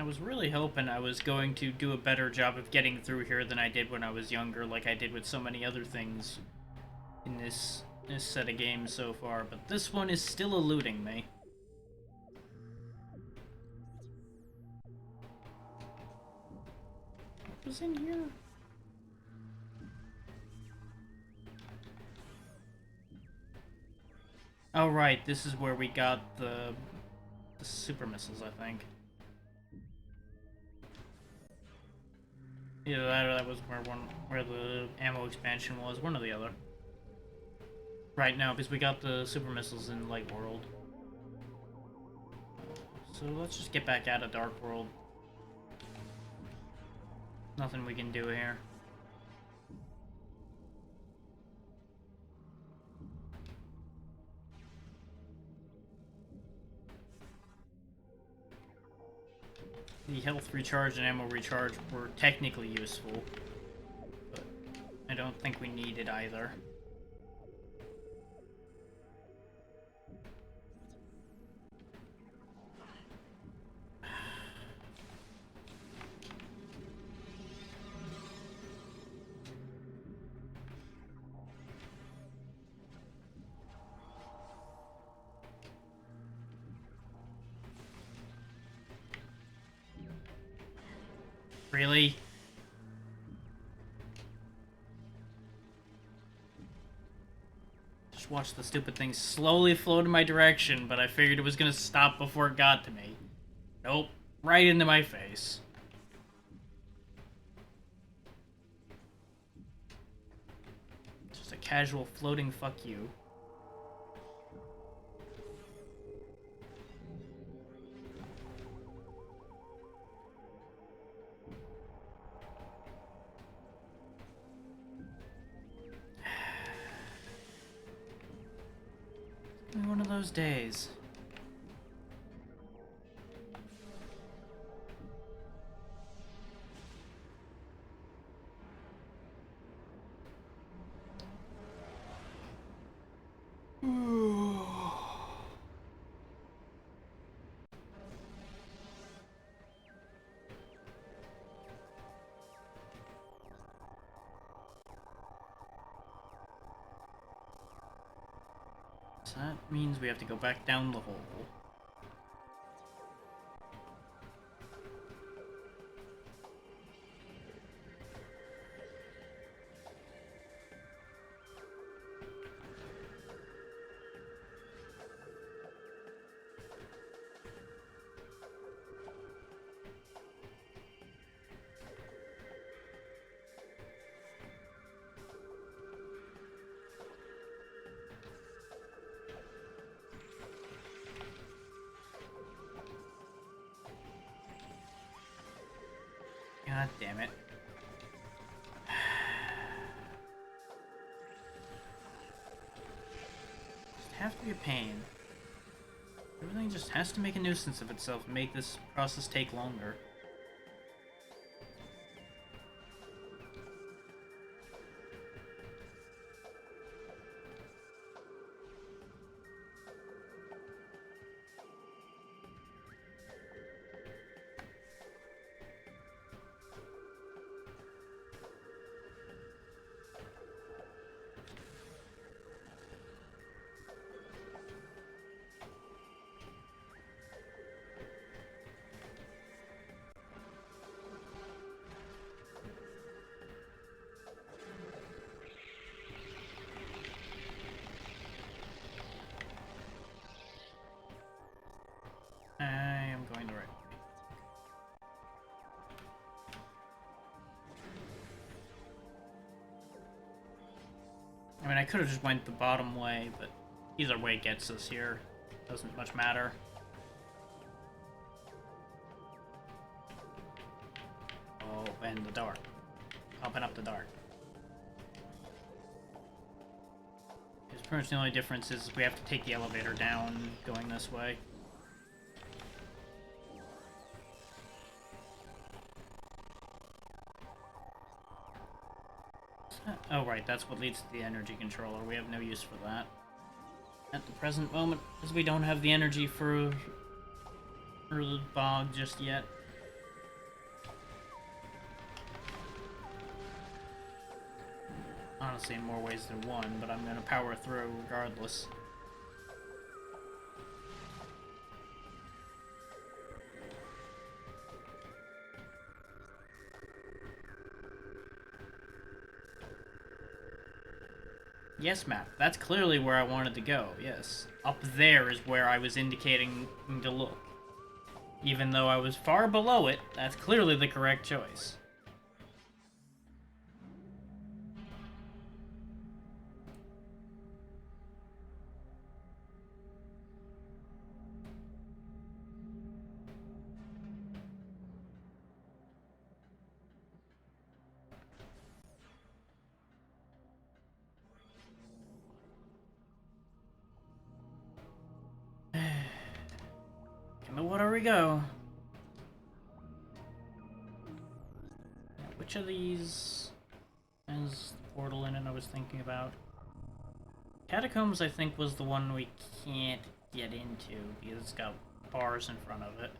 I was really hoping I was going to do a better job of getting through here than I did when I was younger, like I did with so many other things in this set of games so far, but this one is still eluding me. What was in here? Oh right, this is where we got the super missiles, I think. Either that or that was where the ammo expansion was, one or the other. Right now, because we got the super missiles in Light World. So let's just get back out of Dark World. Nothing we can do here. The health recharge and ammo recharge were technically useful, but I don't think we need it either. Really? Just watch the stupid thing slowly float in my direction, but I figured it was gonna stop before it got to me. Nope. Right into my face. Just a casual floating fuck you. One of those days. So that means we have to go back down the hole. God damn it. Just have to be a pain. Everything just has to make a nuisance of itself and make this process take longer. I am going the right way. I mean, I could have just went the bottom way, but either way gets us here. Doesn't much matter. Oh, and the dark. Open up the dark. Because pretty much the only difference is we have to take the elevator down going this way. Oh right, that's what leads to the energy controller. We have no use for that at the present moment, because we don't have the energy for the bog just yet. honestly in more ways than one, but I'm gonna power through regardless. Yes, map. That's clearly where I wanted to go, yes. Up there is where I was indicating to look. Even though I was far below it, that's clearly the correct choice. In the water we go. Which of these is the portal in it I was thinking about? Catacombs, I think, was the one we can't get into because it's got bars in front of it.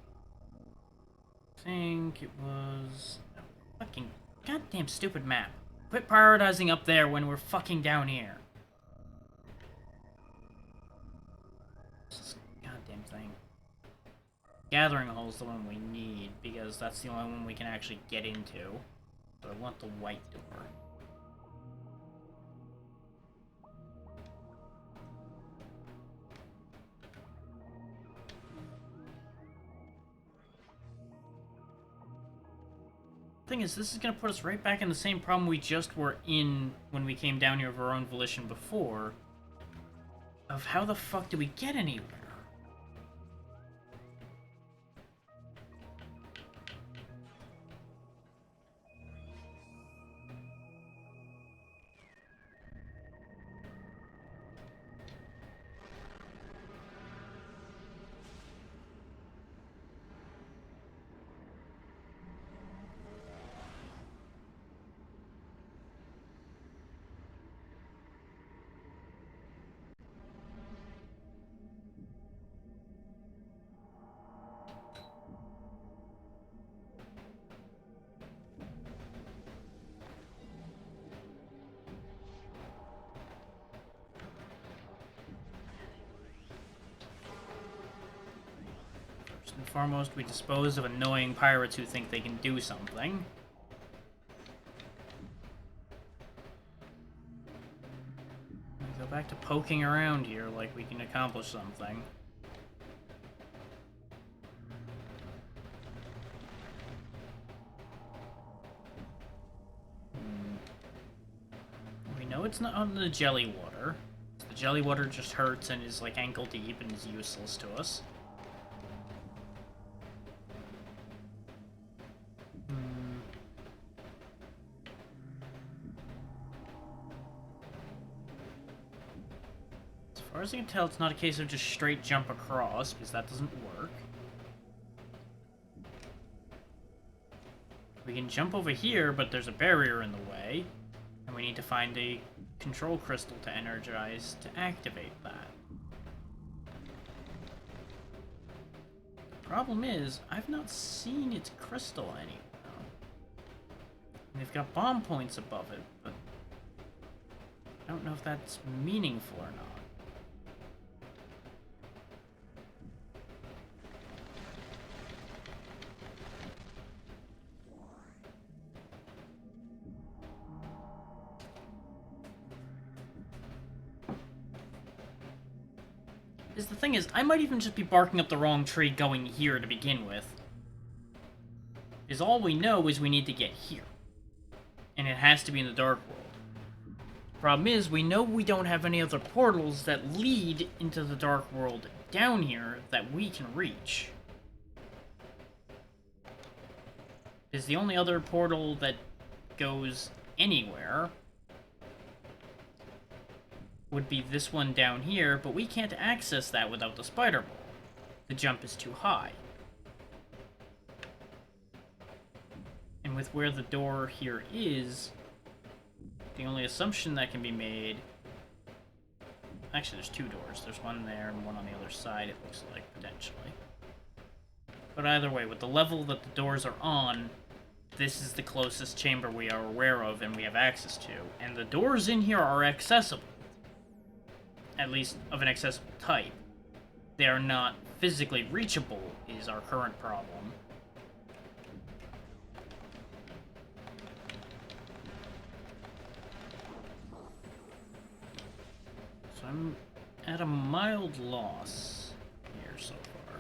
I think it was... Oh, fucking goddamn stupid map. Quit prioritizing up there when we're fucking down here. This goddamn thing. Gathering Hall's the one we need because that's the only one we can actually get into. But I want the white door. Thing is, this is going to put us right back in the same problem we just were in when we came down here of our own volition before. Of how the fuck do we get anywhere? First and foremost, we dispose of annoying pirates who think they can do something. We go back to poking around here like we can accomplish something. We know it's not on the jelly water. The jelly water just hurts and is like ankle deep and is useless to us. As far as I can tell, it's not a case of just straight jump across, because that doesn't work. We can jump over here, but there's a barrier in the way, and we need to find a control crystal to energize to activate that. The problem is, I've not seen its crystal anywhere. They've got bomb points above it, but I don't know if that's meaningful or not. The thing is, I might even just be barking up the wrong tree going here to begin with. Because all we know is we need to get here. And it has to be in the Dark World. Problem is, we know we don't have any other portals that lead into the Dark World down here that we can reach. Is the only other portal that goes anywhere would be this one down here, but we can't access that without the spider ball. The jump is too high. And with where the door here is, the only assumption that can be made... Actually, there's two doors. There's one there and one on the other side, it looks like, potentially. But either way, with the level that the doors are on, this is the closest chamber we are aware of and we have access to. And the doors in here are accessible. At least of an accessible type. They are not physically reachable, is our current problem. So I'm at a mild loss here so far.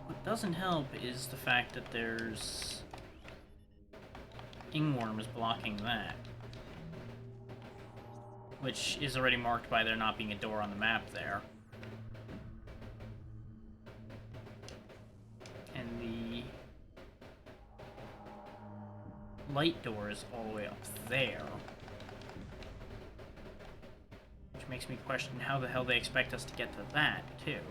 What doesn't help is the fact that there's Ingworms blocking that. Which is already marked by there not being a door on the map there. And the light door is all the way up there. Which makes me question how the hell they expect us to get to that, too.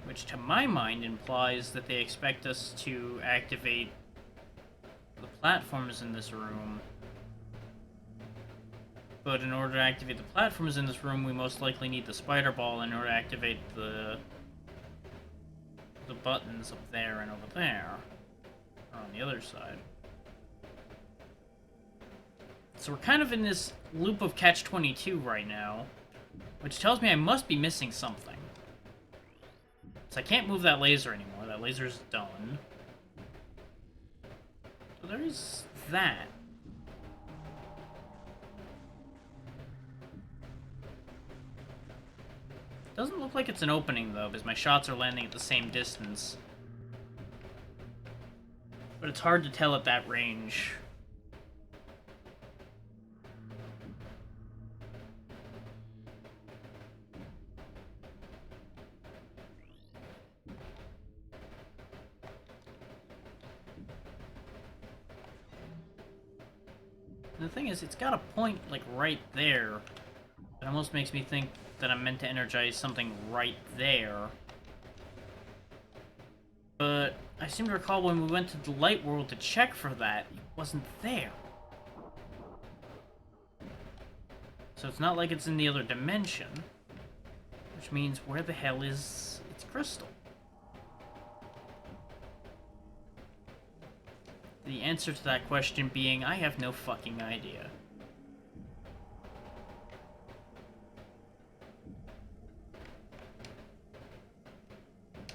Which, to my mind, implies that they expect us to activate the platforms in this room. But in order to activate the platforms in this room, we most likely need the spider ball in order to activate the buttons up there and over there. Or on the other side. So we're kind of in this loop of catch-22 right now, which tells me I must be missing something. So I can't move that laser anymore. That laser's done. So there is that. Doesn't look like it's an opening, though, because my shots are landing at the same distance. But it's hard to tell at that range. And the thing is, it's got a point, like, right there. It almost makes me think that I'm meant to energize something right there. But I seem to recall when we went to the light world to check for that, it wasn't there. So it's not like it's in the other dimension. Which means, where the hell is its crystal? The answer to that question being, I have no fucking idea.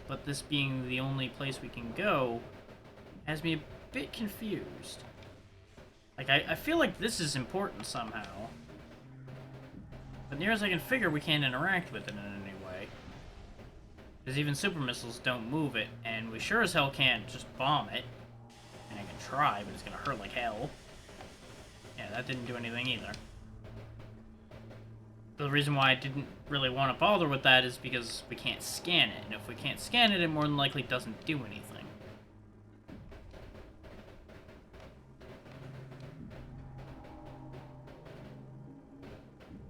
But this being the only place we can go has me a bit confused. Like, I feel like this is important somehow. But near as I can figure, we can't interact with it in any way. Because even super missiles don't move it, and we sure as hell can't just bomb it. And I can try, but it's gonna hurt like hell. Yeah, that didn't do anything either. The reason why I didn't really want to bother with that is because we can't scan it. And if we can't scan it, it more than likely doesn't do anything.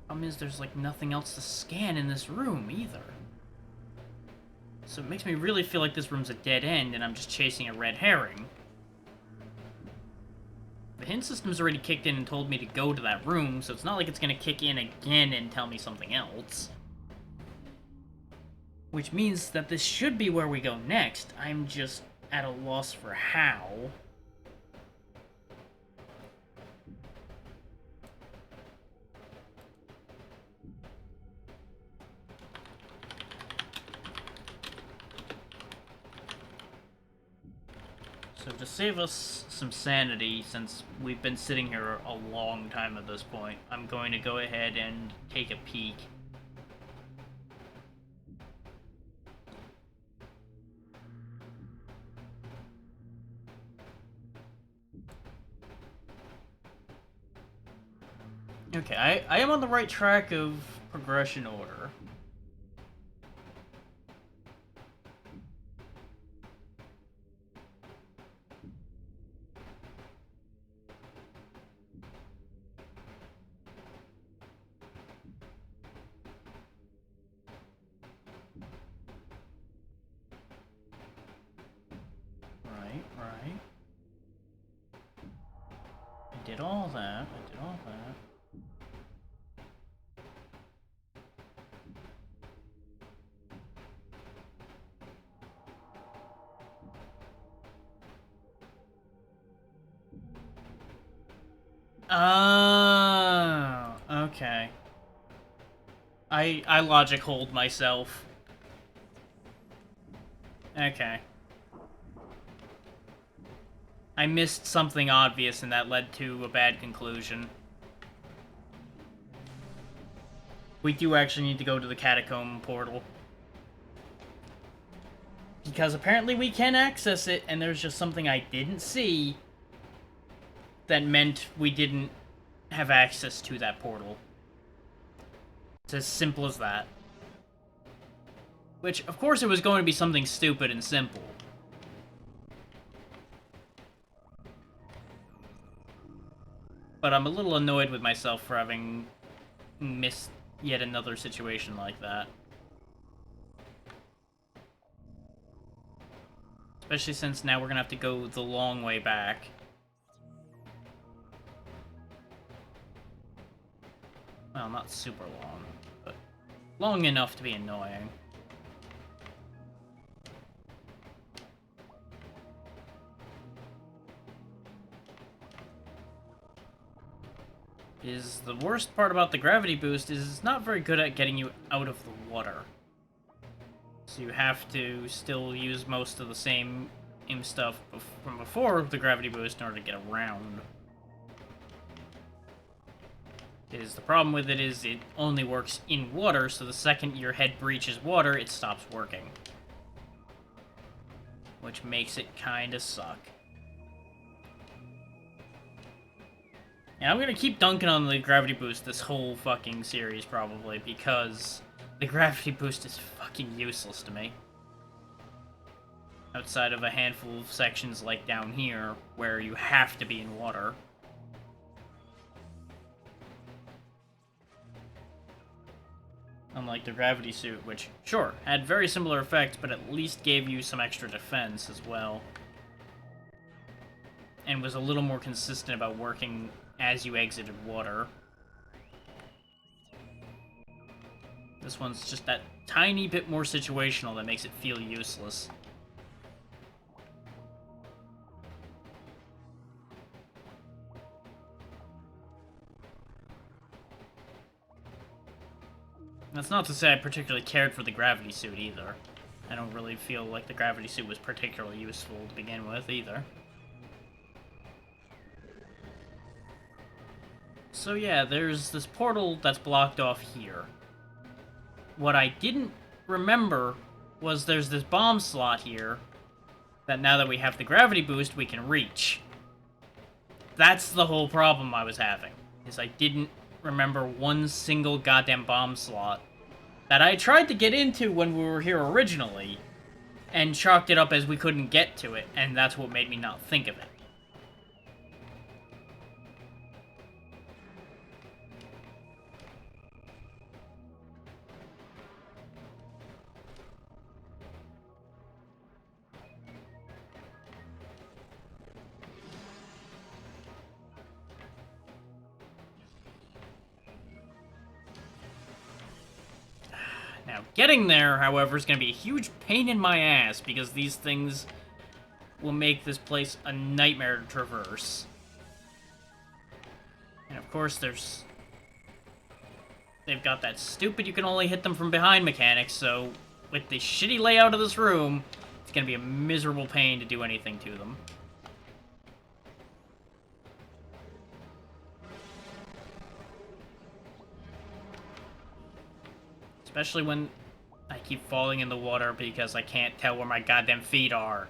Problem is, there's like nothing else to scan in this room either. So it makes me really feel like this room's a dead end and I'm just chasing a red herring. The hint system's already kicked in and told me to go to that room, so it's not like it's gonna kick in again and tell me something else. Which means that this should be where we go next. I'm just at a loss for how. So to save us some sanity, since we've been sitting here a long time at this point, I'm going to go ahead and take a peek. Okay, I am on the right track of progression order. Right. I did all that. Oh, okay. I logic hold myself. Okay. I missed something obvious and that led to a bad conclusion. We do actually need to go to the catacomb portal. Because apparently we can access it, and there's just something I didn't see that meant we didn't have access to that portal. It's as simple as that. Which, of course, it was going to be something stupid and simple. But I'm a little annoyed with myself for having missed yet another situation like that. Especially since now we're gonna have to go the long way back. Well, not super long, but long enough to be annoying. The worst part about the gravity boost is it's not very good at getting you out of the water. So you have to still use most of the same stuff from before the gravity boost in order to get around. The problem with it is it only works in water, so the second your head breaches water, it stops working. Which makes it kinda suck. And I'm gonna keep dunking on the gravity boost this whole fucking series, probably, because the gravity boost is fucking useless to me. Outside of a handful of sections like down here, where you have to be in water. Unlike the gravity suit, which, sure, had very similar effects, but at least gave you some extra defense as well. And was a little more consistent about working as you exited water. This one's just that tiny bit more situational that makes it feel useless. That's not to say I particularly cared for the gravity suit either. I don't really feel like the gravity suit was particularly useful to begin with either. So yeah, there's this portal that's blocked off here. What I didn't remember was there's this bomb slot here that now that we have the gravity boost, we can reach. That's the whole problem I was having, is I didn't remember one single goddamn bomb slot that I tried to get into when we were here originally, and chalked it up as we couldn't get to it, and that's what made me not think of it. Now, getting there, however, is going to be a huge pain in my ass, because these things will make this place a nightmare to traverse. And of course, they've got that stupid you can only hit them from behind mechanics, so with the shitty layout of this room, it's going to be a miserable pain to do anything to them. Especially when I keep falling in the water because I can't tell where my goddamn feet are.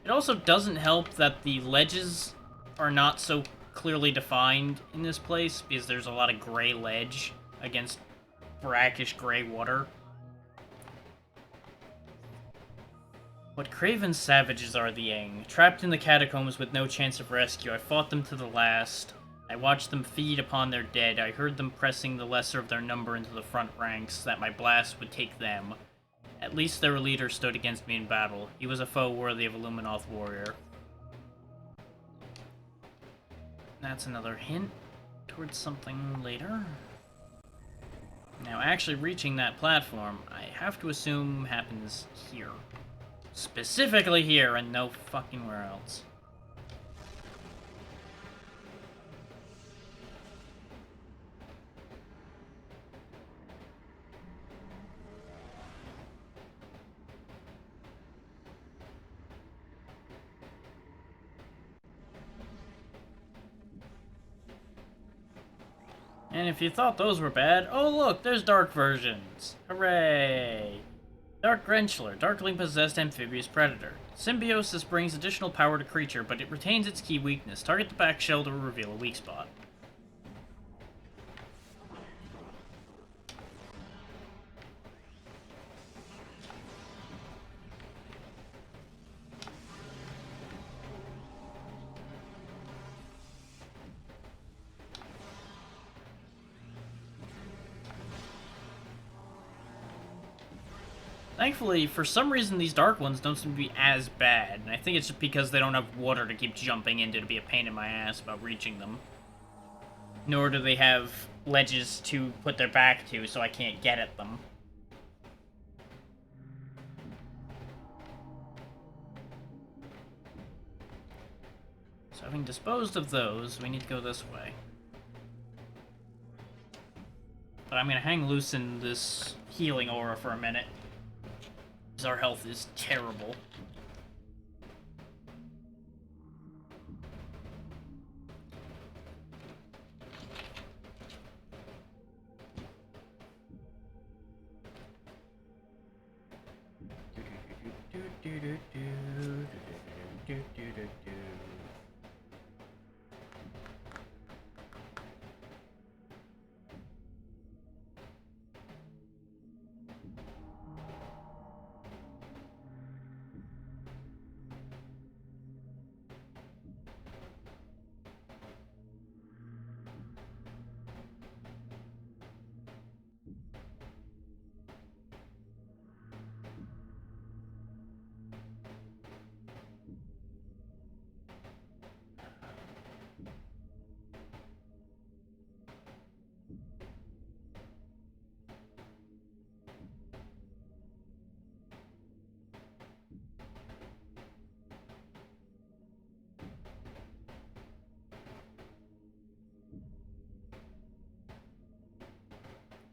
It also doesn't help that the ledges are not so clearly defined in this place, because there's a lot of gray ledge against brackish gray water. What craven savages are the Yang. Trapped in the catacombs with no chance of rescue, I fought them to the last. I watched them feed upon their dead. I heard them pressing the lesser of their number into the front ranks, that my blast would take them. At least their leader stood against me in battle. He was a foe worthy of a Luminoth warrior. That's another hint towards something later. Now, actually reaching that platform, I have to assume happens here. Specifically here and no fucking where else. And if you thought those were bad, oh look, there's dark versions. Hooray! Dark Grenchler, darkling possessed amphibious predator. Symbiosis brings additional power to creature, but it retains its key weakness. Target the back shell to reveal a weak spot. Thankfully, for some reason, these dark ones don't seem to be as bad, and I think it's just because they don't have water to keep jumping into to be a pain in my ass about reaching them. Nor do they have ledges to put their back to, so I can't get at them. So having disposed of those, we need to go this way. But I'm gonna hang loose in this healing aura for a minute. Because our health is terrible.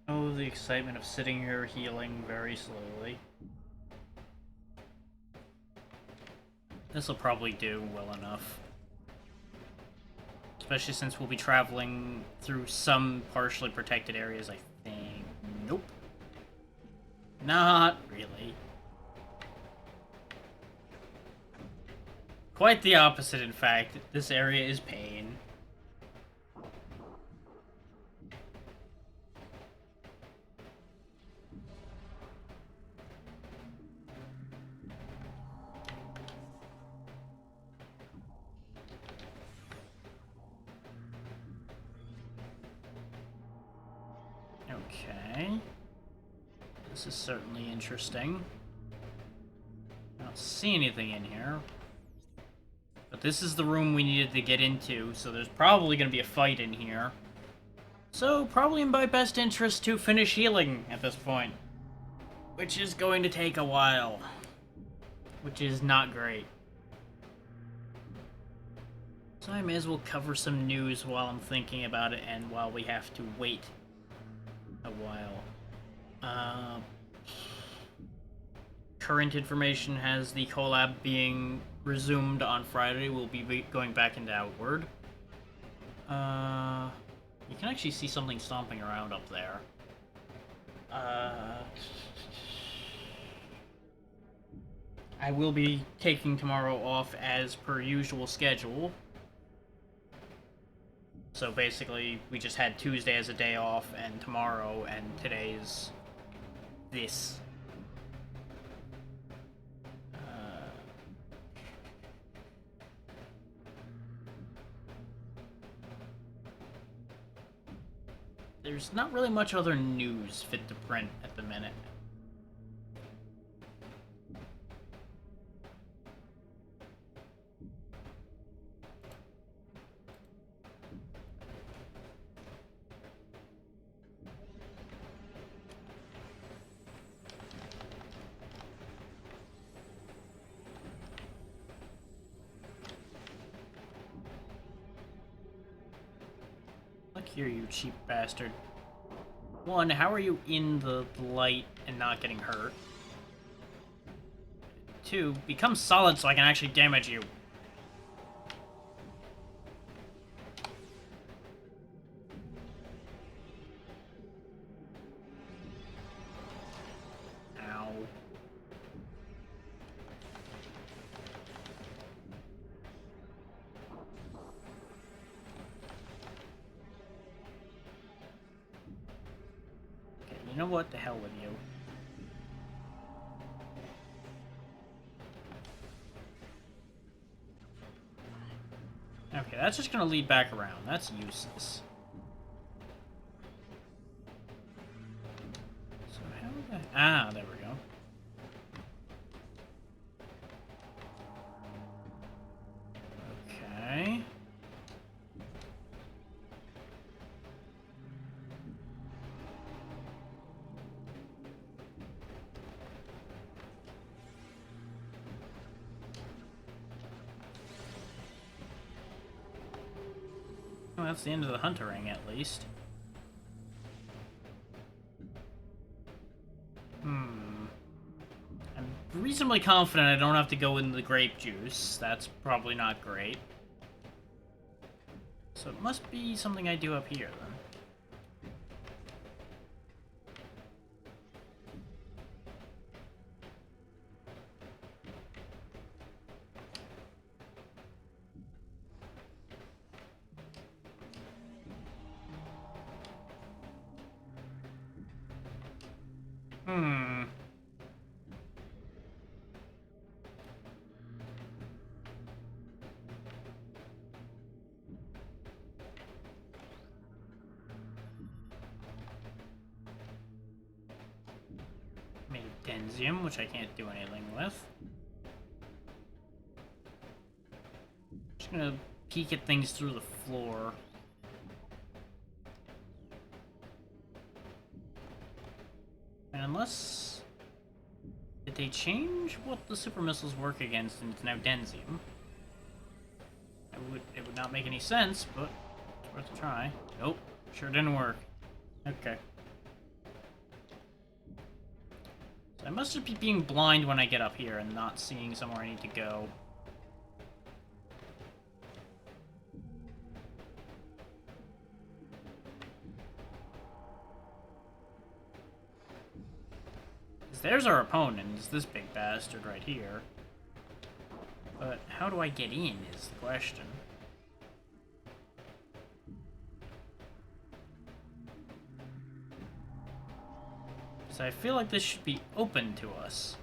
Oh, the excitement of sitting here healing very slowly. This'll probably do well enough. Especially since we'll be traveling through some partially protected areas, I think. Nope. Not really. Quite the opposite, in fact. This area is pain. Okay. This is certainly interesting. I don't see anything in here. But this is the room we needed to get into, so there's probably going to be a fight in here. So, probably in my best interest to finish healing at this point. Which is going to take a while. Which is not great. So I may as well cover some news while I'm thinking about it and while we have to wait a while. Current information has the collab being resumed on Friday. We'll be going back into Outward. You can actually see something stomping around up there. I will be taking tomorrow off as per usual schedule. So basically, we just had Tuesday as a day off, and tomorrow, and today's this. There's not really much other news fit to print at the minute. Look here, you cheap bastard. One, how are you in the light and not getting hurt? Two, become solid so I can actually damage you. Ow. Okay, you know what? The hell with you. Okay, that's just gonna lead back around. That's useless. So how the... Ah, there we go. Okay. Well, that's the end of the hunter ring, at least. I'm reasonably confident I don't have to go in the grape juice. That's probably not great. So it must be something I do up here, then. Maybe Denzium, which I can't do anything with. Just gonna peek at things through the floor. And unless... Did they change what the super missiles work against and it's now Denzium? It would not make any sense, but it's worth a try. Nope, sure didn't work. Okay. So I must just be being blind when I get up here and not seeing somewhere I need to go. There's our opponent, is this big bastard right here. But how do I get in is the question. So I feel like this should be open to us.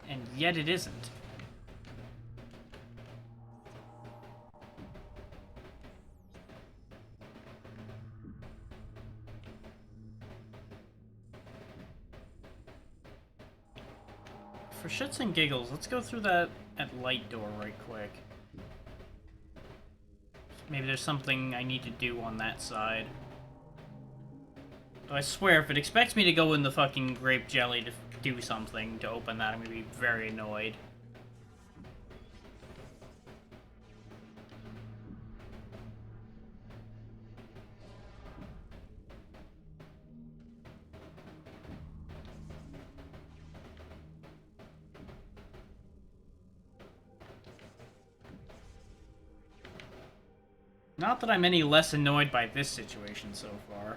And yet it isn't. For shits and giggles, let's go through that light door right quick. Maybe there's something I need to do on that side. Though I swear, if it expects me to go in the fucking grape jelly to do something to open that, I'm gonna be very annoyed. Not that I'm any less annoyed by this situation so far.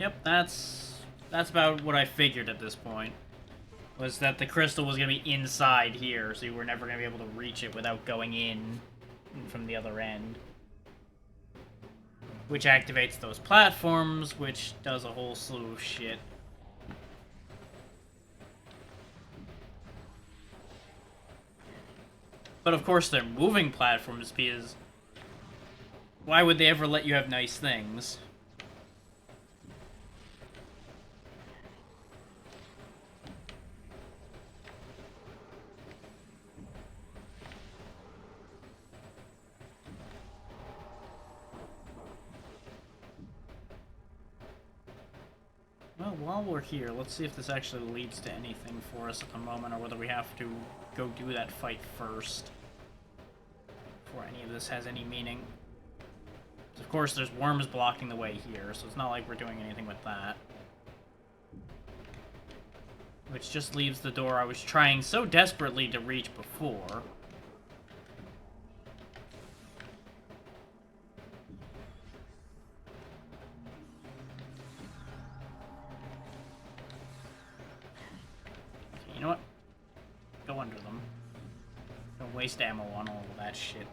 Yep, that's about what I figured at this point. Was that the crystal was going to be inside here, so you were never going to be able to reach it without going in from the other end. Which activates those platforms, which does a whole slew of shit. But of course they're moving platforms because why would they ever let you have nice things? Well, while we're here, let's see if this actually leads to anything for us at the moment, or whether we have to go do that fight first before any of this has any meaning. Of course, there's worms blocking the way here, so it's not like we're doing anything with that. Which just leaves the door I was trying so desperately to reach before. Okay, you know what? Go under them. Don't waste ammo on all of that shit.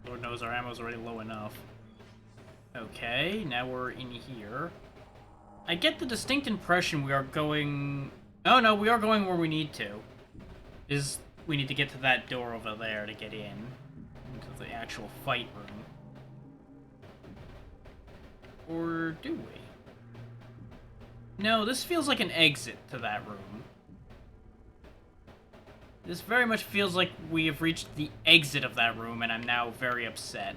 Lord knows our ammo's already low enough. Okay, now we're in here. I get the distinct impression we are going... Oh no, we are going where we need to. We need to get to that door over there to get in. Into the actual fight room. Or do we? No, this feels like an exit to that room. This very much feels like we have reached the exit of that room, and I'm now very upset.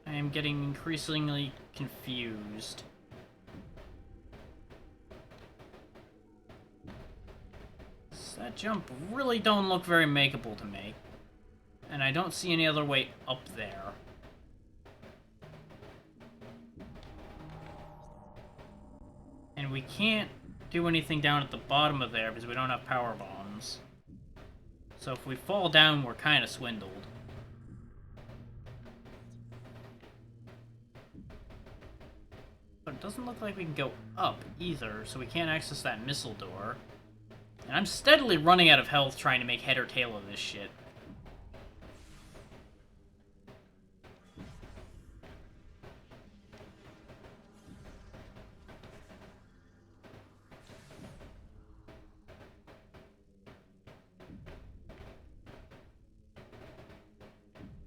I am getting increasingly confused. That jump really don't look very makeable to me. And I don't see any other way up there. And we can't do anything down at the bottom of there because we don't have power bombs. So if we fall down, we're kind of swindled. But it doesn't look like we can go up either, so we can't access that missile door. And I'm steadily running out of health trying to make head or tail of this shit.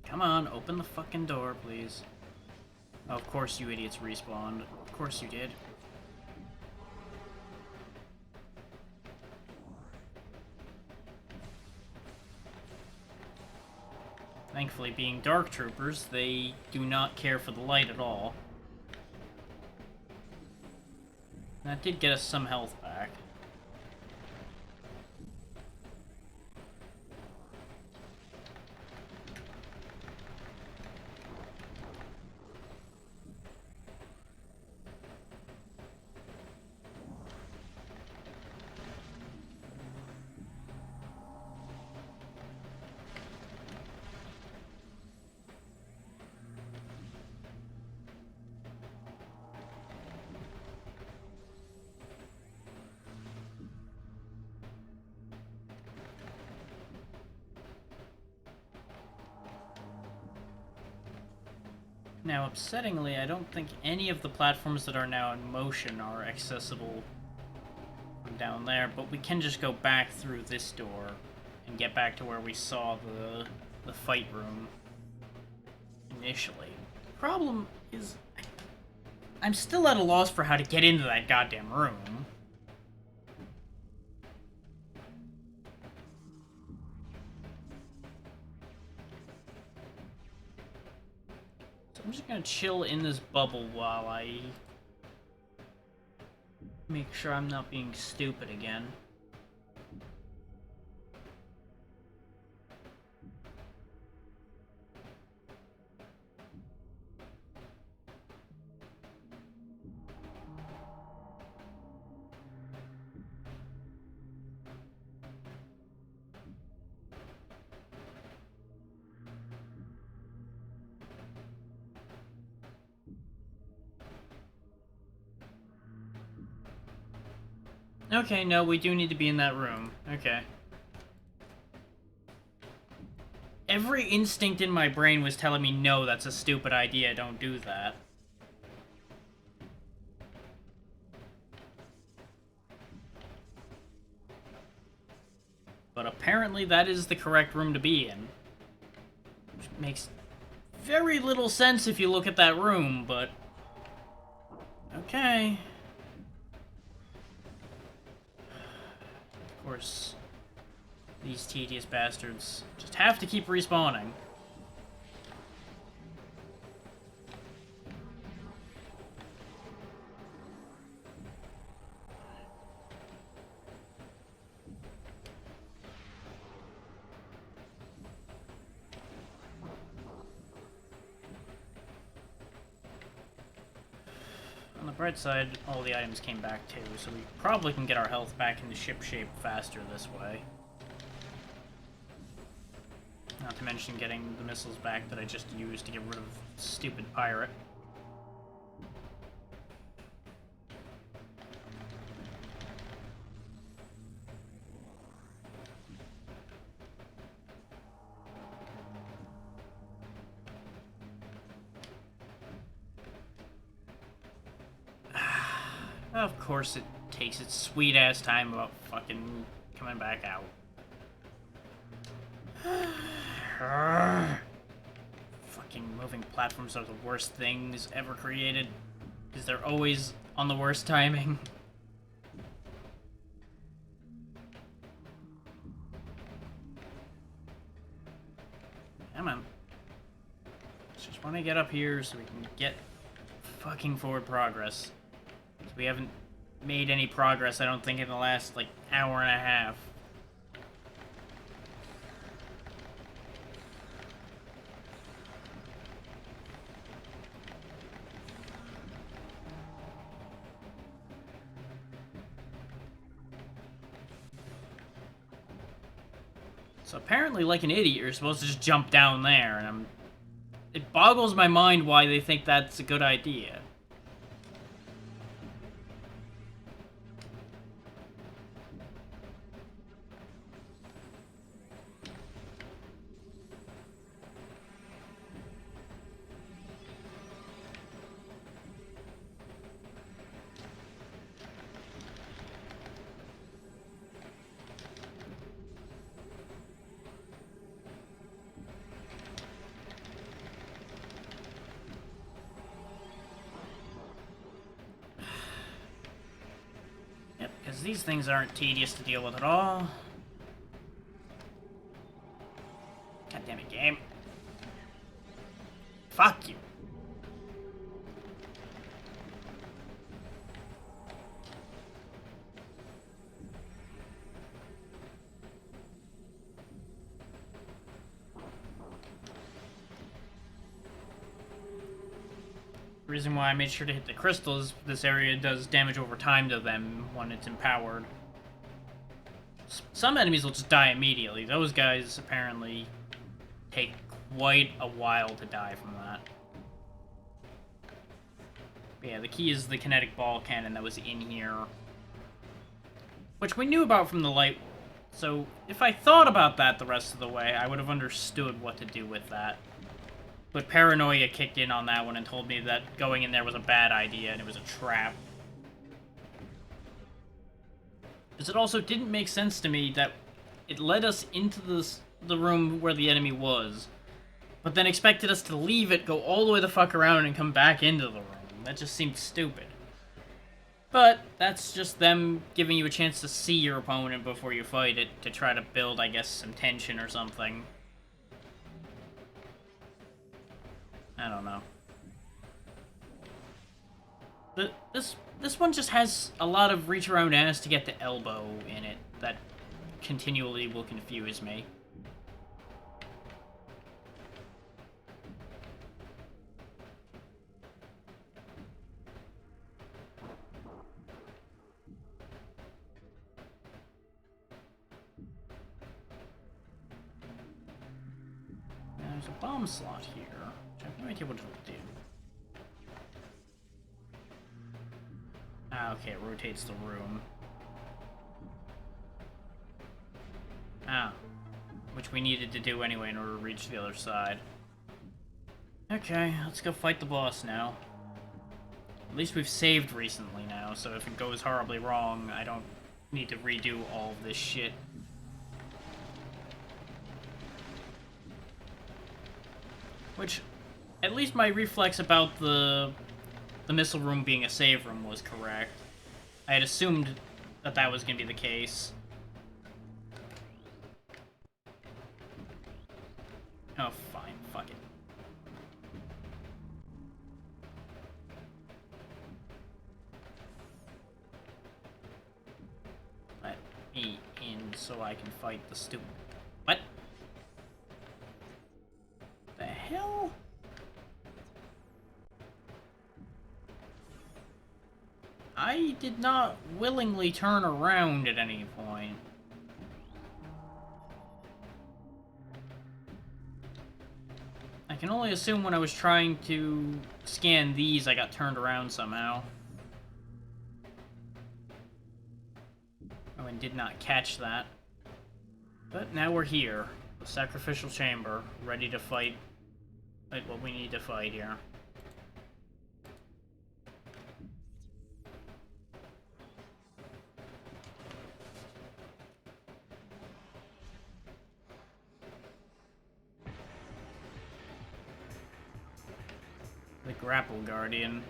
Come on, open the fucking door, please. Oh, of course you idiots respawned. Of course you did. Thankfully, being Dark Troopers, they do not care for the light at all. That did get us some health back. Now, upsettingly, I don't think any of the platforms that are now in motion are accessible from down there, but we can just go back through this door and get back to where we saw the fight room initially. The problem is, I'm still at a loss for how to get into that goddamn room. I'm just gonna chill in this bubble while I make sure I'm not being stupid again. Okay, no, we do need to be in that room. Okay. Every instinct in my brain was telling me, no, that's a stupid idea, don't do that. But apparently that is the correct room to be in. Which makes very little sense if you look at that room, but... okay. course, these tedious bastards just have to keep respawning. On the bright side, all the items came back too, so we probably can get our health back into ship shape faster this way. Not to mention getting the missiles back that I just used to get rid of stupid pirate. Of course it takes its sweet-ass time about fucking coming back out. Fucking moving platforms are the worst things ever created, because they're always on the worst timing. Come on. Just want to get up here so we can get fucking forward progress. We haven't made any progress, I don't think, in the last, like, hour and a half. So apparently, like an idiot, you're supposed to just jump down there, and it boggles my mind why they think that's a good idea. Because these things aren't tedious to deal with at all. God damn it, game. Fuck you. The reason why I made sure to hit the crystals, this area does damage over time to them when it's empowered. Some enemies will just die immediately. Those guys apparently take quite a while to die from that. But yeah, the key is the kinetic ball cannon that was in here, which we knew about from the light. So if I thought about that the rest of the way, I would have understood what to do with that. But paranoia kicked in on that one and told me that going in there was a bad idea and it was a trap. Because it also didn't make sense to me that it led us into the room where the enemy was, but then expected us to leave it, go all the way the fuck around, and come back into the room. That just seemed stupid. But that's just them giving you a chance to see your opponent before you fight it, to try to build, I guess, some tension or something. I don't know. This one just has a lot of reach around ass to get the elbow in it that continually will confuse me. There's a bomb slot here, which I have no idea what it'll do. Ah, okay, it rotates the room. Ah, which we needed to do anyway in order to reach the other side. Okay, let's go fight the boss now. At least we've saved recently now, so if it goes horribly wrong, I don't need to redo all of this shit. Which, at least my reflex about the missile room being a save room was correct. I had assumed that that was going to be the case. Oh, fine. Fuck it. Let me in so I can fight the stupid... What? The hell? I did not willingly turn around at any point. I can only assume when I was trying to scan these, I got turned around somehow. Oh, and did not catch that. But now we're here. The sacrificial chamber, ready to fight what we need to fight here. The Grapple Guardian.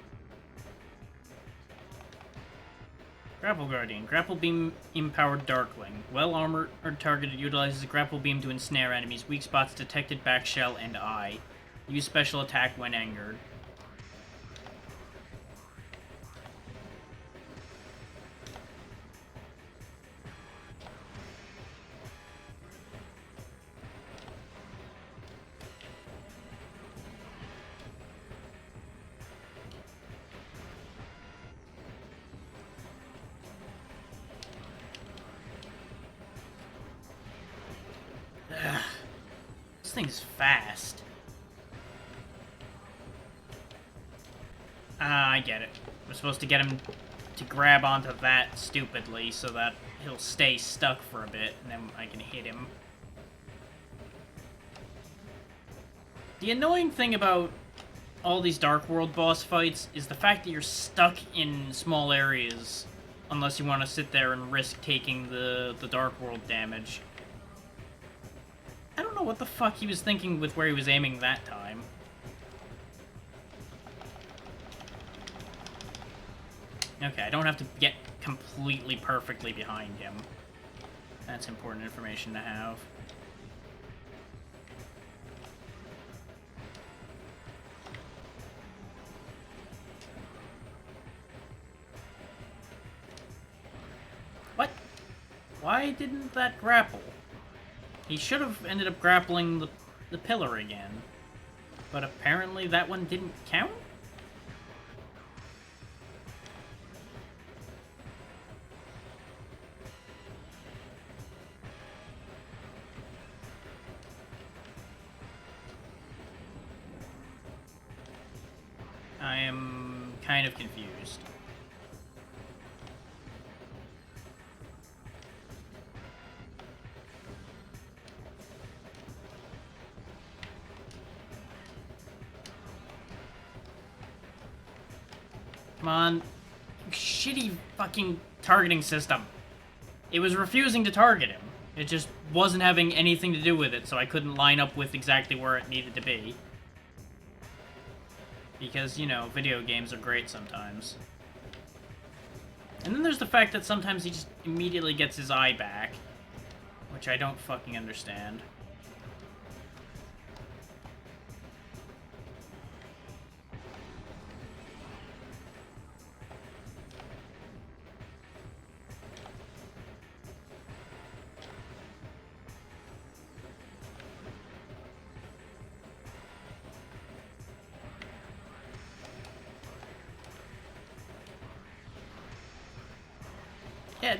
Grapple Guardian. Grapple Beam empowered Darkling. Well-armored target utilizes a Grapple Beam to ensnare enemies. Weak spots detected back shell and eye. Use special attack when angered. Ugh. This thing's fast. Ah, I get it. We're supposed to get him to grab onto that stupidly so that he'll stay stuck for a bit, and then I can hit him. The annoying thing about all these Dark World boss fights is the fact that you're stuck in small areas unless you want to sit there and risk taking the Dark World damage. I don't know what the fuck he was thinking with where he was aiming that time. Okay, I don't have to get completely perfectly behind him. That's important information to have. What? Why didn't that grapple? He should have ended up grappling the pillar again. But apparently that one didn't count? I am kind of confused. Come on. Shitty fucking targeting system. It was refusing to target him. It just wasn't having anything to do with it, so I couldn't line up with exactly where it needed to be. Because, you know, video games are great sometimes. And then there's the fact that sometimes he just immediately gets his eye back. Which I don't fucking understand. Yeah,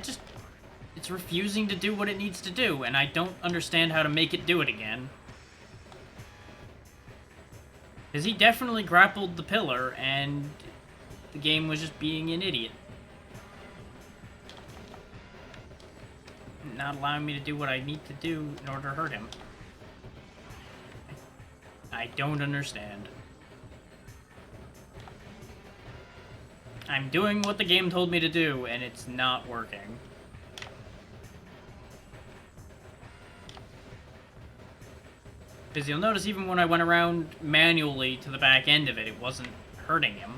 it's refusing to do what it needs to do, and I don't understand how to make it do it again. Because he definitely grappled the pillar, and the game was just being an idiot. Not allowing me to do what I need to do in order to hurt him. I don't understand. I'm doing what the game told me to do, and it's not working. Because you'll notice even when I went around manually to the back end of it, it wasn't hurting him.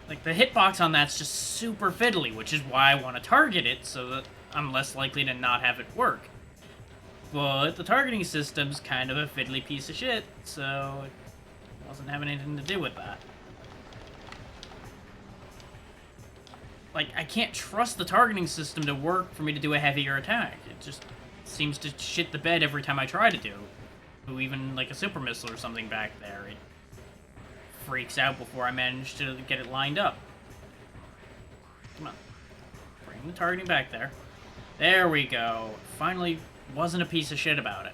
Like, the hitbox on that's just super fiddly, which is why I want to target it, so that I'm less likely to not have it work. But the targeting system's kind of a fiddly piece of shit, so it wasn't having anything to do with that. Like, I can't trust the targeting system to work for me to do a heavier attack. It just seems to shit the bed every time I try to do. Even, like, a super missile or something back there, it freaks out before I manage to get it lined up. Come on. Bring the targeting back there. There we go. Finally wasn't a piece of shit about it.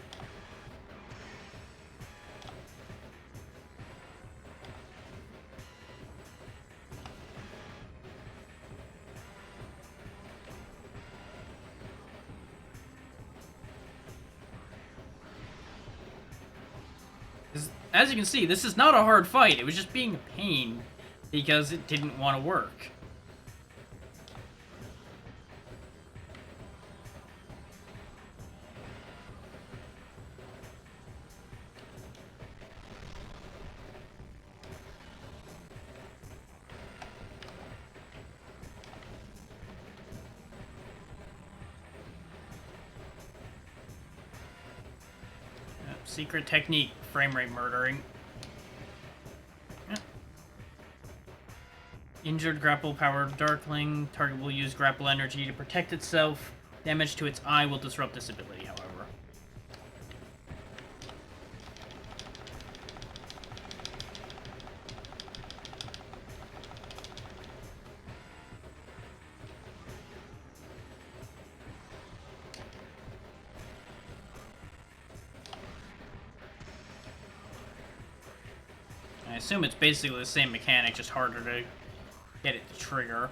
As you can see, this is not a hard fight. It was just being a pain because it didn't want to work. Secret technique, frame rate murdering. Injured grapple-powered Darkling. Target will use grapple energy to protect itself. Damage to its eye will disrupt this ability, however. I assume it's basically the same mechanic, just harder to get it to trigger.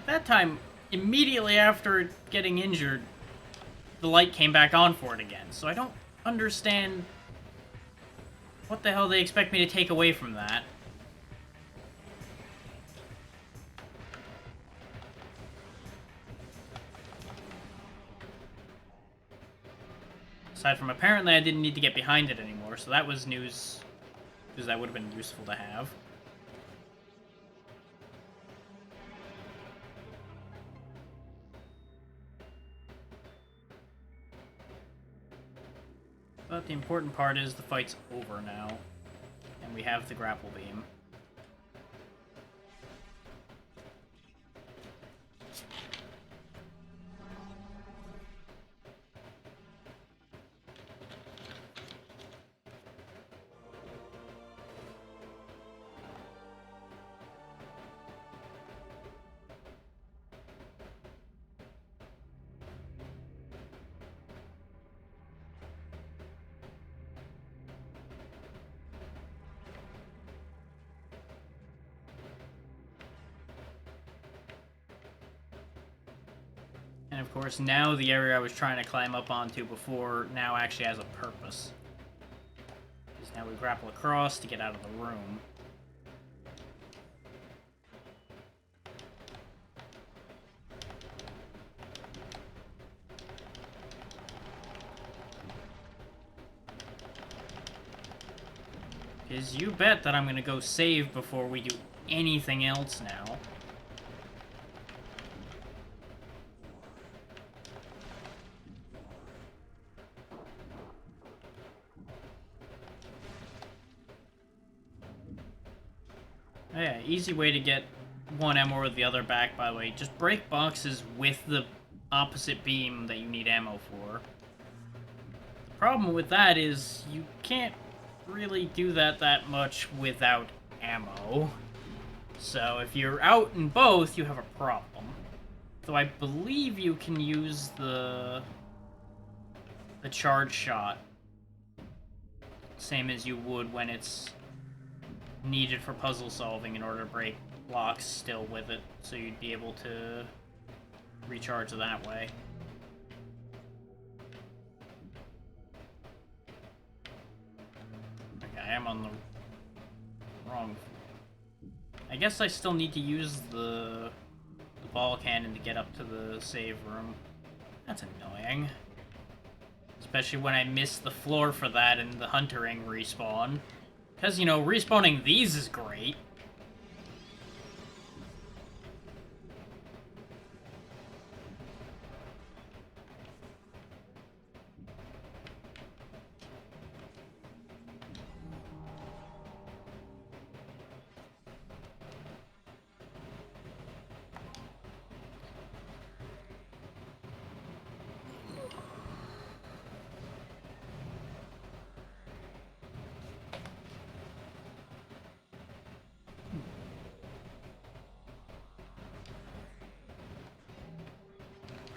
That time, immediately after getting injured, the light came back on for it again. So I don't understand what the hell they expect me to take away from that. Aside from apparently I didn't need to get behind it anymore, so that was news, because that would have been useful to have. But the important part is the fight's over now, and we have the grapple beam. And of course, now the area I was trying to climb up onto before now actually has a purpose. Because now we grapple across to get out of the room. Because you bet that I'm going to go save before we do anything else now. Yeah, easy way to get one ammo or the other back, by the way. Just break boxes with the opposite beam that you need ammo for. The problem with that is you can't really do that much without ammo. So if you're out in both, you have a problem. Though I believe you can use the charge shot. Same as you would when it's needed for puzzle solving in order to break blocks still with it, so you'd be able to recharge that way. Okay, I am on the wrong... I guess I still need to use the ball cannon to get up to the save room. That's annoying. Especially when I miss the floor for that and the Hunter Ring respawn. Because, you know, respawning these is great.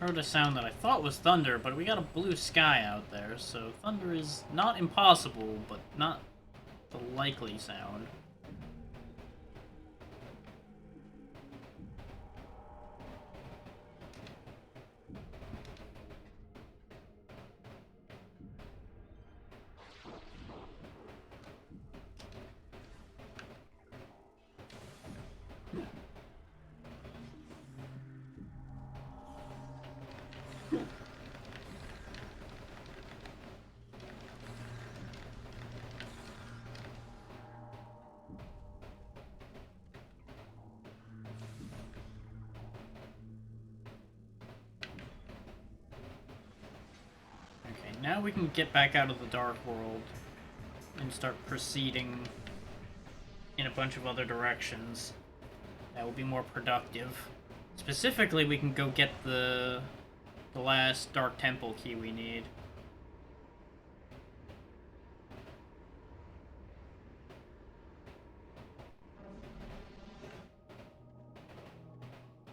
Heard a sound that I thought was thunder, but we got a blue sky out there, so thunder is not impossible, but not the likely sound. Now we can get back out of the Dark World and start proceeding in a bunch of other directions. That will be more productive. Specifically, we can go get the last Dark Temple key we need.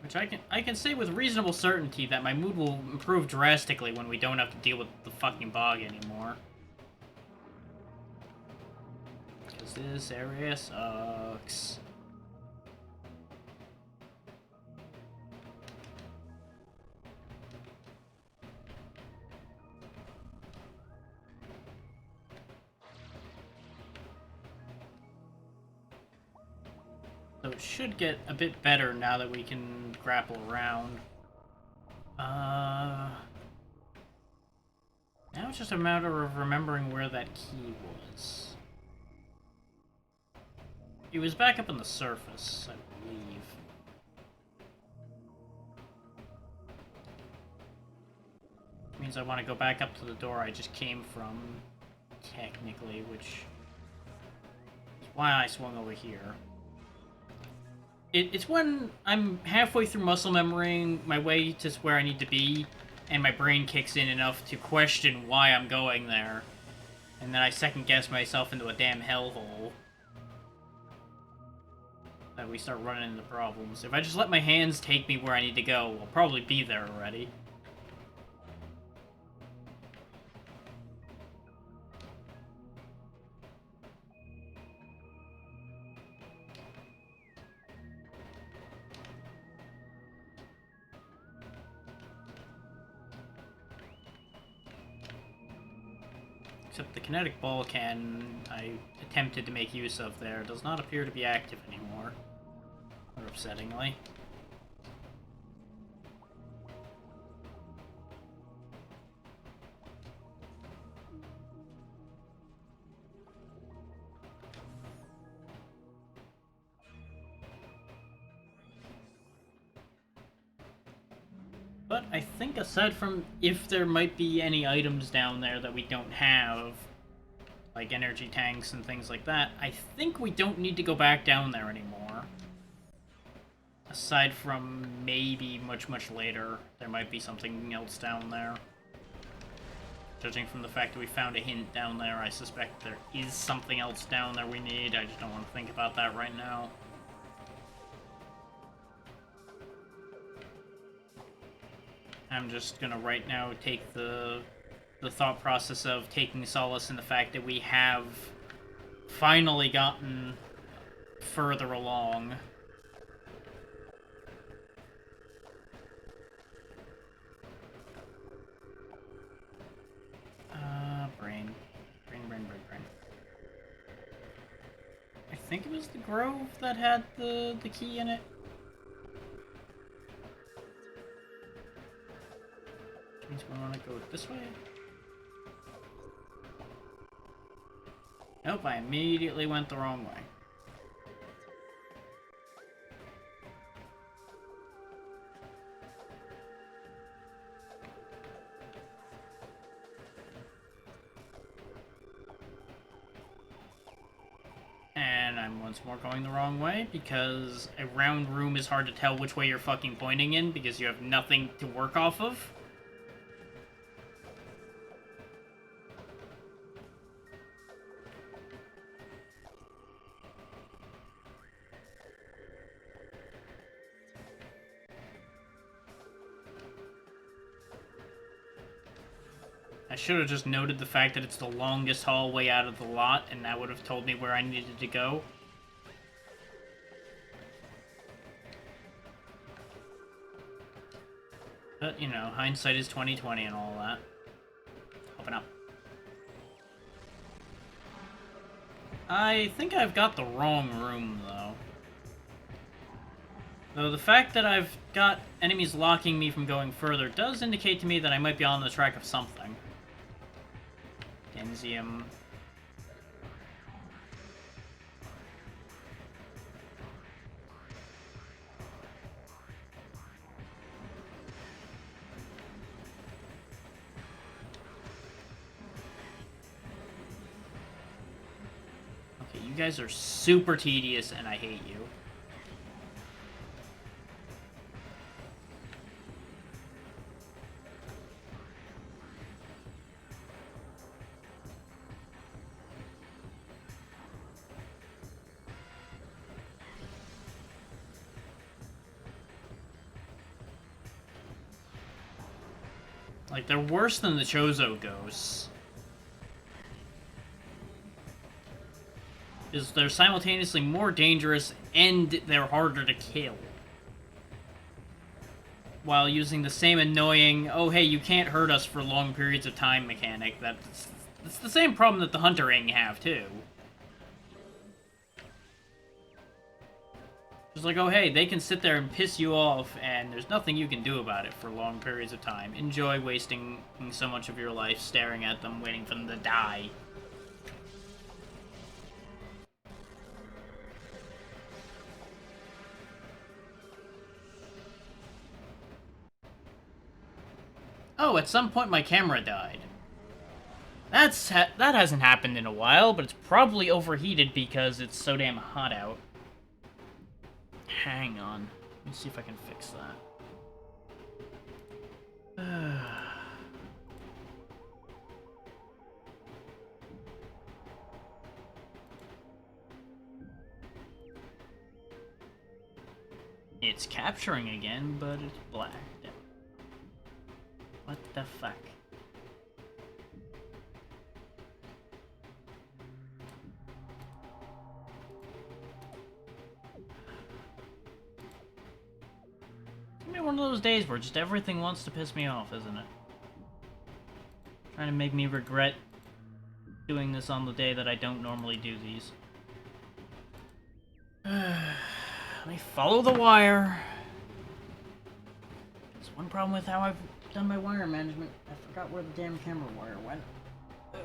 Which I can say with reasonable certainty that my mood will improve drastically when we don't have to deal with the fucking bog anymore. Because this area sucks. So it should get a bit better now that we can grapple around. Now it's just a matter of remembering where that key was. It was back up on the surface, I believe. Means I want to go back up to the door I just came from, technically, which is why I swung over here. It's when I'm halfway through muscle memorying my way to where I need to be, and my brain kicks in enough to question why I'm going there. And then I second-guess myself into a damn hellhole. That we start running into problems. If I just let my hands take me where I need to go, I'll probably be there already. Except the kinetic ball cannon I attempted to make use of there does not appear to be active anymore. Or upsettingly. But I think aside from if there might be any items down there that we don't have, like energy tanks and things like that, I think we don't need to go back down there anymore. Aside from maybe much later, there might be something else down there. Judging from the fact that we found a hint down there, I suspect there is something else down there we need. I just don't want to think about that right now. I'm just gonna right now take the thought process of taking solace in the fact that we have finally gotten further along. brain. Brain. I think it was the Grove that had the key in it. Means we want to go this way. Nope, I immediately went the wrong way. And I'm once more going the wrong way, because a round room is hard to tell which way you're fucking pointing in, because you have nothing to work off of. I should have just noted the fact that it's the longest hallway out of the lot, and that would have told me where I needed to go. But, you know, hindsight is 20/20 and all that. Open up. I think I've got the wrong room, though. Though the fact that I've got enemies locking me from going further does indicate to me that I might be on the track of something. Enzium. Okay, you guys are super tedious and I hate you. Like, they're worse than the Chozo ghosts. They're simultaneously more dangerous and they're harder to kill. While using the same annoying, oh hey, you can't hurt us for long periods of time mechanic. That's the same problem that the Hunter-ing have, too. It's like, oh hey, they can sit there and piss you off, and there's nothing you can do about it for long periods of time. Enjoy wasting so much of your life staring at them, waiting for them to die. Oh, at some point my camera died. That hasn't happened in a while, but it's probably overheated because it's so damn hot out. Hang on. Let me see if I can fix that. It's capturing again, but it's black. What the fuck? One of those days where just everything wants to piss me off, isn't it? Trying to make me regret doing this on the day that I don't normally do these. Let me follow the wire. There's one problem with how I've done my wire management. I forgot where the damn camera wire went. Ugh.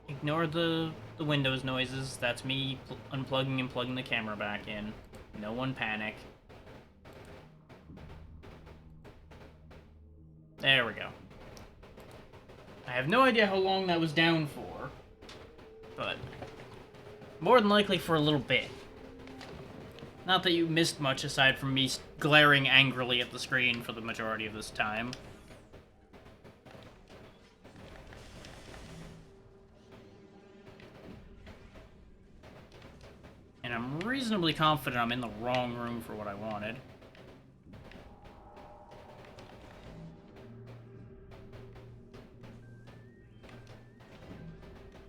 Ignore the Windows noises. That's me unplugging and plugging the camera back in. No one panic. There we go. I have no idea how long that was down for, but more than likely for a little bit. Not that you missed much aside from me glaring angrily at the screen for the majority of this time. And I'm reasonably confident I'm in the wrong room for what I wanted.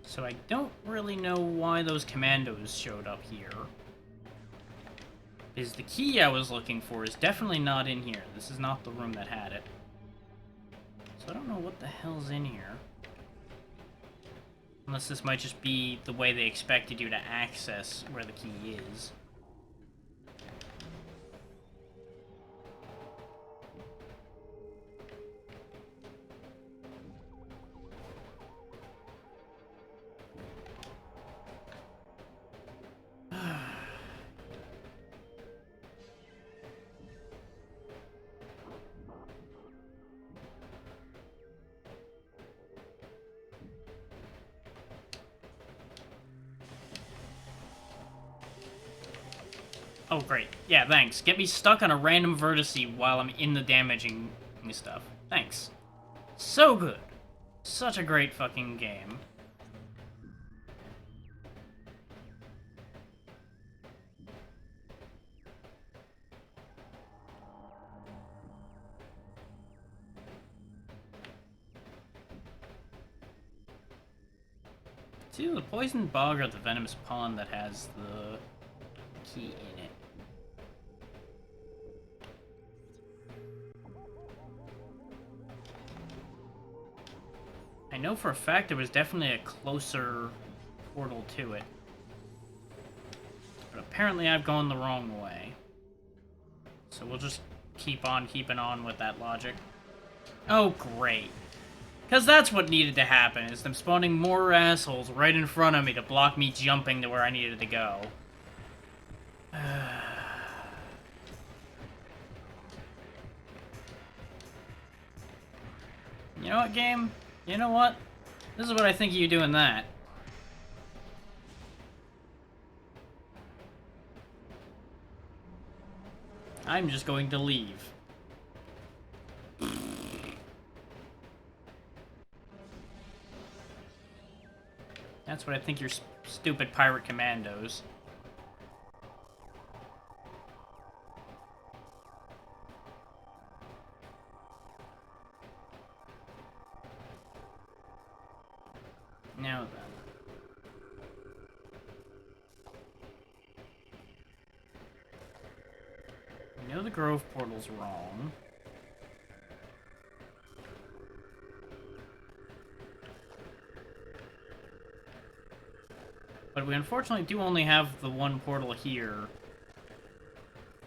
So I don't really know why those commandos showed up here. is the key I was looking for is definitely not in here. This is not the room that had it. So I don't know what the hell's in here. Unless this might just be the way they expected you to access where the key is. Oh, great. Yeah, thanks. Get me stuck on a random vertice while I'm in the damaging stuff. Thanks. So good. Such a great fucking game. It's either the poisoned bog or the venomous pond that has the key in it. I know for a fact there was definitely a closer portal to it. But apparently I've gone the wrong way. So we'll just keep on keeping on with that logic. Oh, great. Because that's what needed to happen, is them spawning more assholes right in front of me to block me jumping to where I needed to go. You know what, game? You know what? This is what I think of you doing that. I'm just going to leave. That's what I think you're stupid pirate commandos. Now then. I know the Grove portal's wrong. But we unfortunately do only have the one portal here.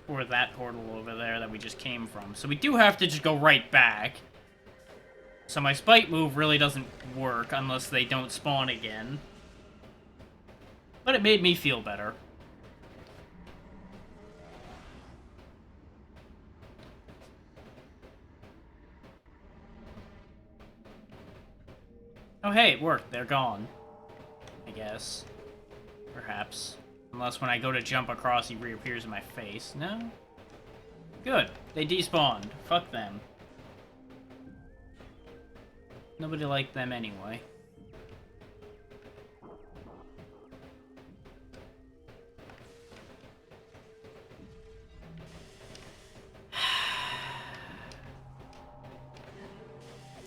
Or that portal over there that we just came from. So we do have to just go right back. So my spite move really doesn't work unless they don't spawn again. But it made me feel better. Oh hey, it worked. They're gone. I guess. Perhaps. Unless when I go to jump across, he reappears in my face. No? Good. They despawned. Fuck them. Nobody liked them anyway.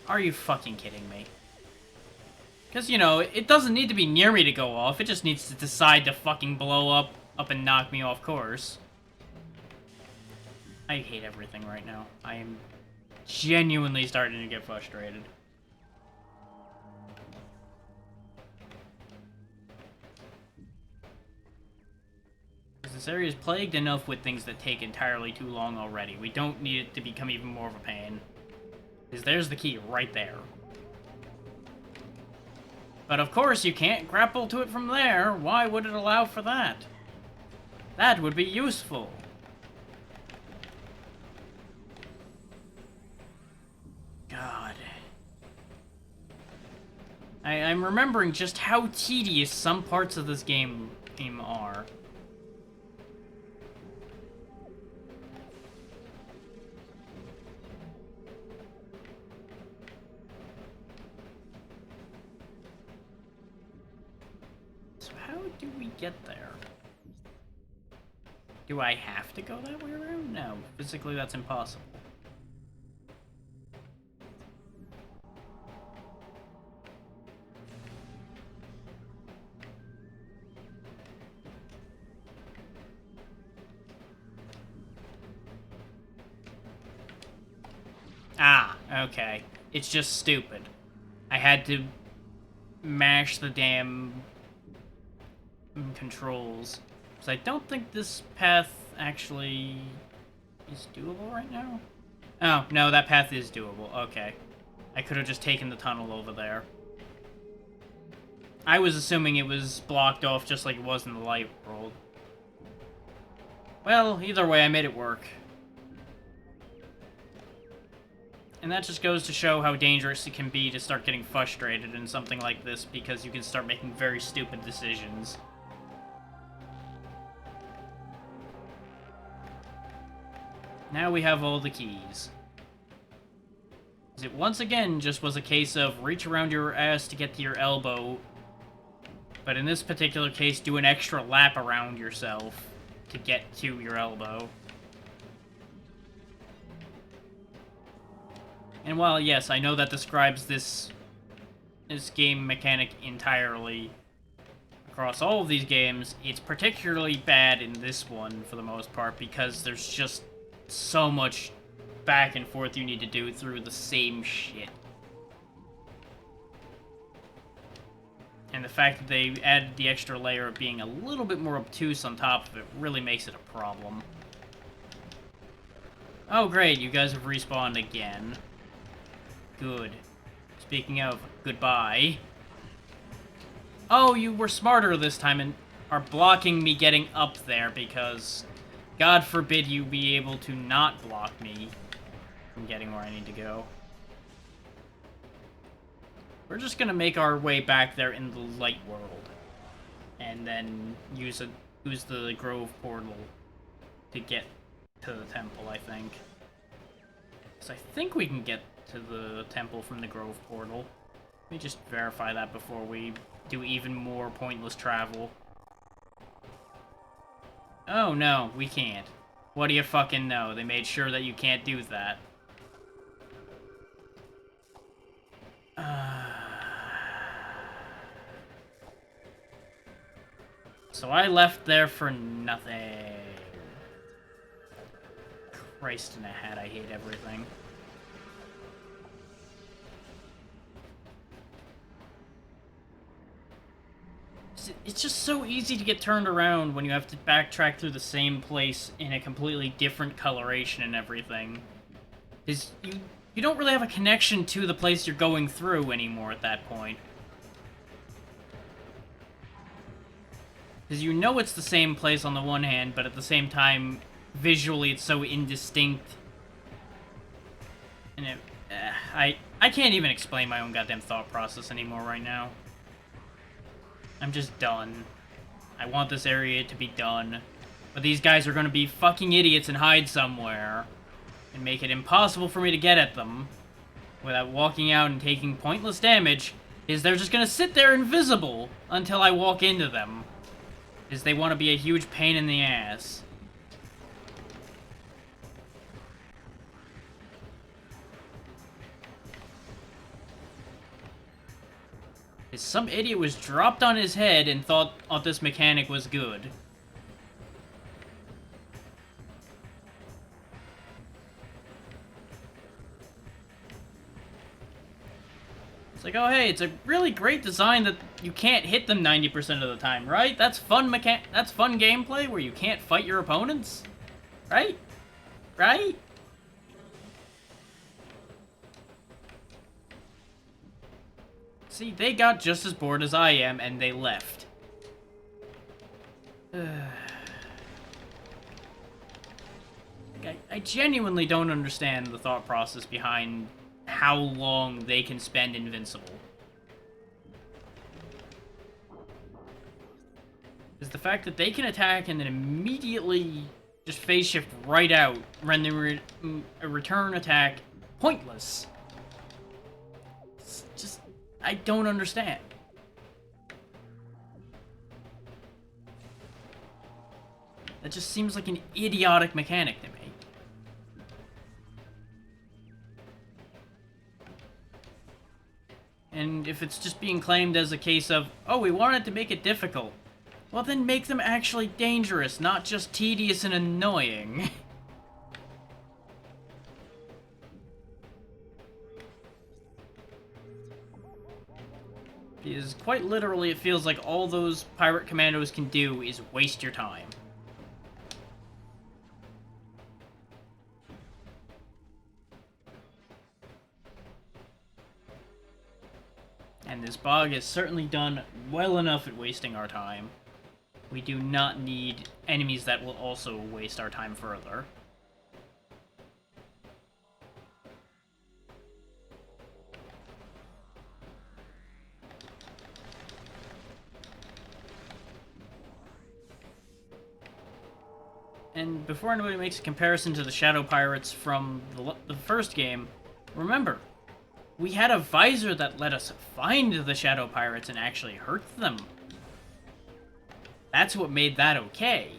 Are you fucking kidding me? Because, you know, it doesn't need to be near me to go off. It just needs to decide to fucking blow up and knock me off course. I hate everything right now. I am genuinely starting to get frustrated. This area is plagued enough with things that take entirely too long already. We don't need it to become even more of a pain. Because there's the key right there. But of course, you can't grapple to it from there. Why would it allow for that? That would be useful. God. I'm remembering just how tedious some parts of this game are. Do we get there? Do I have to go that way around? No, physically that's impossible. Ah, okay. It's just stupid. I had to mash the damn controls. Because I don't think this path actually is doable right now. Oh, no, that path is doable. Okay. I could have just taken the tunnel over there. I was assuming it was blocked off just like it was in the light world. Well, either way, I made it work. And that just goes to show how dangerous it can be to start getting frustrated in something like this, because you can start making very stupid decisions. Now we have all the keys. It once again just was a case of reach around your ass to get to your elbow, but in this particular case, do an extra lap around yourself to get to your elbow. And while, yes, I know that describes this game mechanic entirely across all of these games, it's particularly bad in this one for the most part because there's just so much back and forth you need to do through the same shit. And the fact that they added the extra layer of being a little bit more obtuse on top of it really makes it a problem. Oh great, you guys have respawned again. Good. Speaking of, goodbye. Oh, you were smarter this time and are blocking me getting up there because God forbid you be able to not block me from getting where I need to go. We're just gonna make our way back there in the light world. And then use the Grove portal to get to the temple, I think. So I think we can get to the temple from the Grove portal. Let me just verify that before we do even more pointless travel. Oh no, we can't. What do you fucking know? They made sure that you can't do that. So I left there for nothing. Christ in a hat, I hate everything. It's just so easy to get turned around when you have to backtrack through the same place in a completely different coloration and everything. Is you don't really have a connection to the place you're going through anymore at that point. Because you know it's the same place on the one hand, but at the same time, visually it's so indistinct. And I can't even explain my own goddamn thought process anymore right now. I'm just done. I want this area to be done. But these guys are going to be fucking idiots and hide somewhere. And make it impossible for me to get at them. Without walking out and taking pointless damage. Is they're just going to sit there invisible until I walk into them. Is they want to be a huge pain in the ass. Some idiot was dropped on his head and thought this mechanic was good. It's like, oh hey, it's a really great design that you can't hit them 90% of the time, right? That's fun that's fun gameplay where you can't fight your opponents, right? Right? See, they got just as bored as I am, and they left. I genuinely don't understand the thought process behind how long they can spend invincible. Because the fact that they can attack and then immediately just phase shift right out, rendering a return attack pointless. I don't understand. That just seems like an idiotic mechanic to me. And if it's just being claimed as a case of, oh, we wanted to make it difficult, well then make them actually dangerous, not just tedious and annoying. Because quite literally, it feels like all those pirate commandos can do is waste your time. And this bog has certainly done well enough at wasting our time. We do not need enemies that will also waste our time further. And before anybody makes a comparison to the Shadow Pirates from the first game, remember, we had a visor that let us find the Shadow Pirates and actually hurt them. That's what made that okay.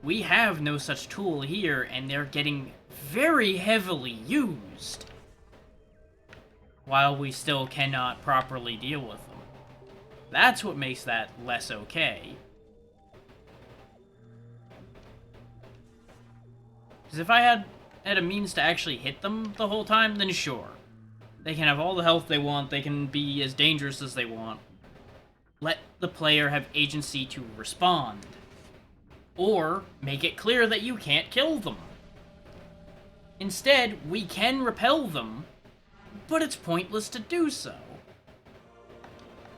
We have no such tool here, and they're getting very heavily used, while we still cannot properly deal with them. That's what makes that less okay. Because if I had a means to actually hit them the whole time, then sure. They can have all the health they want, they can be as dangerous as they want. Let the player have agency to respond. Or make it clear that you can't kill them. Instead, we can repel them, but it's pointless to do so.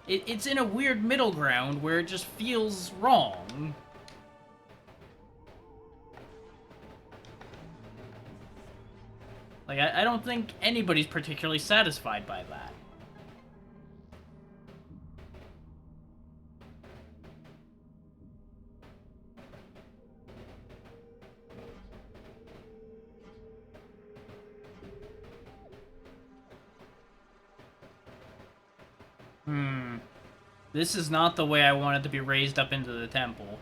It's in a weird middle ground where it just feels wrong. Like, I don't think anybody's particularly satisfied by that. This is not the way I wanted to be raised up into the temple.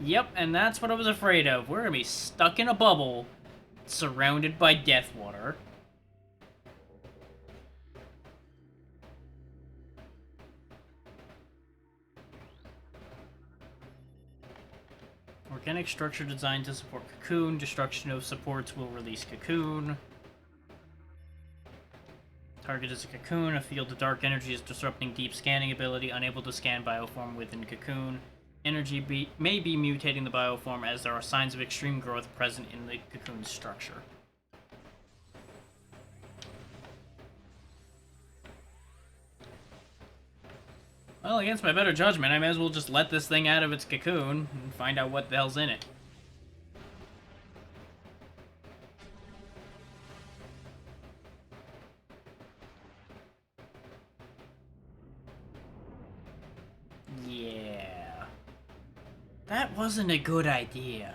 Yep, and that's what I was afraid of. We're gonna be stuck in a bubble, surrounded by death water. Organic structure designed to support Cocoon. Destruction of supports will release Cocoon. Target is a Cocoon. A field of dark energy is disrupting deep scanning ability. Unable to scan bioform within Cocoon. Energy may be mutating the bioform as there are signs of extreme growth present in the Cocoon's structure. Well, against my better judgment, I may as well just let this thing out of its cocoon and find out what the hell's in it. Yeah. That wasn't a good idea.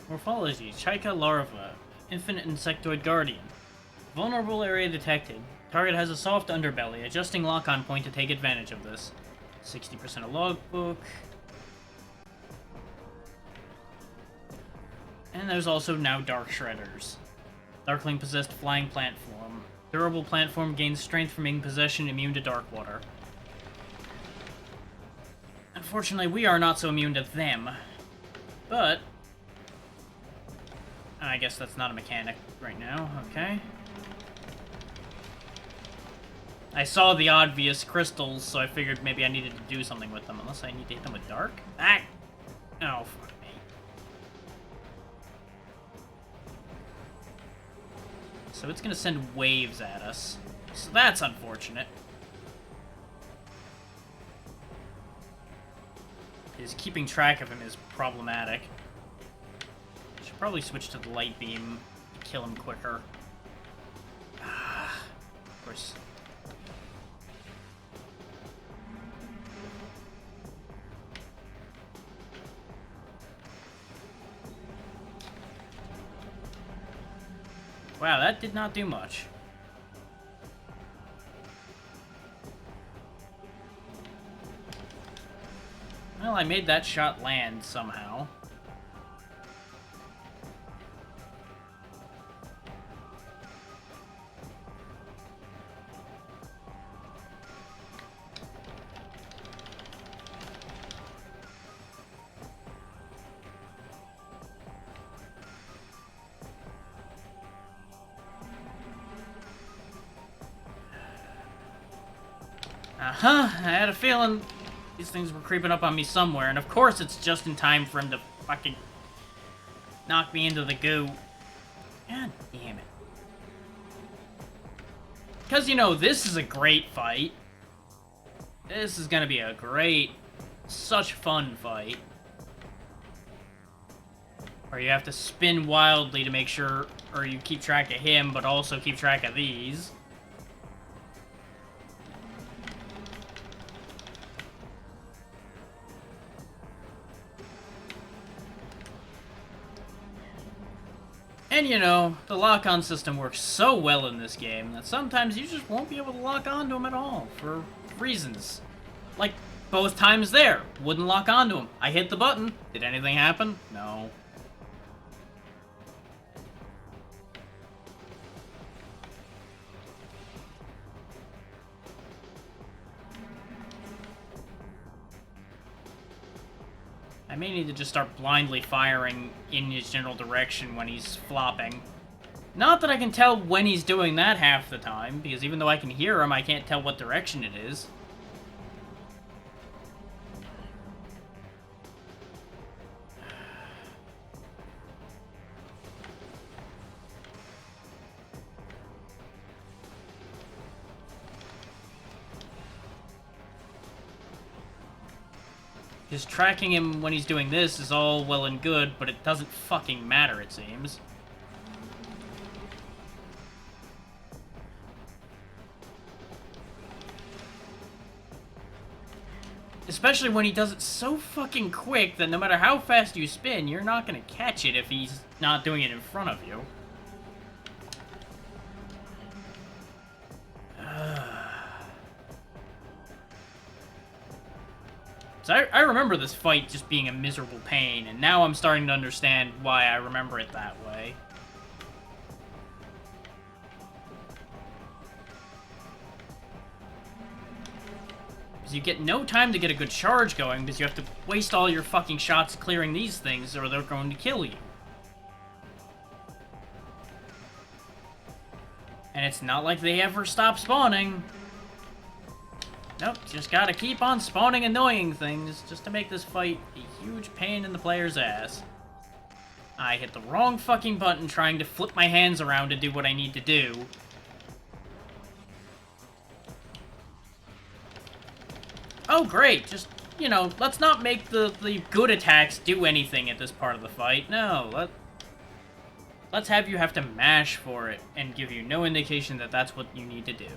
Morphology, Chaika larva, infinite insectoid guardian. Vulnerable area detected. Target has a soft underbelly, adjusting lock-on point to take advantage of this. 60% of logbook. And there's also now Dark Shredders. Darkling possessed flying plant form. Durable plant form gains strength from being possession, immune to dark water. Unfortunately, we are not so immune to them. But I guess that's not a mechanic right now, okay. I saw the obvious crystals, so I figured maybe I needed to do something with them, unless I need to hit them with dark? Ah! Oh, fuck me. So it's gonna send waves at us. So that's unfortunate. Because keeping track of him is problematic. Probably switch to the light beam to kill him quicker. Of course. Wow, that did not do much. Well, I made that shot land somehow. I had a feeling these things were creeping up on me somewhere, and of course it's just in time for him to fucking knock me into the goo. God damn it. Because, you know, this is a great fight. This is gonna be a great, such fun fight. Where you have to spin wildly to make sure, or you keep track of him, but also keep track of these. And, you know, the lock-on system works so well in this game that sometimes you just won't be able to lock onto him at all, for reasons. Like, both times there, wouldn't lock onto him. I hit the button. Did anything happen? No. I may need to just start blindly firing in his general direction when he's flopping. Not that I can tell when he's doing that half the time, because even though I can hear him, I can't tell what direction it is. Just tracking him when he's doing this is all well and good, but it doesn't fucking matter, it seems. Especially when he does it so fucking quick that no matter how fast you spin, you're not gonna catch it if he's not doing it in front of you. So I remember this fight just being a miserable pain, and now I'm starting to understand why I remember it that way. Because you get no time to get a good charge going, because you have to waste all your fucking shots clearing these things, or they're going to kill you. And it's not like they ever stop spawning. Nope, just gotta keep on spawning annoying things just to make this fight a huge pain in the player's ass. I hit the wrong fucking button trying to flip my hands around to do what I need to do. Oh, great, just, you know, let's not make the good attacks do anything at this part of the fight. No, let's have you have to mash for it and give you no indication that that's what you need to do.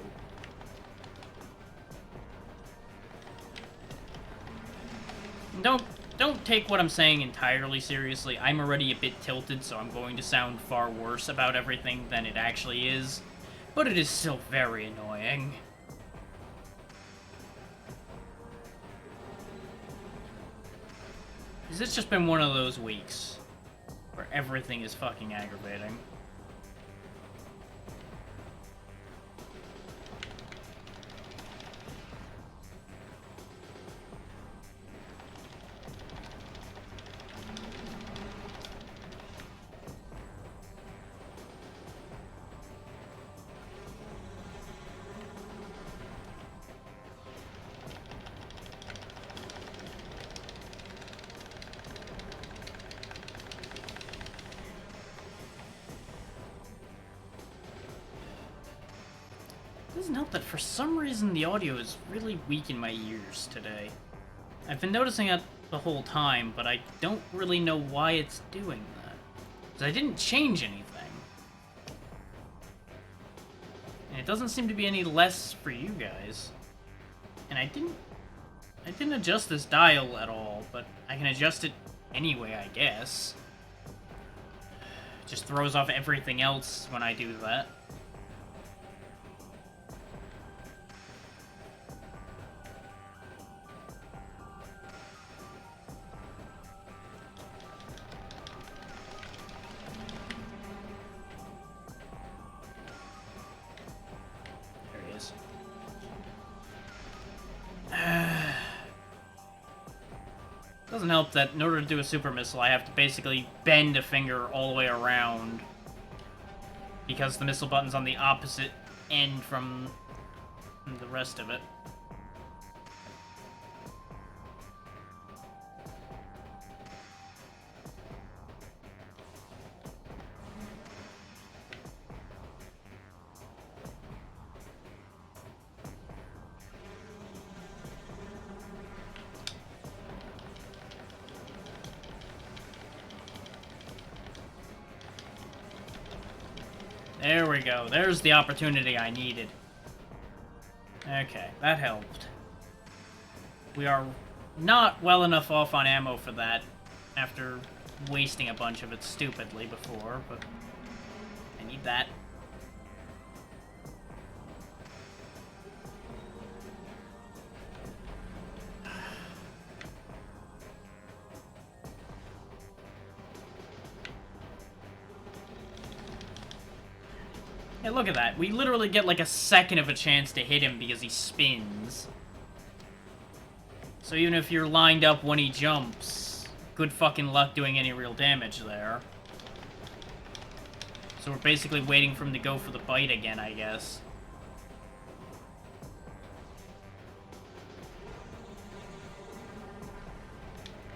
Don't take what I'm saying entirely seriously. I'm already a bit tilted, so I'm going to sound far worse about everything than it actually is. But it is still very annoying. Because it's just been one of those weeks where everything is fucking aggravating. Doesn't help that for some reason the audio is really weak in my ears today. I've been noticing that the whole time, but I don't really know why it's doing that. Because I didn't change anything. And it doesn't seem to be any less for you guys. And I didn't adjust this dial at all, but I can adjust it anyway, I guess. Just throws off everything else when I do that. There he is. Doesn't help that in order to do a super missile, I have to basically bend a finger all the way around, because the missile button's on the opposite end from the rest of it. There we go. There's the opportunity I needed. Okay, that helped. We are not well enough off on ammo for that after wasting a bunch of it stupidly before, but I need that. Hey, look at that. We literally get like a second of a chance to hit him because he spins. So even if you're lined up when he jumps, good fucking luck doing any real damage there. So we're basically waiting for him to go for the bite again, I guess.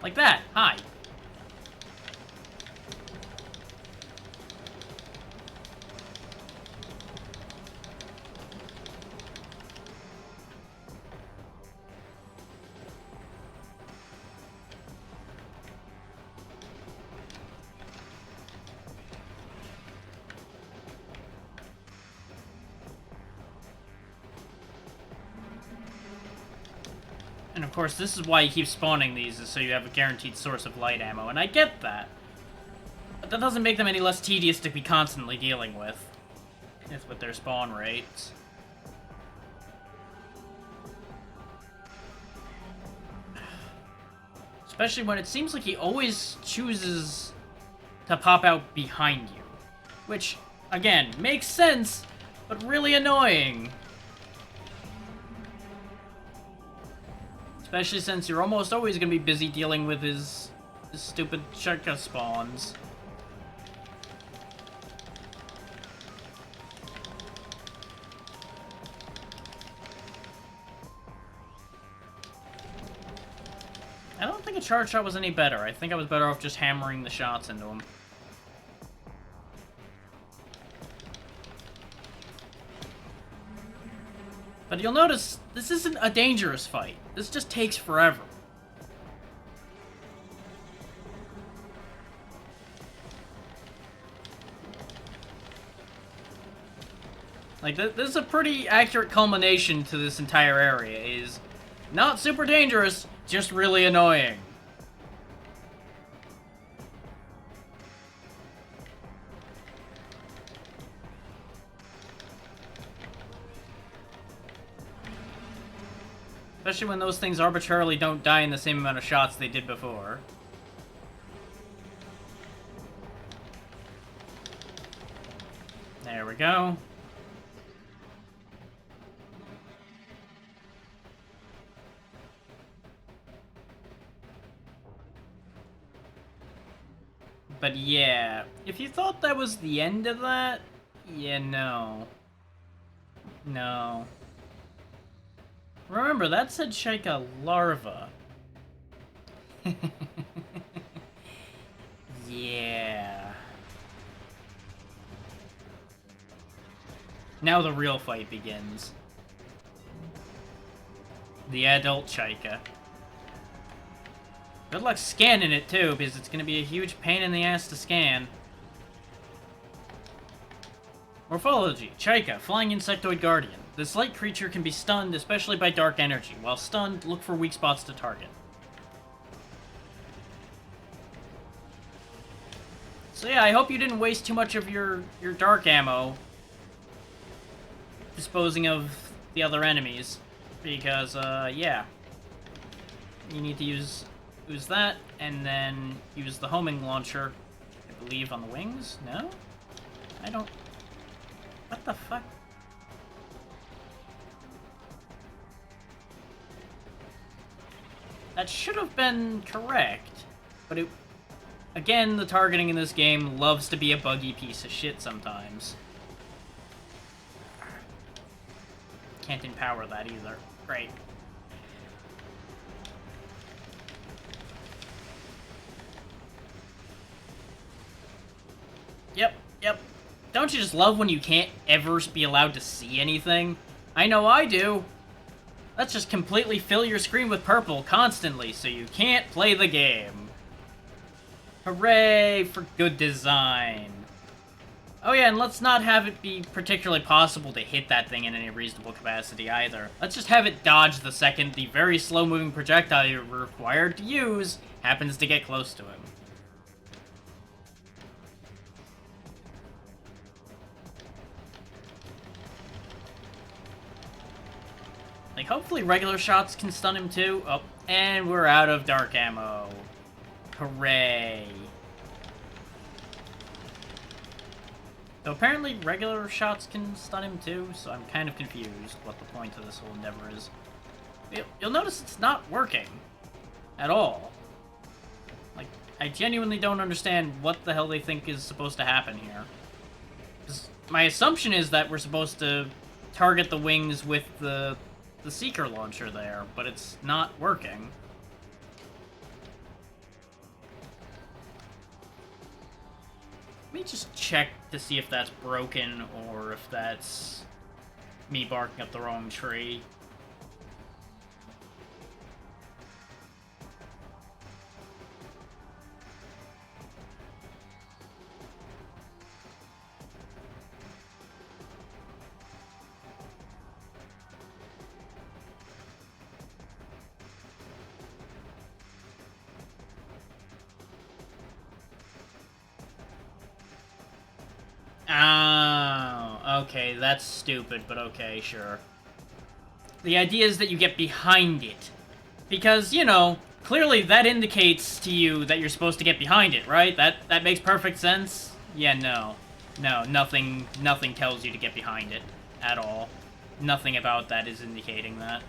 Like that. Hi. And of course, this is why you keep spawning these, is so you have a guaranteed source of light ammo, and I get that. But that doesn't make them any less tedious to be constantly dealing with their spawn rates. Especially when it seems like he always chooses to pop out behind you. Which, again, makes sense, but really annoying. Especially since you're almost always going to be busy dealing with his stupid Shurika spawns. I don't think a charge shot was any better. I think I was better off just hammering the shots into him. But you'll notice, this isn't a dangerous fight. This just takes forever. Like, this is a pretty accurate culmination to this entire area. It is not super dangerous, just really annoying. Especially when those things arbitrarily don't die in the same amount of shots they did before. There we go. But yeah, if you thought that was the end of that, yeah, no. No. Remember, that said Shurika larva. Yeah. Now the real fight begins. The adult Shurika. Good luck scanning it, too, because it's going to be a huge pain in the ass to scan. Morphology. Shurika, flying insectoid guardian. This light creature can be stunned, especially by dark energy. While stunned, look for weak spots to target. So yeah, I hope you didn't waste too much of your dark ammo disposing of the other enemies, because yeah, you need to use that and then use the homing launcher, I believe, on the wings. No, I don't. What the fuck? That should have been correct, but it. Again, the targeting in this game loves to be a buggy piece of shit sometimes. Can't empower that either. Great. Yep. Don't you just love when you can't ever be allowed to see anything? I know I do. Let's just completely fill your screen with purple constantly so you can't play the game. Hooray for good design. Oh yeah, and let's not have it be particularly possible to hit that thing in any reasonable capacity either. Let's just have it dodge the second the very slow-moving projectile you're required to use happens to get close to him. Like, hopefully regular shots can stun him too. Oh, and we're out of dark ammo. Hooray. So apparently regular shots can stun him too, so I'm kind of confused what the point of this whole endeavor is. You'll notice it's not working at all. Like, I genuinely don't understand what the hell they think is supposed to happen here. 'Cause my assumption is that we're supposed to target the wings with the Seeker launcher there, but it's not working. Let me just check to see if that's broken or if that's me barking up the wrong tree. Oh, okay, that's stupid, but okay, sure. The idea is that you get behind it. Because, you know, clearly that indicates to you that you're supposed to get behind it, right? That makes perfect sense? Yeah, no. No, nothing tells you to get behind it at all. Nothing about that is indicating that.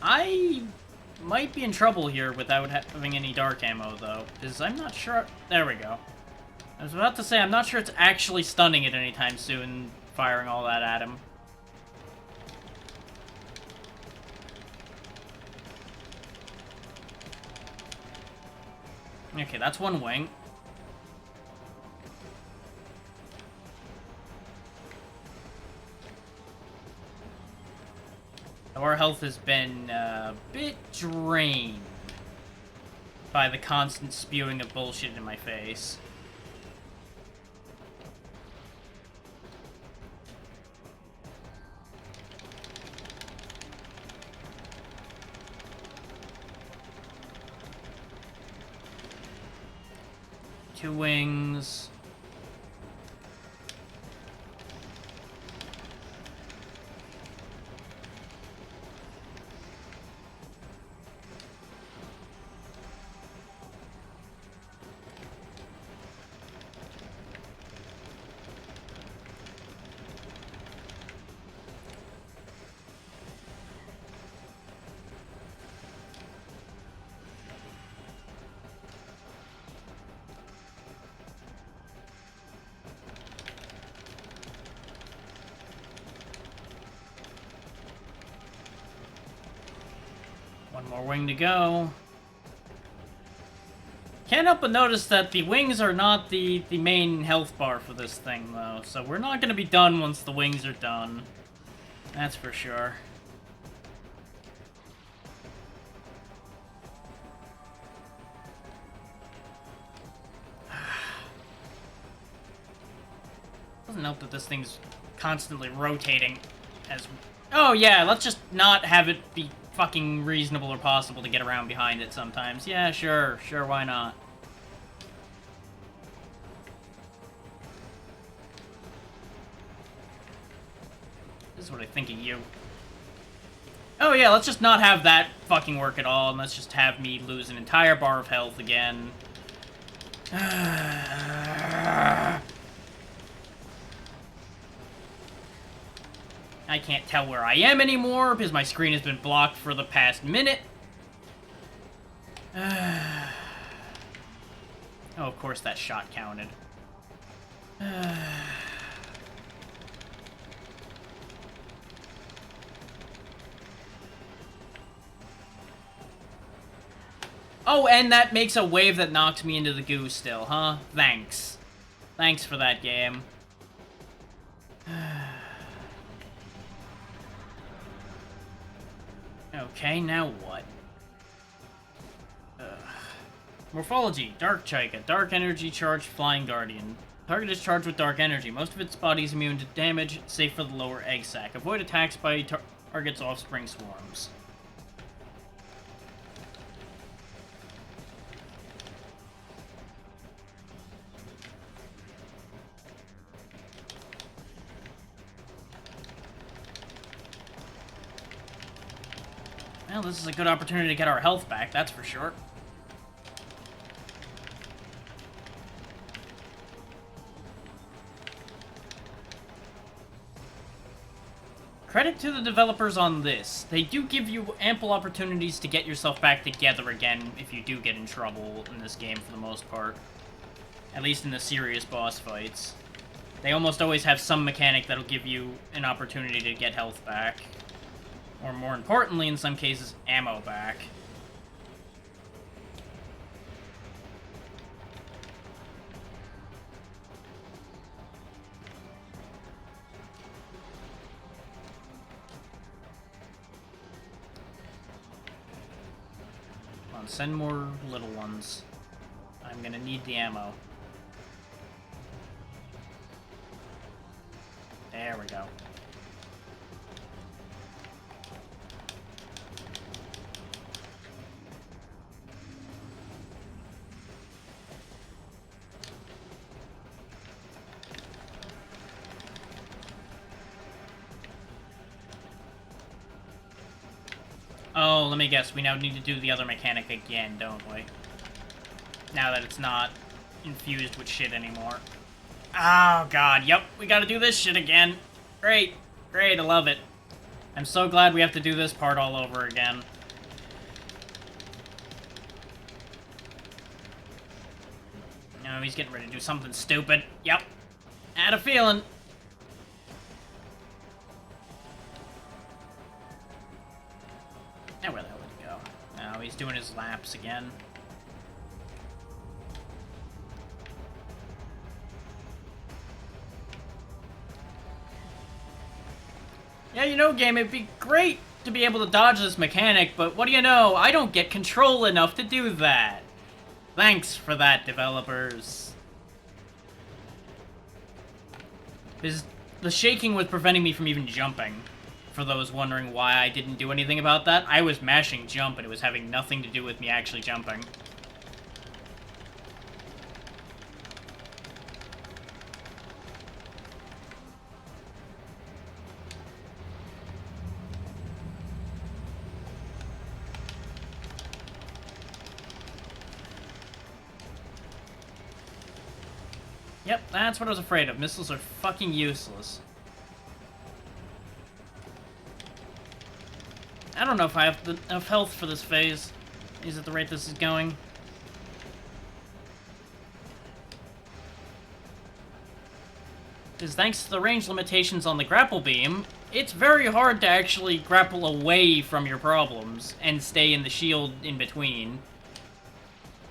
I might be in trouble here without having any dark ammo, though, because I'm not sure... There we go. I was about to say, I'm not sure it's actually stunning it anytime soon, firing all that at him. Okay, that's one wing. Our health has been a bit drained by the constant spewing of bullshit in my face. Two wings. One more wing to go. Can't help but notice that the wings are not the main health bar for this thing, though. So we're not going to be done once the wings are done. That's for sure. Doesn't help that this thing's constantly rotating as... Oh yeah, let's just not have it be fucking reasonable or possible to get around behind it sometimes. Yeah, sure, why not? This is what I think of you. Oh yeah, let's just not have that fucking work at all, and let's just have me lose an entire bar of health again. I can't tell where I am anymore because my screen has been blocked for the past minute. Oh, of course that shot counted. Oh, and that makes a wave that knocks me into the goo still, huh? Thanks. Thanks for that, game. Okay, now what? Morphology, Dark Chica, Dark Energy Charged Flying Guardian. Target is charged with dark energy. Most of its body is immune to damage, safe for the lower egg sac. Avoid attacks by target's offspring swarms. Well, this is a good opportunity to get our health back, that's for sure. Credit to the developers on this. They do give you ample opportunities to get yourself back together again if you do get in trouble in this game for the most part. At least in the serious boss fights. They almost always have some mechanic that'll give you an opportunity to get health back. Or more importantly, in some cases, ammo back. Come on, send more little ones. I'm gonna need the ammo. There we go. Oh, let me guess. We now need to do the other mechanic again, don't we? Now that it's not infused with shit anymore. Oh, God. Yep, we gotta do this shit again. Great. Great, I love it. I'm so glad we have to do this part all over again. No, he's getting ready to do something stupid. Yep. Had a feeling. Now where the hell did he go? Oh, he's doing his laps again. Yeah, you know, game, it'd be great to be able to dodge this mechanic, but what do you know? I don't get control enough to do that. Thanks for that, developers. The shaking was preventing me from even jumping. For those wondering why I didn't do anything about that, I was mashing jump and it was having nothing to do with me actually jumping. Yep, that's what I was afraid of. Missiles are fucking useless. I don't know if I have enough health for this phase. Is at the rate this is going. Because thanks to the range limitations on the grapple beam, it's very hard to actually grapple away from your problems and stay in the shield in between.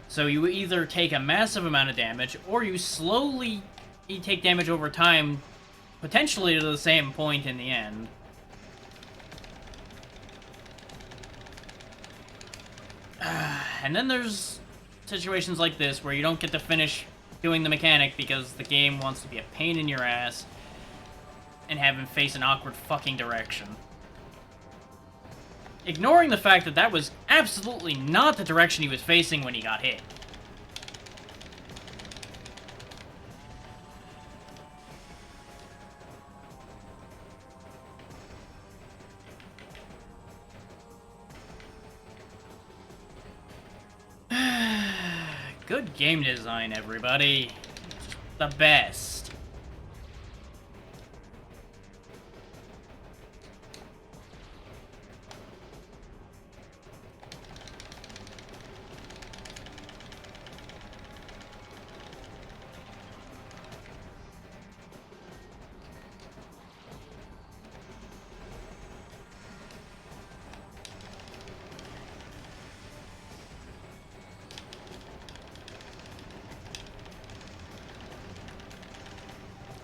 So you either take a massive amount of damage, or you slowly take damage over time, potentially to the same point in the end. And then there's situations like this where you don't get to finish doing the mechanic because the game wants to be a pain in your ass and have him face an awkward fucking direction. ignoring the fact that that was absolutely not the direction he was facing when he got hit. Good game design, everybody. The best.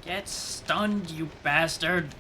Get stunned, you bastard!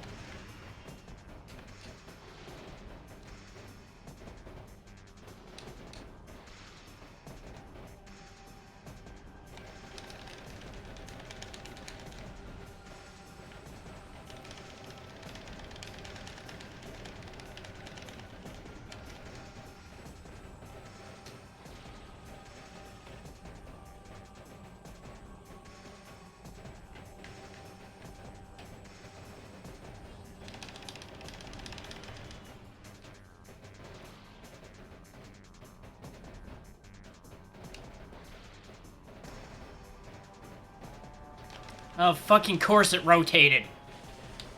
Oh, fucking course it rotated.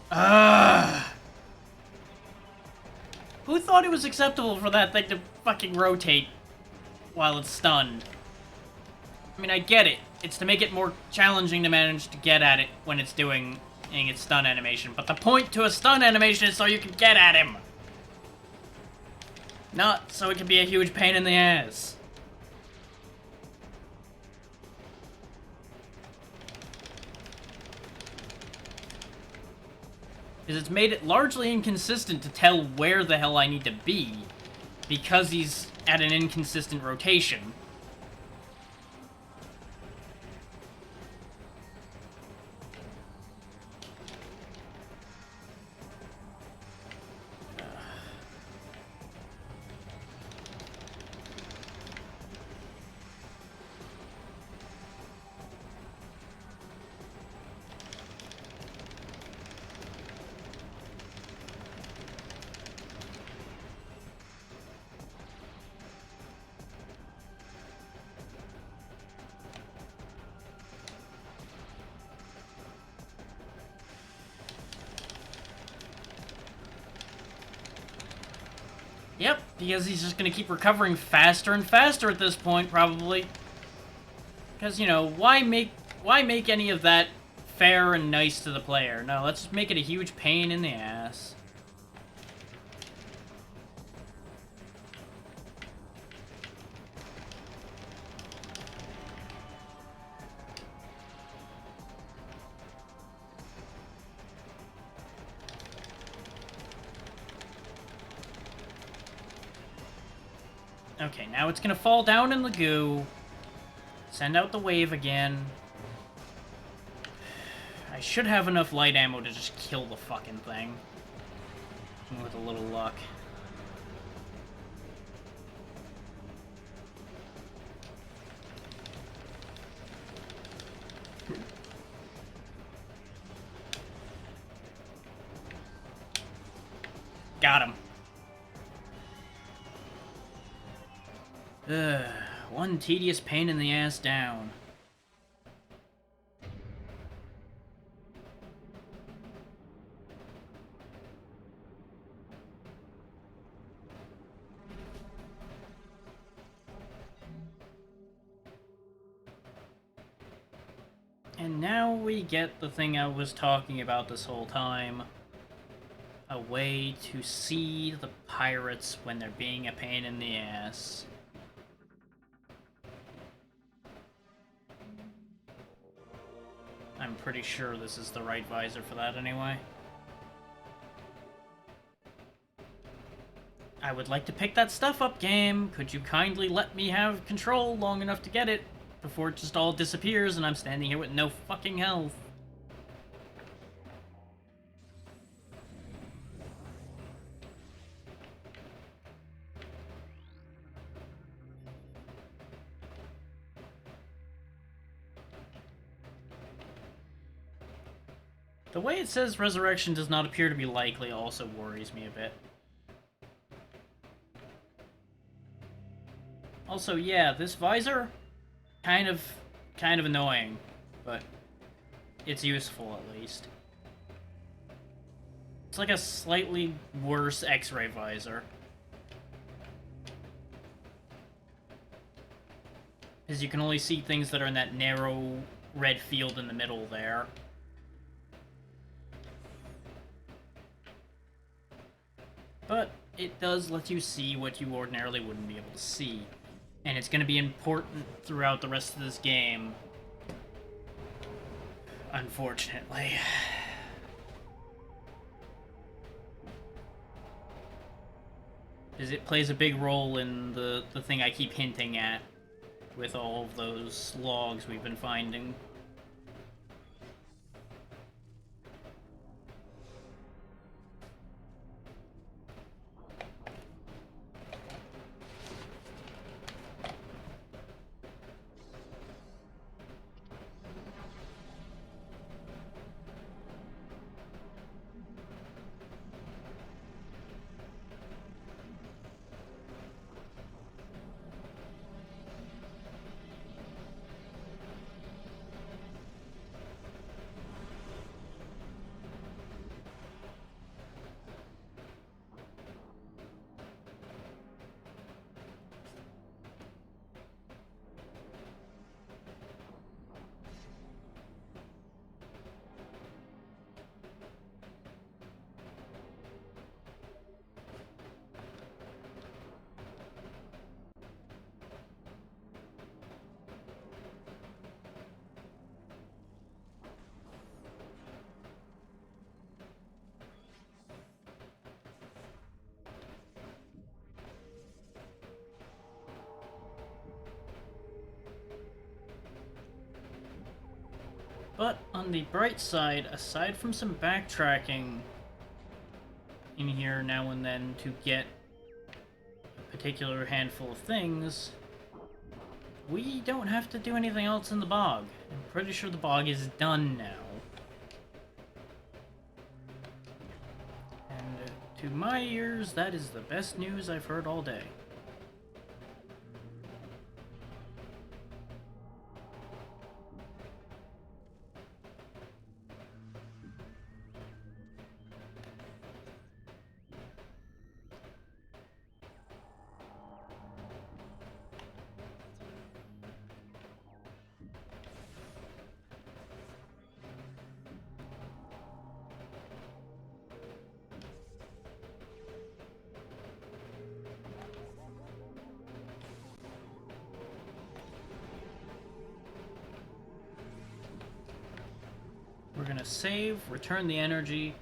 Ugh. Who thought it was acceptable for that thing to fucking rotate while it's stunned? I mean, I get it. It's to make it more challenging to manage to get at it when it's doing its stun animation. But the point to a stun animation is so you can get at him. Not so it can be a huge pain in the ass. Because it's made it largely inconsistent to tell where the hell I need to be, because he's at an inconsistent rotation. Yep, because he's just gonna keep recovering faster and faster at this point, probably. Because, you know, why make any of that fair and nice to the player? No, let's just make it a huge pain in the ass. Okay, now it's gonna fall down in the goo. Send out the wave again. I should have enough light ammo to just kill the fucking thing. With a little luck. Got him. Ugh, one tedious pain in the ass down. And now we get the thing I was talking about this whole time. A way to see the pirates when they're being a pain in the ass. I'm pretty sure this is the right visor for that anyway. I would like to pick that stuff up, game. Could you kindly let me have control long enough to get it before it just all disappears and I'm standing here with no fucking health? The way it says resurrection does not appear to be likely also worries me a bit. Also, yeah, this visor, kind of annoying, but it's useful at least. It's like a slightly worse X-ray visor. Because you can only see things that are in that narrow red field in the middle there. But it does let you see what you ordinarily wouldn't be able to see. And it's going to be important throughout the rest of this game. Unfortunately. Because it plays a big role in the thing I keep hinting at with all of those logs we've been finding. But on the bright side, aside from some backtracking in here now and then to get a particular handful of things, we don't have to do anything else in the bog. I'm pretty sure the bog is done now. And to my ears, that is the best news I've heard all day. We're gonna save, return the energy,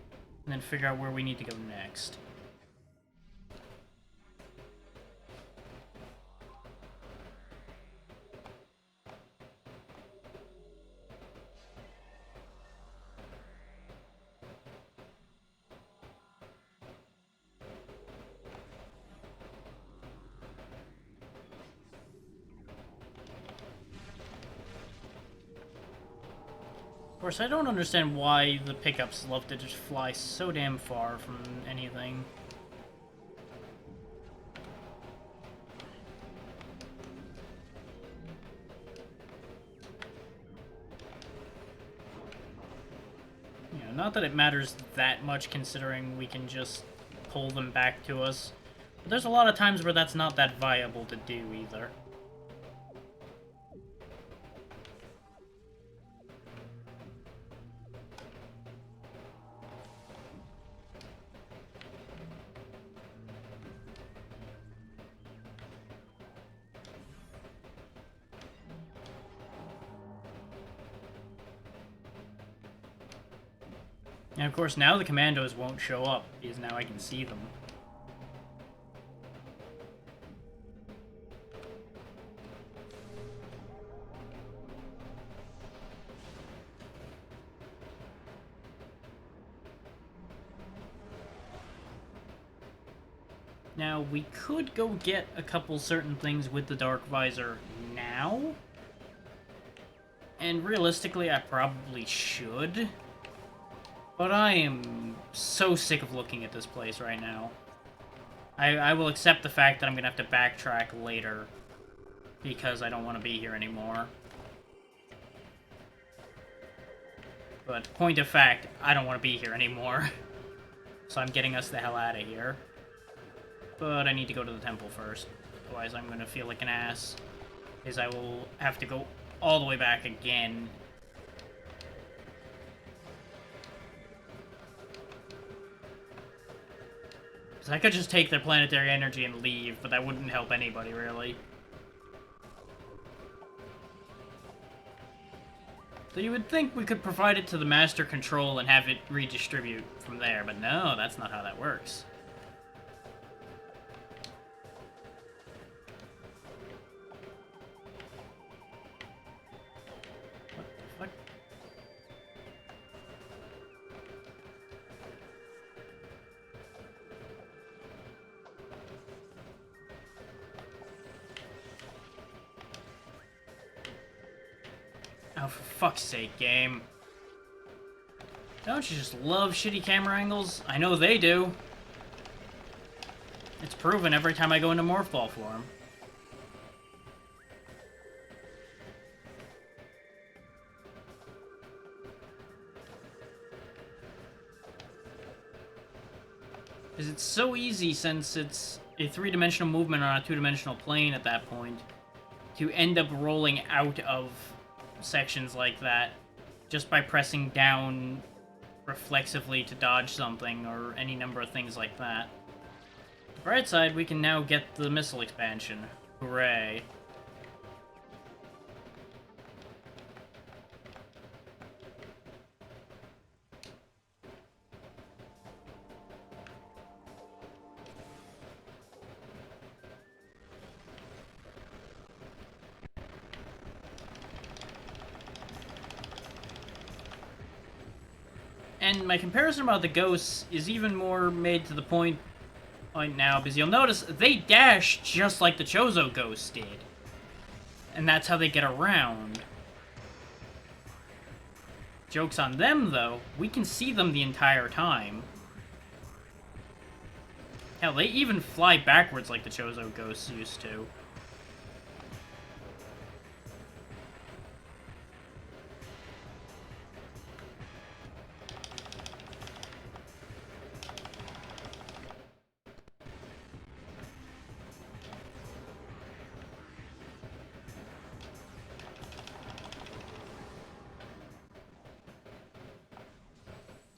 and then figure out where we need to go next. Of course, I don't understand why the pickups love to just fly so damn far from anything. You know, not that it matters that much considering we can just pull them back to us. But there's a lot of times where that's not that viable to do either. And of course, now the commandos won't show up, because now I can see them. Now, we could go get a couple certain things with the Dark Visor now. And realistically, I probably should. But I am so sick of looking at this place right now. I will accept the fact that I'm gonna have to backtrack later because I don't want to be here anymore. But point of fact, I don't want to be here anymore. So I'm getting us the hell out of here. But I need to go to the temple first. Otherwise I'm gonna feel like an ass. Because I will have to go all the way back again. Because I could just take their planetary energy and leave, but that wouldn't help anybody, really. So you would think we could provide it to the Master Control and have it redistribute from there, but no, that's not how that works. What the fuck? Oh, for fuck's sake, game. Don't you just love shitty camera angles? I know they do. It's proven every time I go into Morph Ball form. Because it's so easy since it's a three-dimensional movement on a two-dimensional plane at that point to end up rolling out of sections like that just by pressing down reflexively to dodge something or any number of things like that. The bright side, we can now get the missile expansion. Hooray. And my comparison about the ghosts is even more made to the point right now, because you'll notice they dash just like the Chozo ghosts did. And that's how they get around. Joke's on them, though. We can see them the entire time. Hell, they even fly backwards like the Chozo ghosts used to.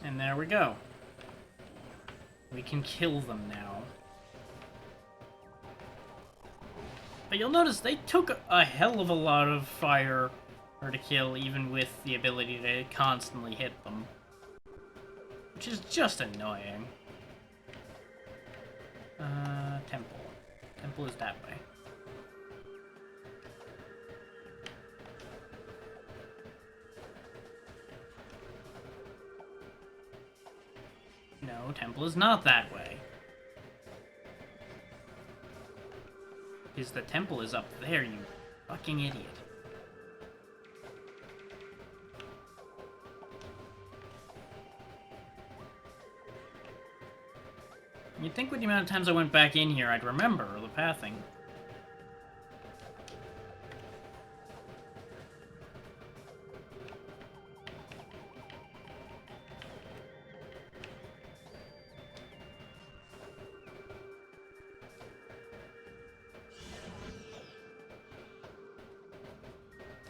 And there we go. We can kill them now. But you'll notice they took a hell of a lot of fire to kill, even with the ability to constantly hit them. Which is just annoying. Temple. Temple is that way. No, temple is not that way. Because the temple is up there, you fucking idiot. You'd think with the amount of times I went back in here, I'd remember the pathing.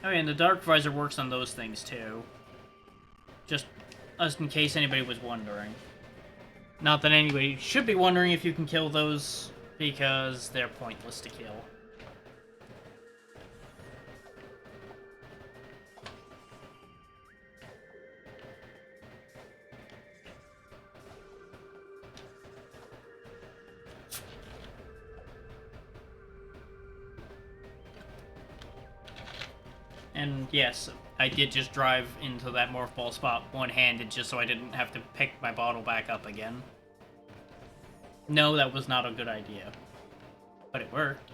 Oh yeah, and the Dark Visor works on those things too. Just in case anybody was wondering. Not that anybody should be wondering if you can kill those, because they're pointless to kill. And yes, I did just drive into that Morph Ball spot one-handed just so I didn't have to pick my bottle back up again. No, that was not a good idea. But it worked.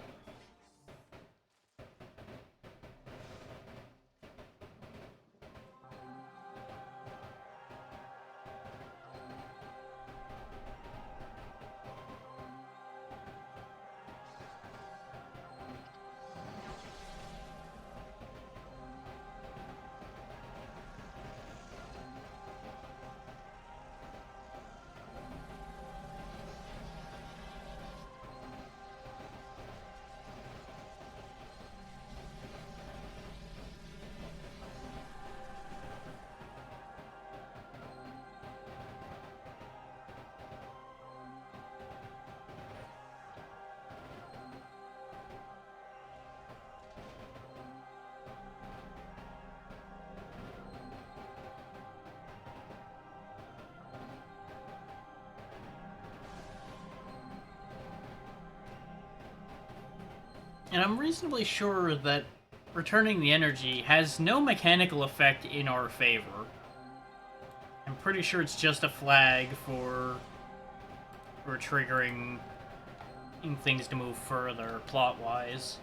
And I'm reasonably sure that returning the energy has no mechanical effect in our favor. I'm pretty sure it's just a flag for triggering things to move further, plot-wise.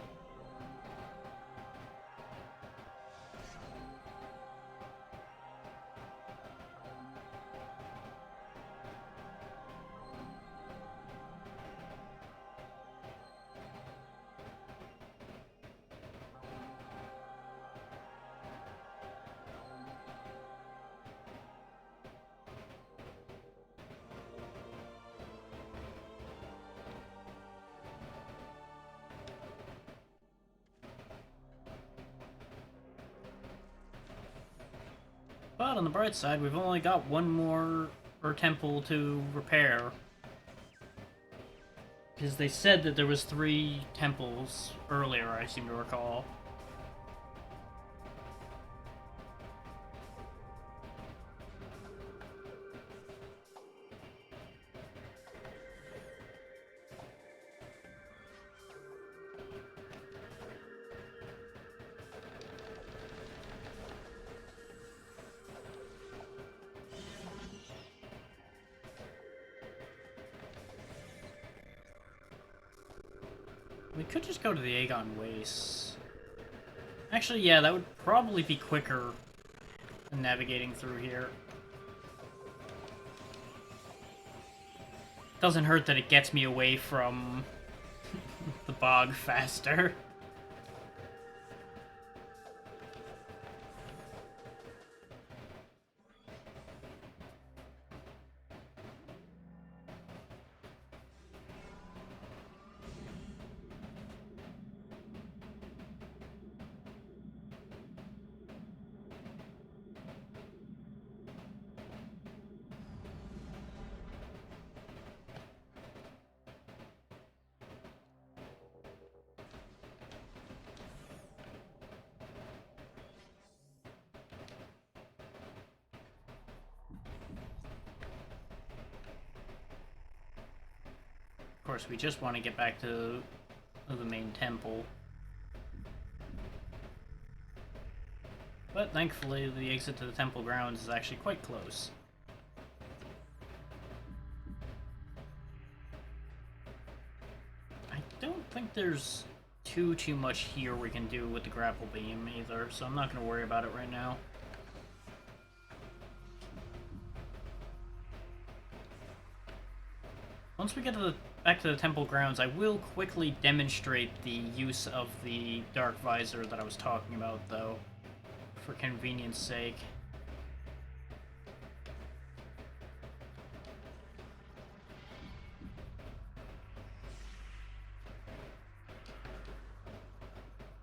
But on the bright side, we've only got one more temple to repair. Because they said that there was 3 temples earlier, I seem to recall. We could just go to the Aegon Wastes. Actually, yeah, that would probably be quicker than navigating through here. Doesn't hurt that it gets me away from the bog faster. Of course, we just want to get back to the main temple. But thankfully, the exit to the temple grounds is actually quite close. I don't think there's too much here we can do with the grapple beam either, so I'm not going to worry about it right now. Once we get to back to the temple grounds, I will quickly demonstrate the use of the Dark Visor that I was talking about, though, for convenience sake.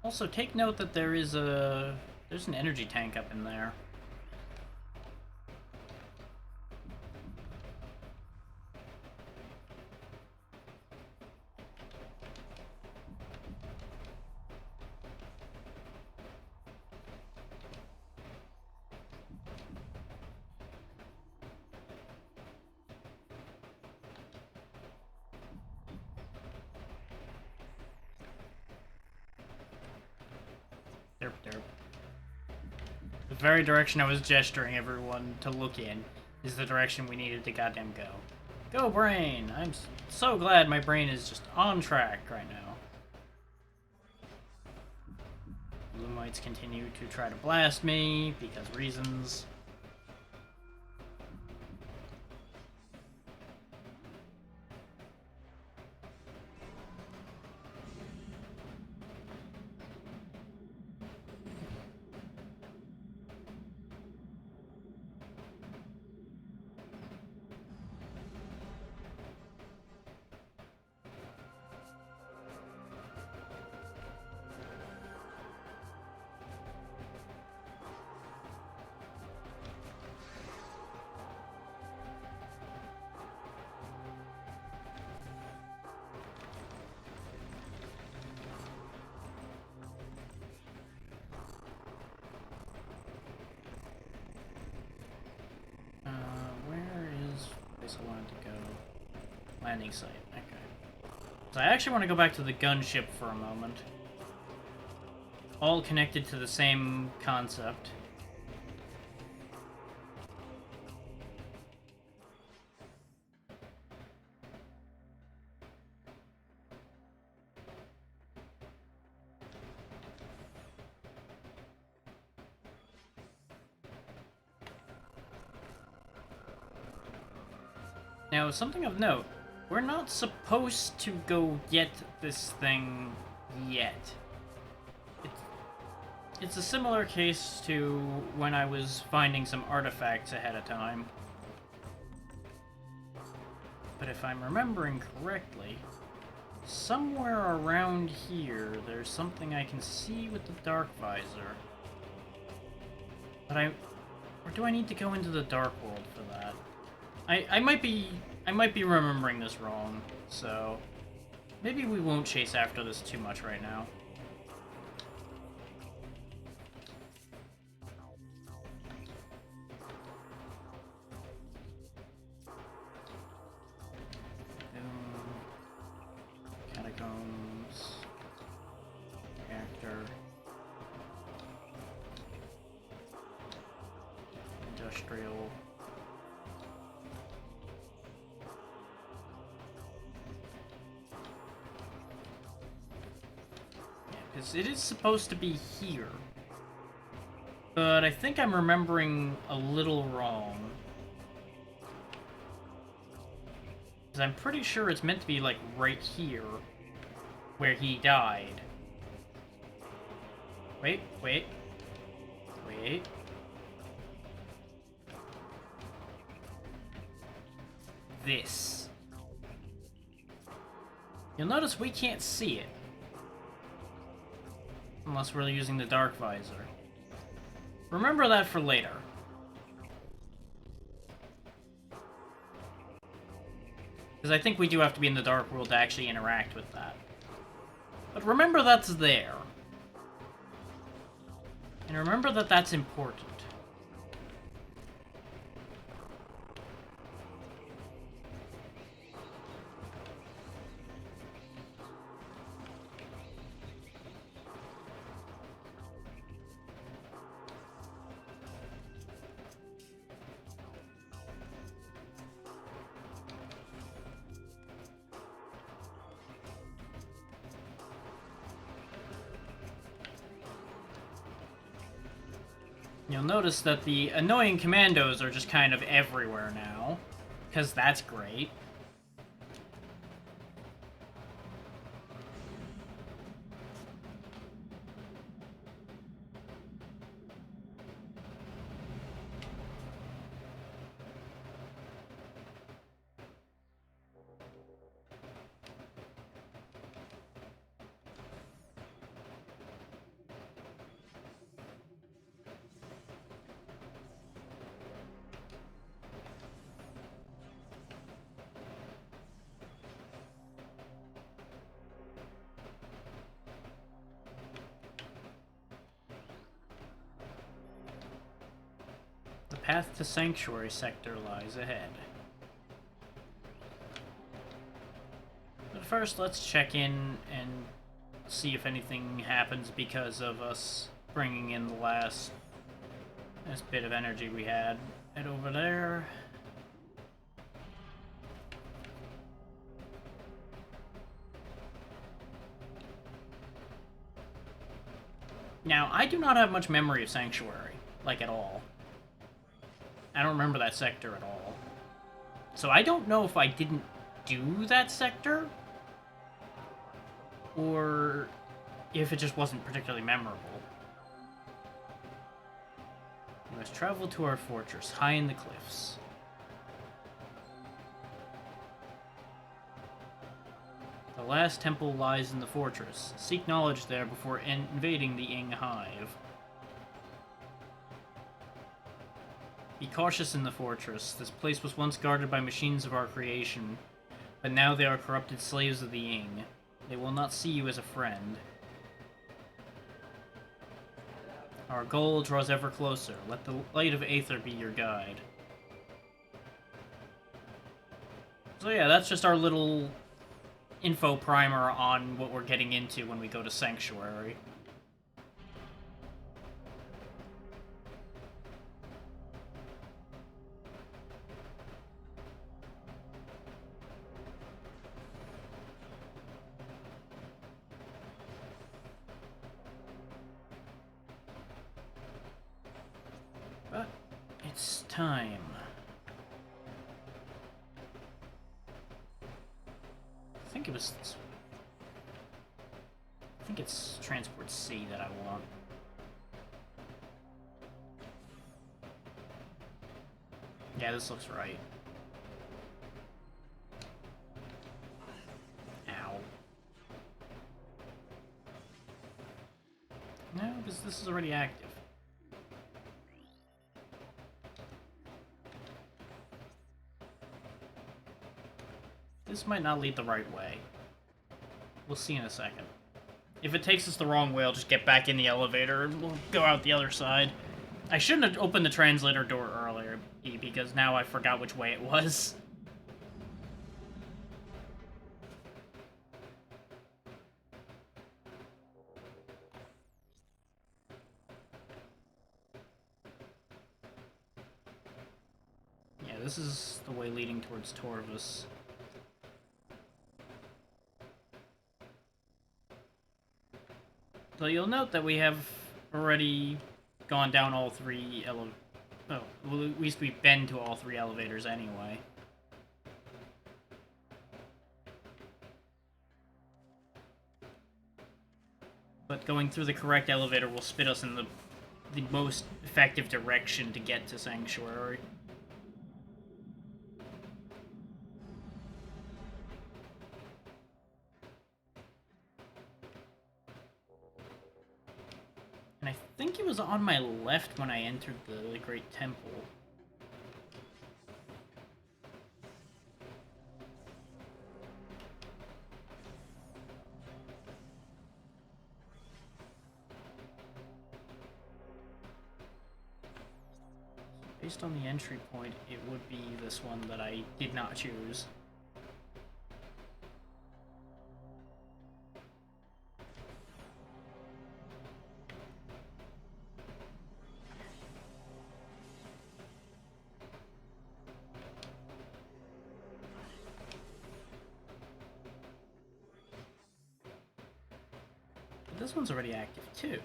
Also, take note that there's an energy tank up in there. Derp derp. The very direction I was gesturing everyone to look in is the direction we needed to goddamn go. Go, brain! I'm so glad my brain is just on track right now. Blue mites continue to try to blast me, because reasons. I wanted to go. Landing site, okay. So I actually want to go back to the gunship for a moment. all connected to the same concept. Now, something of note, we're not supposed to go get this thing yet. It's a similar case to when I was finding some artifacts ahead of time. But if I'm remembering correctly, somewhere around here, there's something I can see with the dark visor. But or do I need to go into the Dark World for that? I might be remembering this wrong, so maybe we won't chase after this too much right now. Catacombs. Reactor. Industrial. Because it is supposed to be here. But I think I'm remembering a little wrong. Because I'm pretty sure it's meant to be, like, right here. Where he died. Wait. This. You'll notice we can't see it. Unless we're using the dark visor. Remember that for later. Because I think we do have to be in the dark world to actually interact with that. But remember that's there. And remember that that's important. You'll notice that the annoying commandos are just kind of everywhere now, because that's great. The path to Sanctuary Sector lies ahead. But first, let's check in and see if anything happens because of us bringing in the last bit of energy we had. Head over there. Now, I do not have much memory of Sanctuary, like at all. I don't remember that sector at all. So I don't know if I didn't do that sector, or if it just wasn't particularly memorable. We must travel to our fortress, high in the cliffs. The last temple lies in the fortress. Seek knowledge there before invading the Ing Hive. Be cautious in the fortress. This place was once guarded by machines of our creation, but now they are corrupted slaves of the Ing. They will not see you as a friend. Our goal draws ever closer. Let the light of Aether be your guide. So yeah, that's just our little info primer on what we're getting into when we go to Sanctuary. It's time. I think it's Transport C that I want. Yeah, this looks right. Ow. No, because this is already active. This might not lead the right way. We'll see in a second. If it takes us the wrong way, I'll just get back in the elevator and we'll go out the other side. I shouldn't have opened the translator door earlier, because now I forgot which way it was. Yeah, this is the way leading towards Torvus. So you'll note that we have already gone down all three well, at least we've been to all three elevators anyway. But going through the correct elevator will spit us in the most effective direction to get to Sanctuary. And I think it was on my left when I entered the Great Temple. Based on the entry point, it would be this one that I did not choose. But this one's already active too.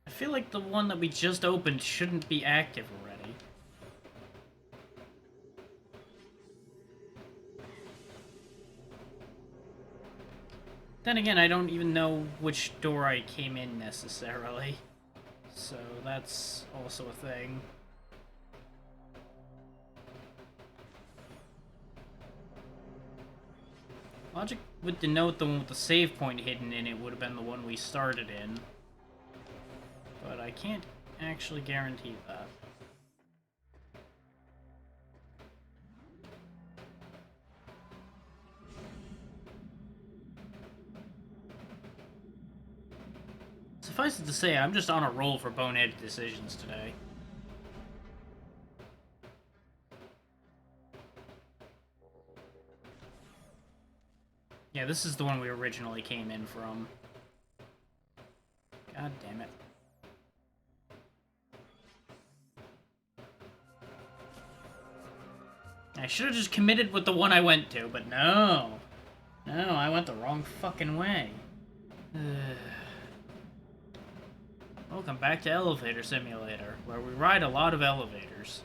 I feel like the one that we just opened shouldn't be active already. Then again, I don't even know which door I came in necessarily. So that's also a thing. Logic would denote the one with the save point hidden in it would have been the one we started in. But I can't actually guarantee that. Suffice it to say, I'm just on a roll for boneheaded decisions today. Yeah, this is the one we originally came in from. God damn it. I should have just committed with the one I went to, but no. No, I went the wrong fucking way. Welcome back to Elevator Simulator, where we ride a lot of elevators.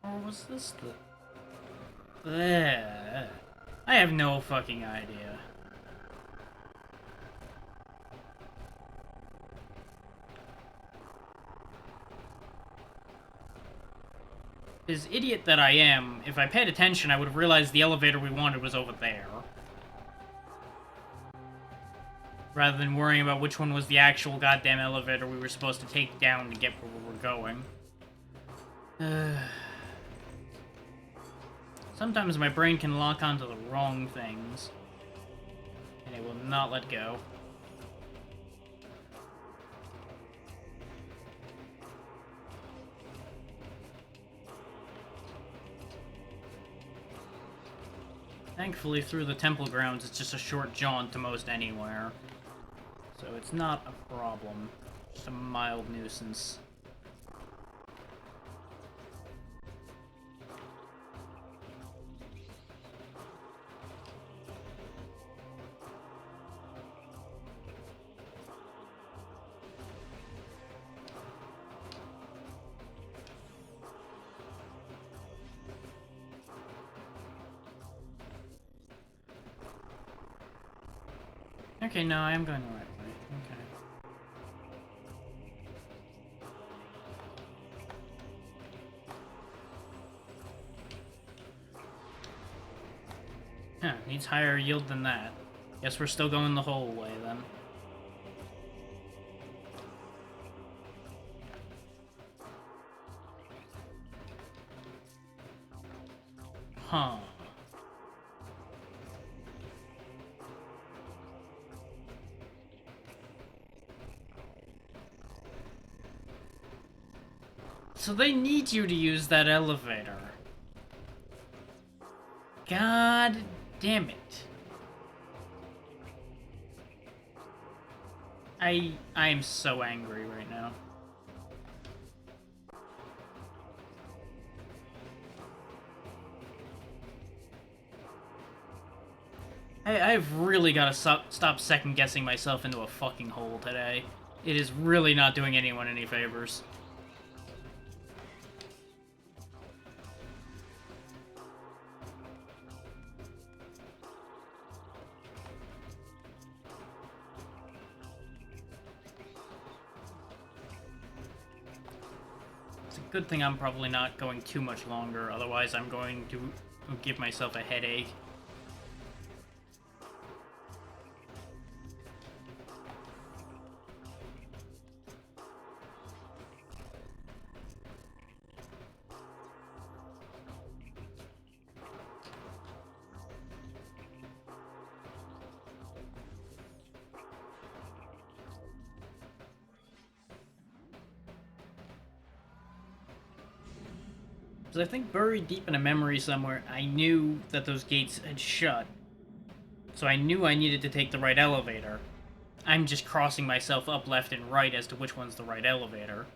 Or was this I have no fucking idea. As idiot that I am, if I paid attention, I would have realized the elevator we wanted was over there. Rather than worrying about which one was the actual goddamn elevator we were supposed to take down to get where we were going. Sometimes my brain can lock onto the wrong things. And it will not let go. Thankfully, through the temple grounds, it's just a short jaunt to most anywhere. So it's not a problem. Just a mild nuisance. Okay, no, I am going the right way. Okay. Huh, needs higher yield than that. Guess we're still going the whole way, then. Huh. So they need you to use that elevator. God damn it. I am so angry right now. I've really got to stop second-guessing myself into a fucking hole today. It is really not doing anyone any favors. It's a good thing I'm probably not going too much longer, otherwise I'm going to give myself a headache. Because I think buried deep in a memory somewhere, I knew that those gates had shut. So I knew I needed to take the right elevator. I'm just crossing myself up left and right as to which one's the right elevator.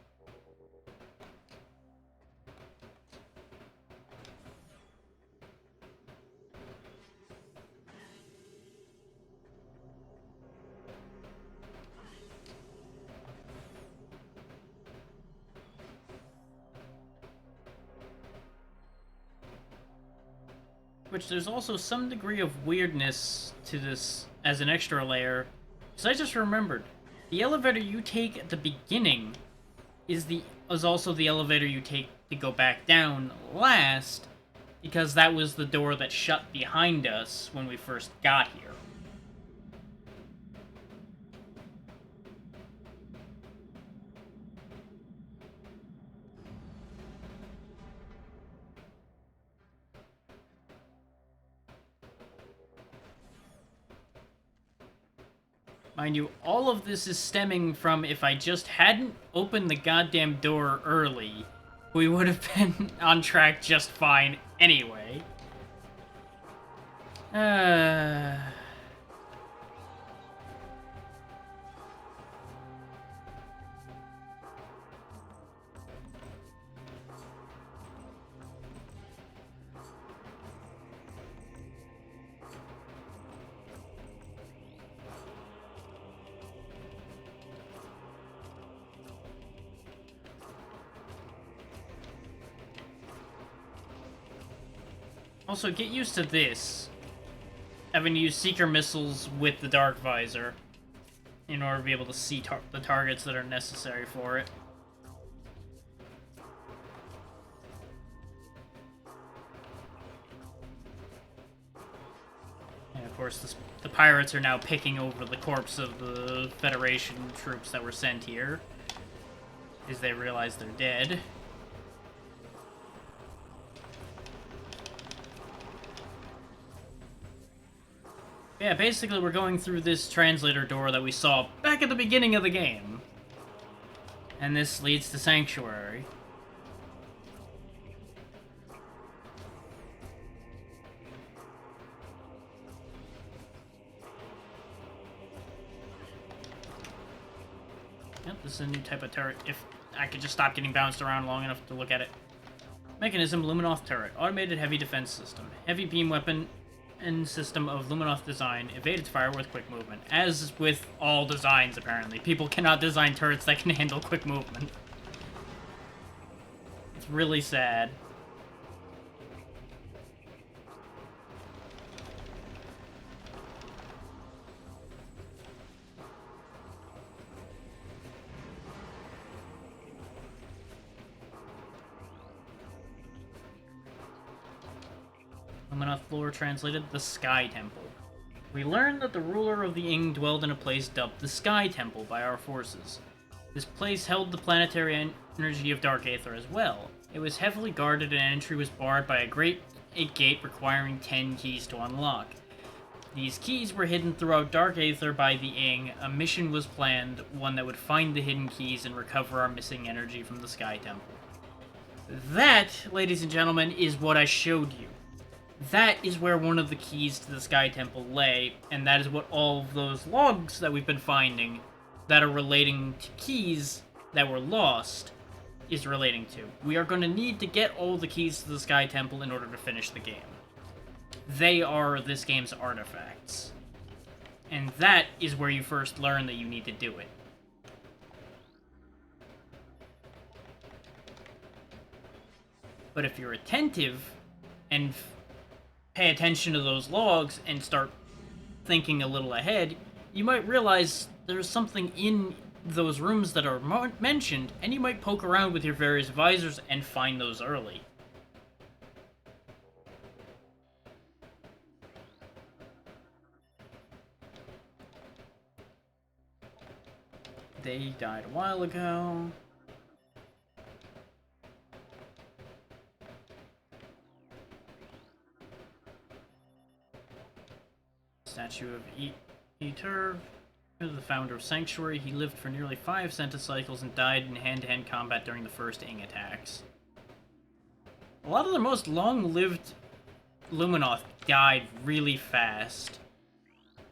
Which there's also some degree of weirdness to this as an extra layer. Because I just remembered, the elevator you take at the beginning is also the elevator you take to go back down last, because that was the door that shut behind us when we first got here. Mind you, all of this is stemming from if I just hadn't opened the goddamn door early, we would have been on track just fine anyway. Also, get used to this. Having to use Seeker missiles with the Dark Visor in order to be able to see the targets that are necessary for it. And of course, the pirates are now picking over the corpse of the Federation troops that were sent here, as they realize they're dead. Yeah, basically we're going through this translator door that we saw back at the beginning of the game. And this leads to Sanctuary. Yep, this is a new type of turret. If I could just stop getting bounced around long enough to look at it. Mechanism, Luminoth turret. Automated heavy defense system. Heavy beam weapon and system of Luminoth design. Evade its fire with quick movement. As with all designs, apparently. People cannot design turrets that can handle quick movement. It's really sad. Luminoth lore translated, the Sky Temple. We learned that the ruler of the Ing dwelled in a place dubbed the Sky Temple by our forces. This place held the planetary energy of Dark Aether as well. It was heavily guarded and entry was barred by a great gate requiring 10 keys to unlock. These keys were hidden throughout Dark Aether by the Ing. A mission was planned, one that would find the hidden keys and recover our missing energy from the Sky Temple. That, ladies and gentlemen, is what I showed you. That is where one of the keys to the Sky Temple lay, and that is what all of those logs that we've been finding that are relating to keys that were lost is relating to. We are going to need to get all the keys to the Sky Temple in order to finish the game. They are this game's artifacts. And that is where you first learn that you need to do it. But if you're attentive and pay attention to those logs and start thinking a little ahead, you might realize there's something in those rooms that are mentioned, and you might poke around with your various visors and find those early. They died a while ago. Statue of Eater, the founder of Sanctuary. He lived for nearly 5 centicycles and died in hand-to-hand combat during the first Ing attacks. A lot of the most long-lived Luminoth died really fast,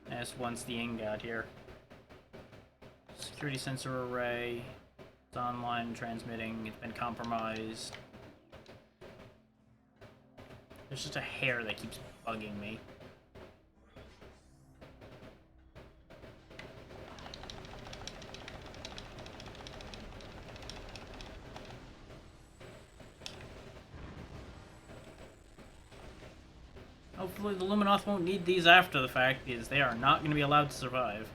as once the Ing got here. Security sensor array. It's online transmitting. It's been compromised. There's just a hair that keeps bugging me. Hopefully the Luminoth won't need these after the fact, because they are not going to be allowed to survive.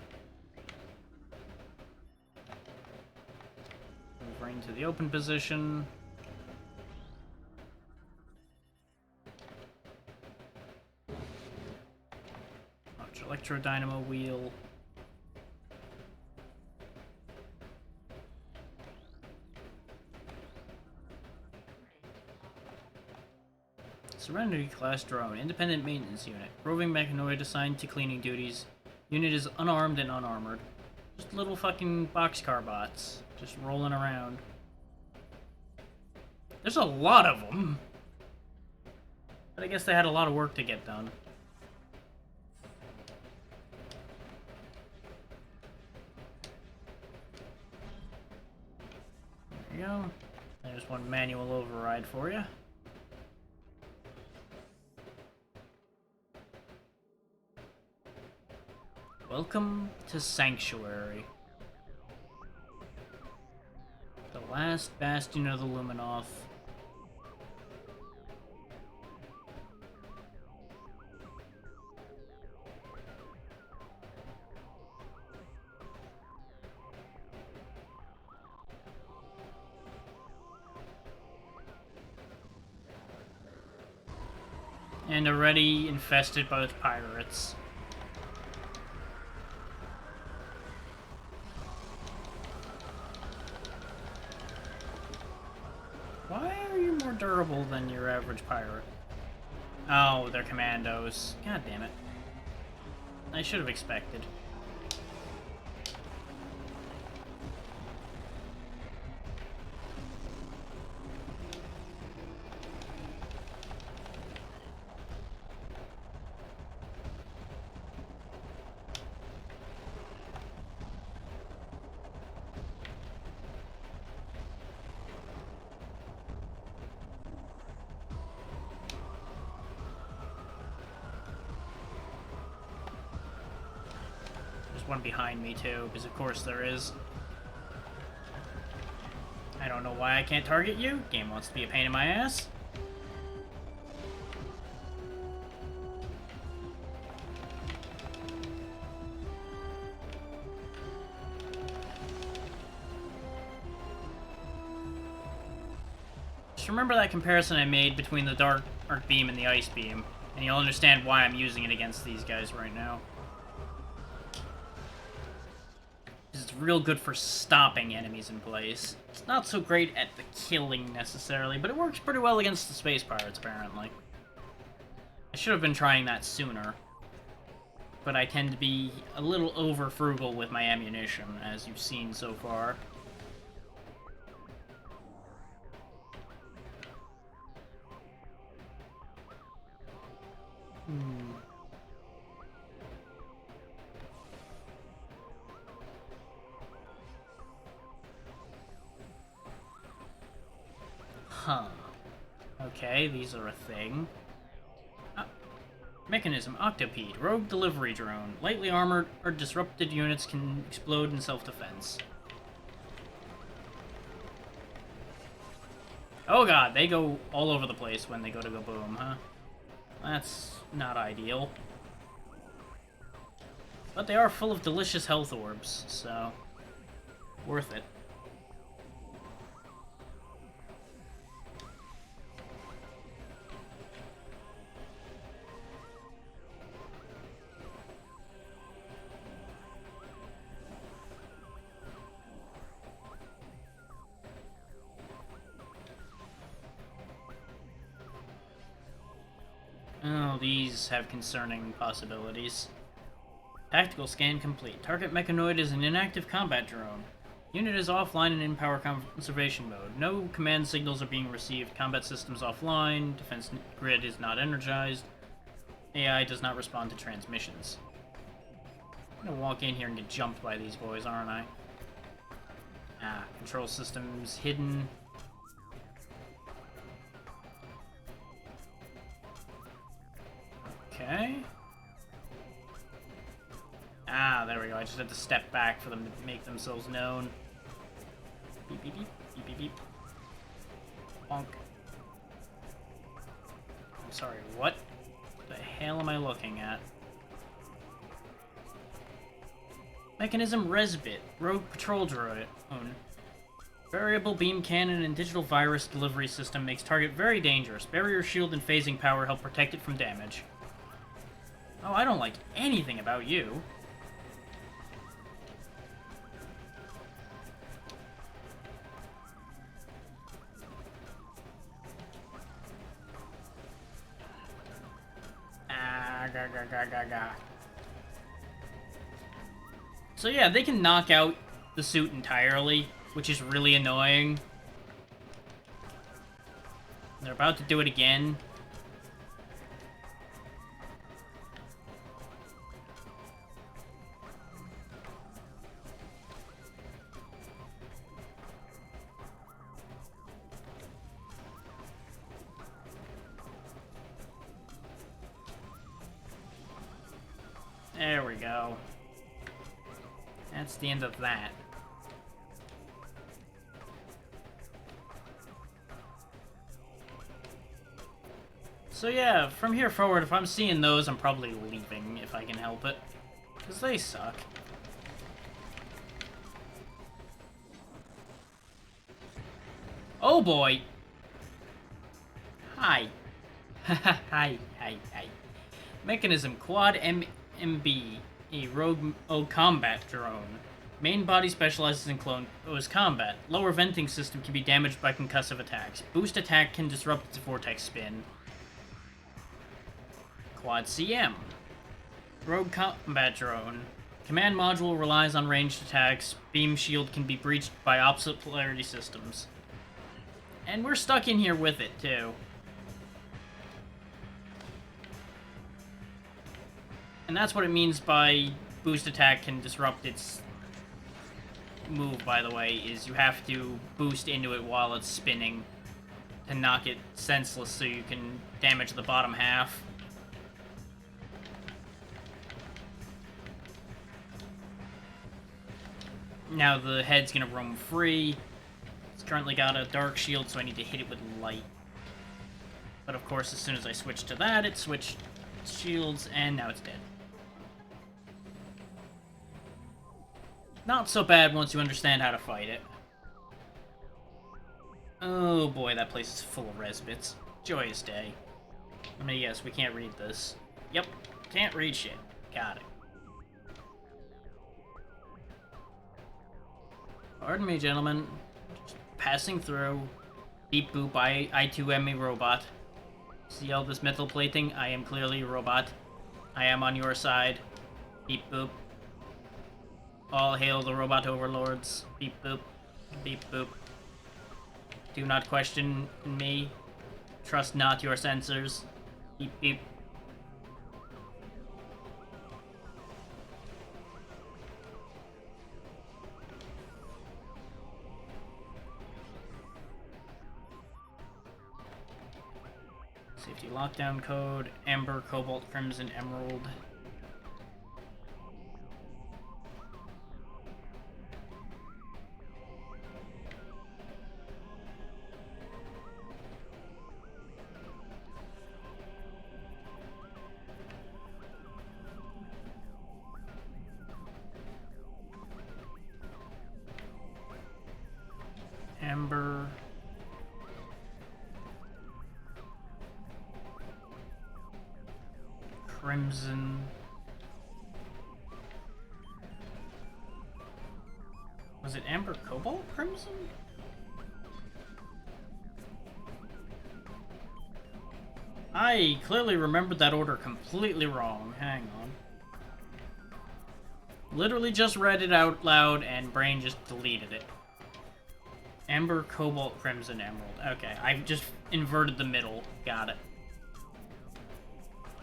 Move into the open position. Launch Electro Dynamo Wheel. Serenity Class Drone, Independent Maintenance Unit. Roving mechanoid assigned to cleaning duties. Unit is unarmed and unarmored. Just little fucking boxcar bots. Just rolling around. There's a lot of them. But I guess they had a lot of work to get done. There you go. There's one manual override for you. Welcome to Sanctuary. The last bastion of the Luminoth. And already infested by pirates. Why are you more durable than your average pirate? Oh, they're commandos. God damn it. I should have expected. One behind me too, because of course there is. I don't know why I can't target you. Game wants to be a pain in my ass. Just remember that comparison I made between the dark arc beam and the ice beam, and you'll understand why I'm using it against these guys right now. It's real good for stopping enemies in place. It's not so great at the killing, necessarily, but it works pretty well against the space pirates, apparently. I should have been trying that sooner. But I tend to be a little over-frugal with my ammunition, as you've seen so far. Huh. Okay, these are a thing. Mechanism, Octopede, rogue delivery drone. Lightly armored or disrupted units can explode in self-defense. Oh god, they go all over the place when they go to go boom, huh? That's not ideal. But they are full of delicious health orbs, so worth it. Oh, these have concerning possibilities. Tactical scan complete. Target mechanoid is an inactive combat drone. Unit is offline and in power conservation mode. No command signals are being received. Combat systems offline. Defense grid is not energized. AI does not respond to transmissions. I'm gonna walk in here and get jumped by these boys, aren't I? Ah, control systems hidden. Okay. Ah, there we go. I just had to step back for them to make themselves known. Beep, beep, beep. Beep, beep, beep. Bonk. I'm sorry, what the hell am I looking at? Mechanism Resbit. Rogue Patrol Drone. Variable beam cannon and digital virus delivery system makes target very dangerous. Barrier shield and phasing power help protect it from damage. Oh, I don't like anything about you. Ah, ga ga ga ga ga. So yeah, they can knock out the suit entirely, which is really annoying. They're about to do it again. There we go. That's the end of that. So yeah, from here forward, if I'm seeing those, I'm probably leaving if I can help it. Because they suck. Oh boy! Hi. Hi. Mechanism Quad MB, a rogue combat drone. Main body specializes in close combat. Lower venting system can be damaged by concussive attacks. Boost attack can disrupt its vortex spin. Quad CM. Rogue combat drone. Command module relies on ranged attacks. Beam shield can be breached by opposite polarity systems. And we're stuck in here with it, too. And that's what it means by boost attack can disrupt its move, by the way, is you have to boost into it while it's spinning to knock it senseless so you can damage the bottom half. Now the head's gonna roam free. It's currently got a dark shield, so I need to hit it with light. But of course, as soon as I switched to that, it switched shields, and now it's dead. Not so bad once you understand how to fight it. Oh boy, that place is full of res bits. Joyous day. I mean, yes, we can't read this. Yep, can't read shit. Got it. Pardon me, gentlemen. Just passing through. Beep boop, I too am a robot. See all this metal plating? I am clearly a robot. I am on your side. Beep boop. All hail the robot overlords. Beep boop. Beep boop. Do not question me. Trust not your sensors. Beep beep. Safety lockdown code, Amber, Cobalt, Crimson, Emerald. Amber. Crimson. Was it Amber, Cobalt, Crimson? I clearly remembered that order completely wrong. Hang on. Literally just read it out loud and brain just deleted it. Amber, Cobalt, Crimson, Emerald. Okay, I've just inverted the middle. Got it.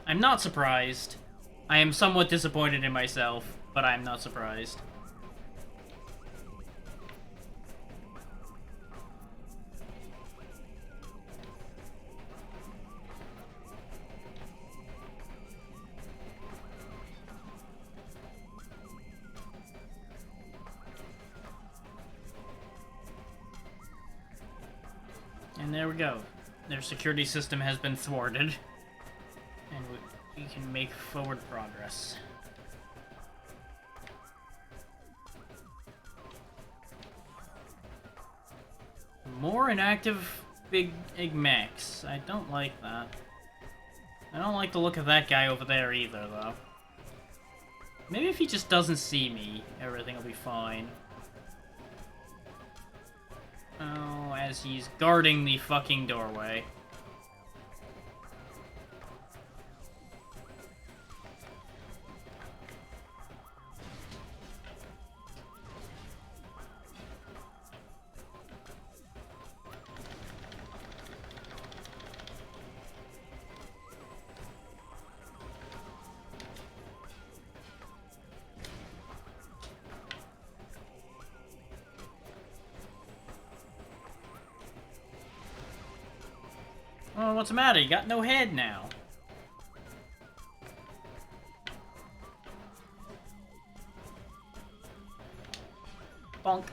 I'm not surprised. I am somewhat disappointed in myself, but I'm not surprised. And there we go. Their security system has been thwarted. And we can make forward progress. More inactive Big Egg Max. I don't like that. I don't like the look of that guy over there either, though. Maybe if he just doesn't see me, everything will be fine. Oh, as he's guarding the fucking doorway. Oh, what's the matter? You got no head now. Bonk.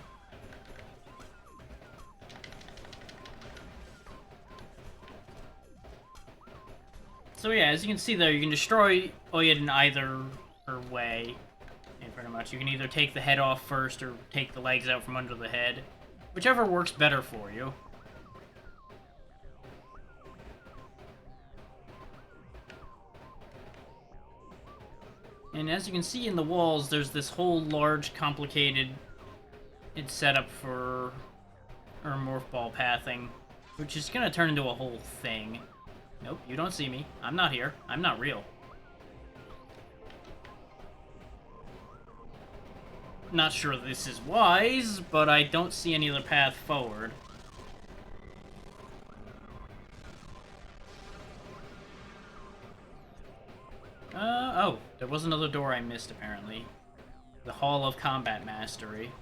So yeah, as you can see there, you can destroy Oyed in either way. And pretty much, you can either take the head off first or take the legs out from under the head. Whichever works better for you. And as you can see in the walls, there's this whole large, complicated... It's set up for... or morph ball pathing, which is gonna turn into a whole thing. Nope, you don't see me. I'm not here. I'm not real. Not sure this is wise, but I don't see any other path forward. Oh, there was another door I missed, apparently. The Hall of Combat Mastery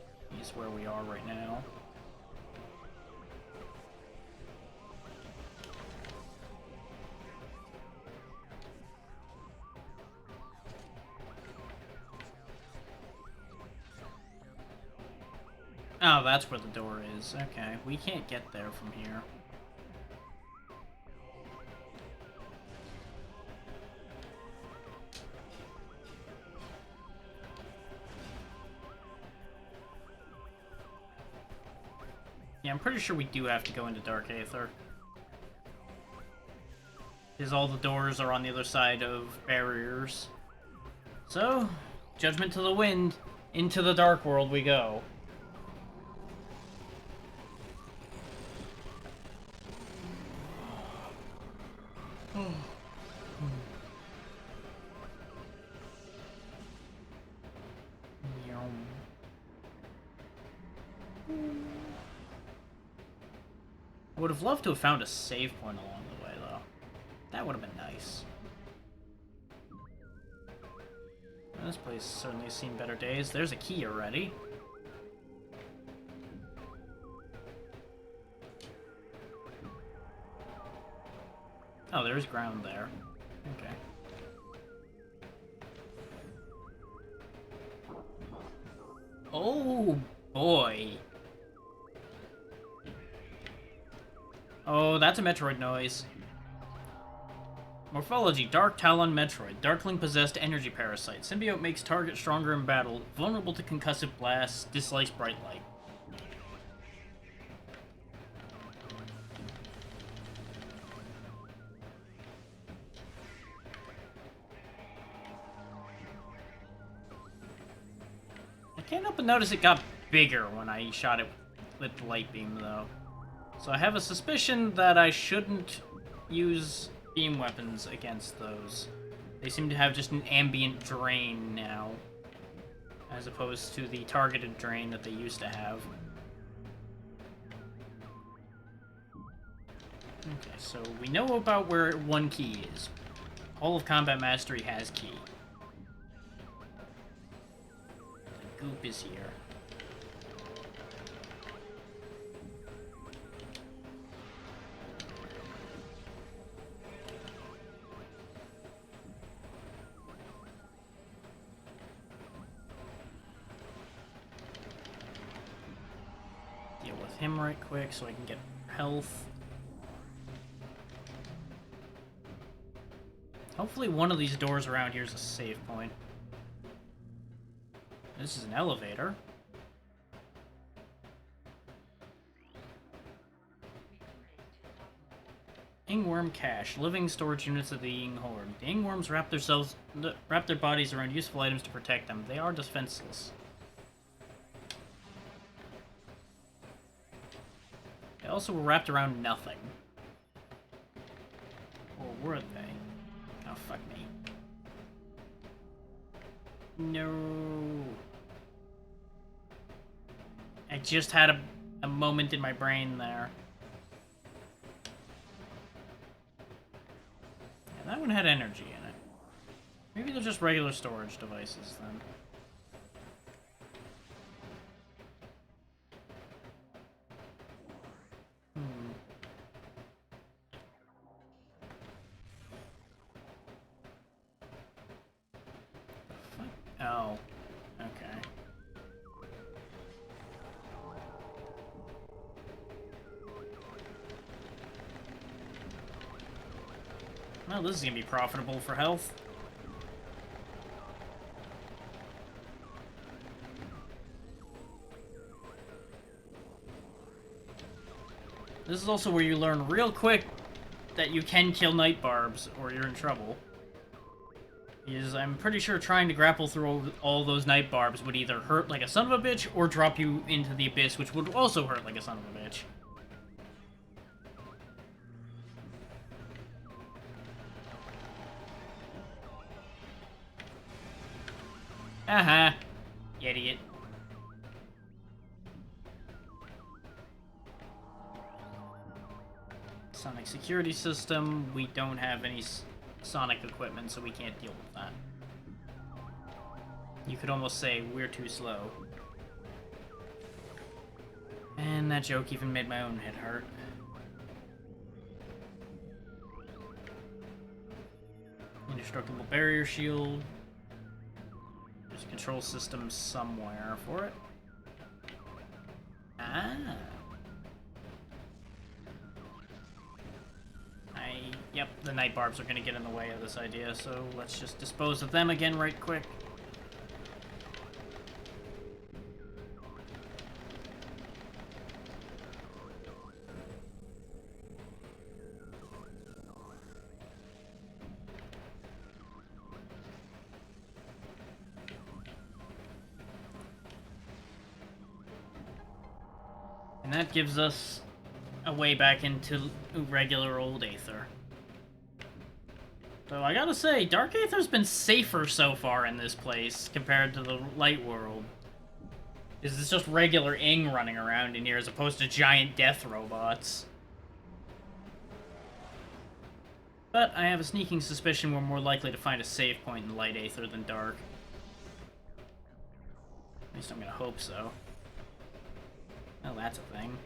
is where we are right now. Oh, that's where the door is. Okay, we can't get there from here. Yeah, I'm pretty sure we do have to go into Dark Aether. Because all the doors are on the other side of barriers. So, Judgment to the Wind, into the Dark World we go. I would have loved to have found a save point along the way, though. That would have been nice. This place certainly has seen better days. There's a key already. Oh, there's ground there. Okay. Oh, boy. Oh, that's a Metroid noise. Morphology, Dark Talon Metroid. Darkling-possessed energy parasite. Symbiote makes target stronger in battle, vulnerable to concussive blasts, dislikes bright light. I can't help but notice it got bigger when I shot it with the light beam, though. So I have a suspicion that I shouldn't use beam weapons against those. They seem to have just an ambient drain now, as opposed to the targeted drain that they used to have. Okay, so we know about where one key is. Hall of Combat Mastery has key. The goop is here. Him right quick so I can get health. Hopefully one of these doors around here is a save point. This is an elevator. Ingworm Cache, living storage units of the Ing Horde. The Ingworms wrap their bodies around useful items to protect them. They are defenseless. They also were wrapped around nothing. Or were they? Oh, fuck me. No. I just had a moment in my brain there. Yeah, that one had energy in it. Maybe they're just regular storage devices, then. Oh, okay. Well, this is gonna be profitable for health. This is also where you learn real quick that you can kill night barbs or you're in trouble. Because I'm pretty sure trying to grapple through all those night barbs would either hurt like a son of a bitch or drop you into the abyss, which would also hurt like a son of a bitch. Uh-huh. You idiot. Sonic security system. We don't have any sonic equipment, so we can't deal with that. You could almost say we're too slow. And that joke even made my own head hurt. Indestructible barrier shield. There's a control system somewhere for it. Ah. Yep, the night barbs are gonna get in the way of this idea, so let's just dispose of them again right quick. And that gives us a way back into regular old Aether. So I gotta say, Dark Aether's been safer so far in this place compared to the Light World. It's just regular Ing running around in here as opposed to giant death robots. But I have a sneaking suspicion we're more likely to find a save point in Light Aether than Dark. At least I'm gonna hope so. Oh, that's a thing.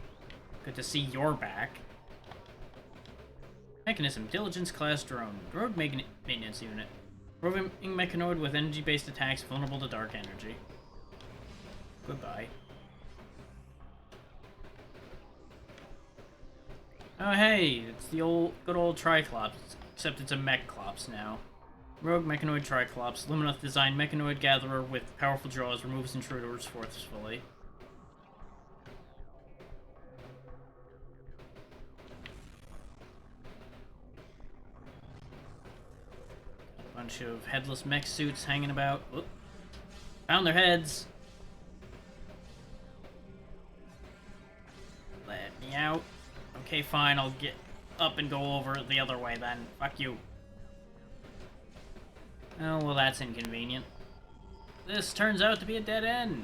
Good to see you're back. Mechanism, Diligence class drone. Road maintenance unit. Roving mechanoid with energy-based attacks vulnerable to dark energy. Goodbye. Oh hey, it's the good old Triclops, except it's a Mech-Clops now. Rogue mechanoid Triclops, Lumineth designed mechanoid gatherer with powerful jaws, removes intruders forcefully. Bunch of headless mech suits hanging about. Whoop. Found their heads. Let me out. Okay, fine, I'll get up and go over the other way then. Fuck you. Oh, well, that's inconvenient. This turns out to be a dead end.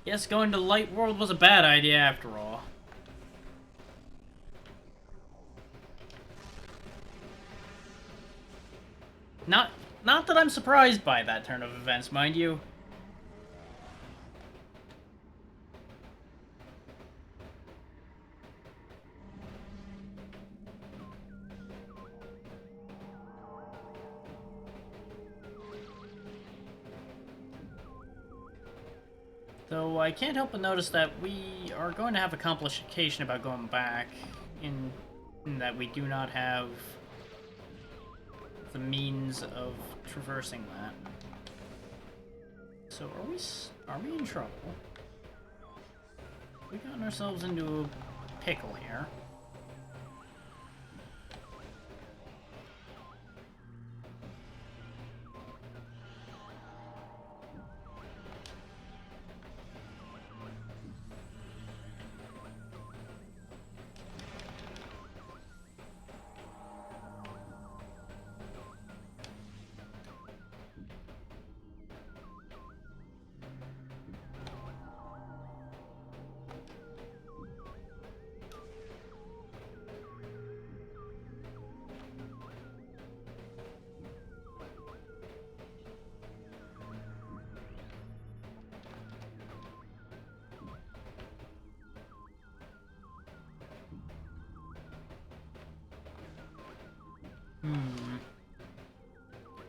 Guess going to Light World was a bad idea after all. Not that I'm surprised by that turn of events, mind you. Though I can't help but notice that we are going to have a complication about going back, in that we do not have the means of traversing that. So are we in trouble? We've gotten ourselves into a pickle here.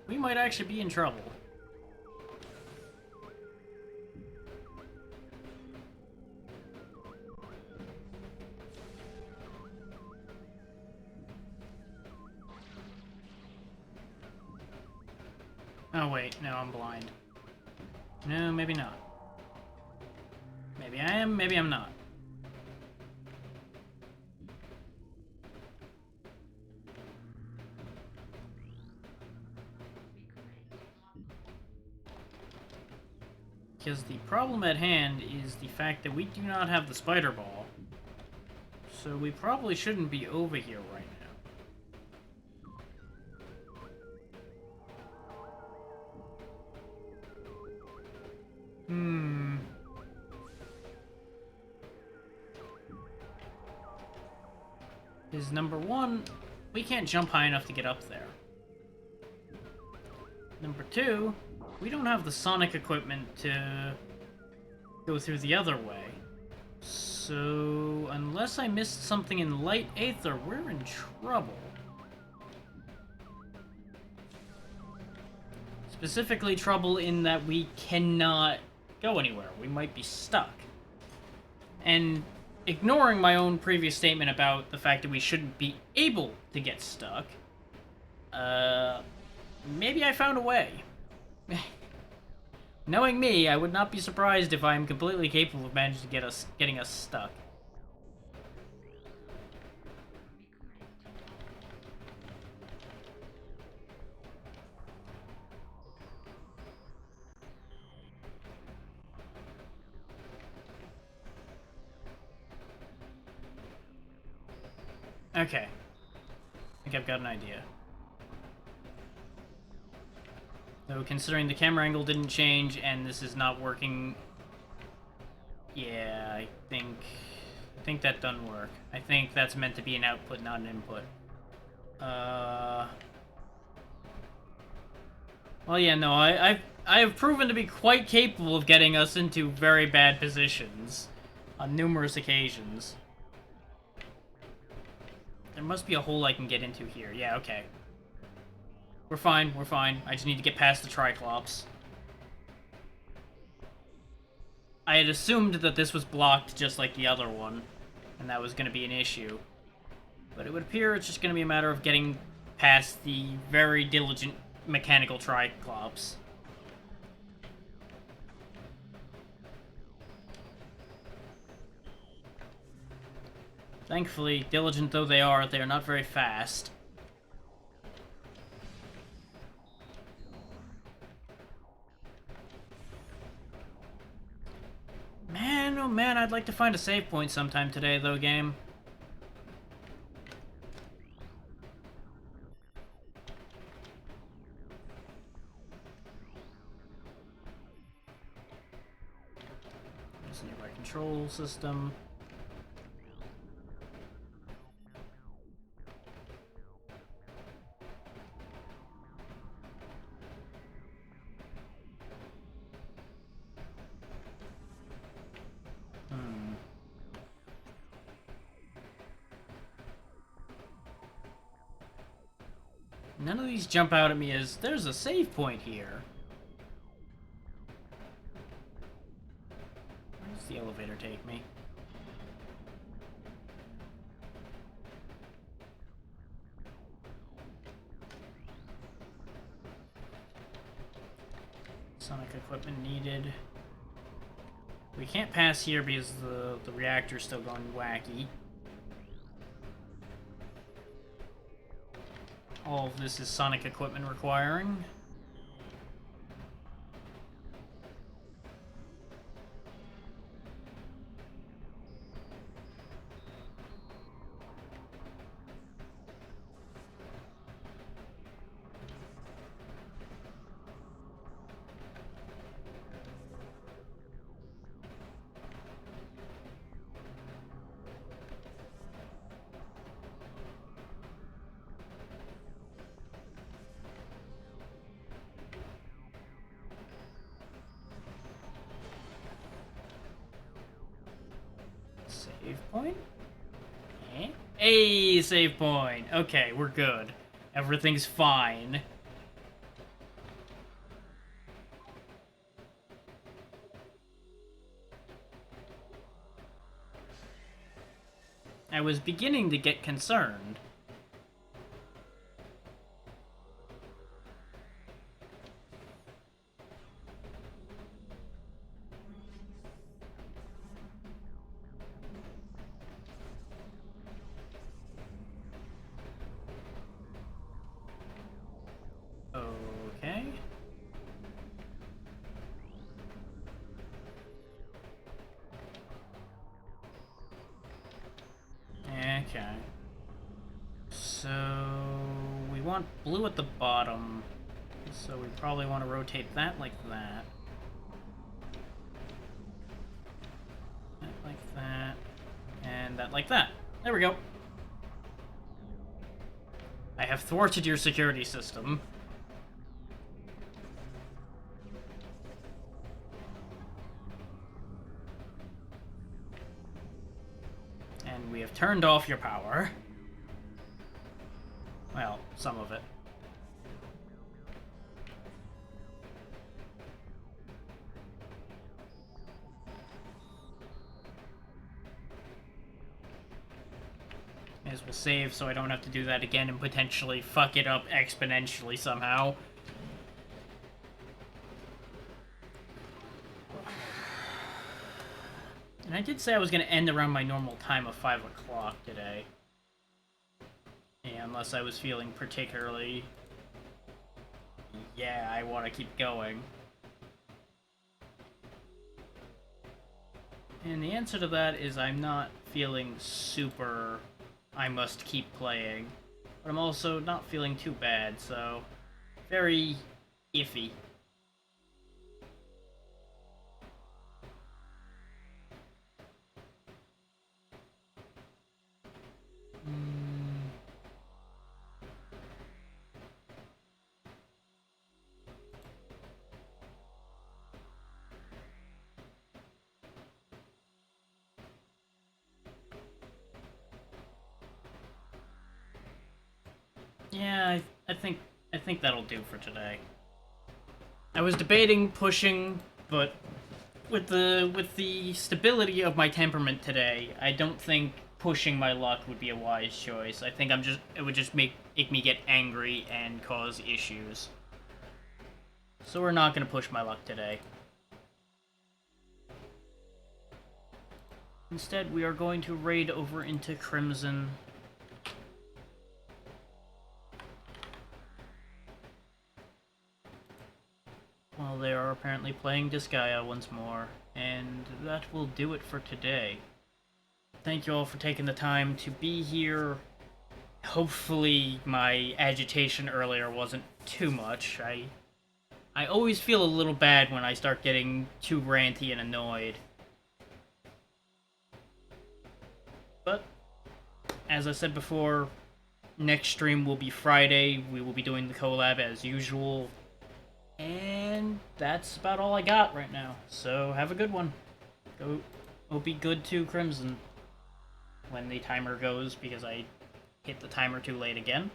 We might actually be in trouble. Oh wait, no, I'm blind. No, maybe not. Maybe I am, maybe I'm not. Because the problem at hand is the fact that we do not have the spider ball. So we probably shouldn't be over here right now. Is number one, we can't jump high enough to get up there. Number two, we don't have the sonic equipment to go through the other way. So, unless I missed something in light aether, we're in trouble. Specifically trouble in that we cannot go anywhere. We might be stuck. And ignoring my own previous statement about the fact that we shouldn't be able to get stuck, maybe I found a way. Knowing me, I would not be surprised if I am completely capable of managing to getting us stuck. Okay. I think I've got an idea. Though, considering the camera angle didn't change and this is not working... Yeah, I think that doesn't work. I think that's meant to be an output, not an input. Well, yeah, no, I have proven to be quite capable of getting us into very bad positions on numerous occasions. There must be a hole I can get into here. Yeah, okay. We're fine, we're fine. I just need to get past the Triclops. I had assumed that this was blocked just like the other one, and that was going to be an issue. But it would appear it's just going to be a matter of getting past the very diligent mechanical Triclops. Thankfully, diligent though they are not very fast. Man, oh man, I'd like to find a save point sometime today, though, game. There's a nearby control system. None of these jump out at me as, there's a save point here. Where does the elevator take me? Sonic equipment needed. We can't pass here because the reactor's still going wacky. All of this is sonic equipment requiring. Save point? Eh? Hey, save point. Okay, we're good. Everything's fine. I was beginning to get concerned. Okay. Okay. So we want blue at the bottom. So we probably want to rotate that like that. That like that. And that like that. There we go. I have thwarted your security system. And we have turned off your power. Well, some of it. May as well save so I don't have to do that again and potentially fuck it up exponentially somehow. And I did say I was going to end around my normal time of 5 o'clock today. Yeah, unless I was feeling particularly... Yeah, I want to keep going. And the answer to that is I'm not feeling super... I must keep playing. But I'm also not feeling too bad, so... Very iffy. Yeah, I think that'll do for today. I was debating pushing, but with the stability of my temperament today, I don't think pushing my luck would be a wise choice. I think it would just make me get angry and cause issues. So we're not gonna push my luck today. Instead, we are going to raid over into Crimson. Well, they are apparently playing Disgaea once more, and that will do it for today. Thank you all for taking the time to be here. Hopefully my agitation earlier wasn't too much. I always feel a little bad when I start getting too ranty and annoyed. But, as I said before, next stream will be Friday. We will be doing the collab as usual. And that's about all I got right now. So have a good one. Go be good to Crimson when the timer goes, because I hit the timer too late again.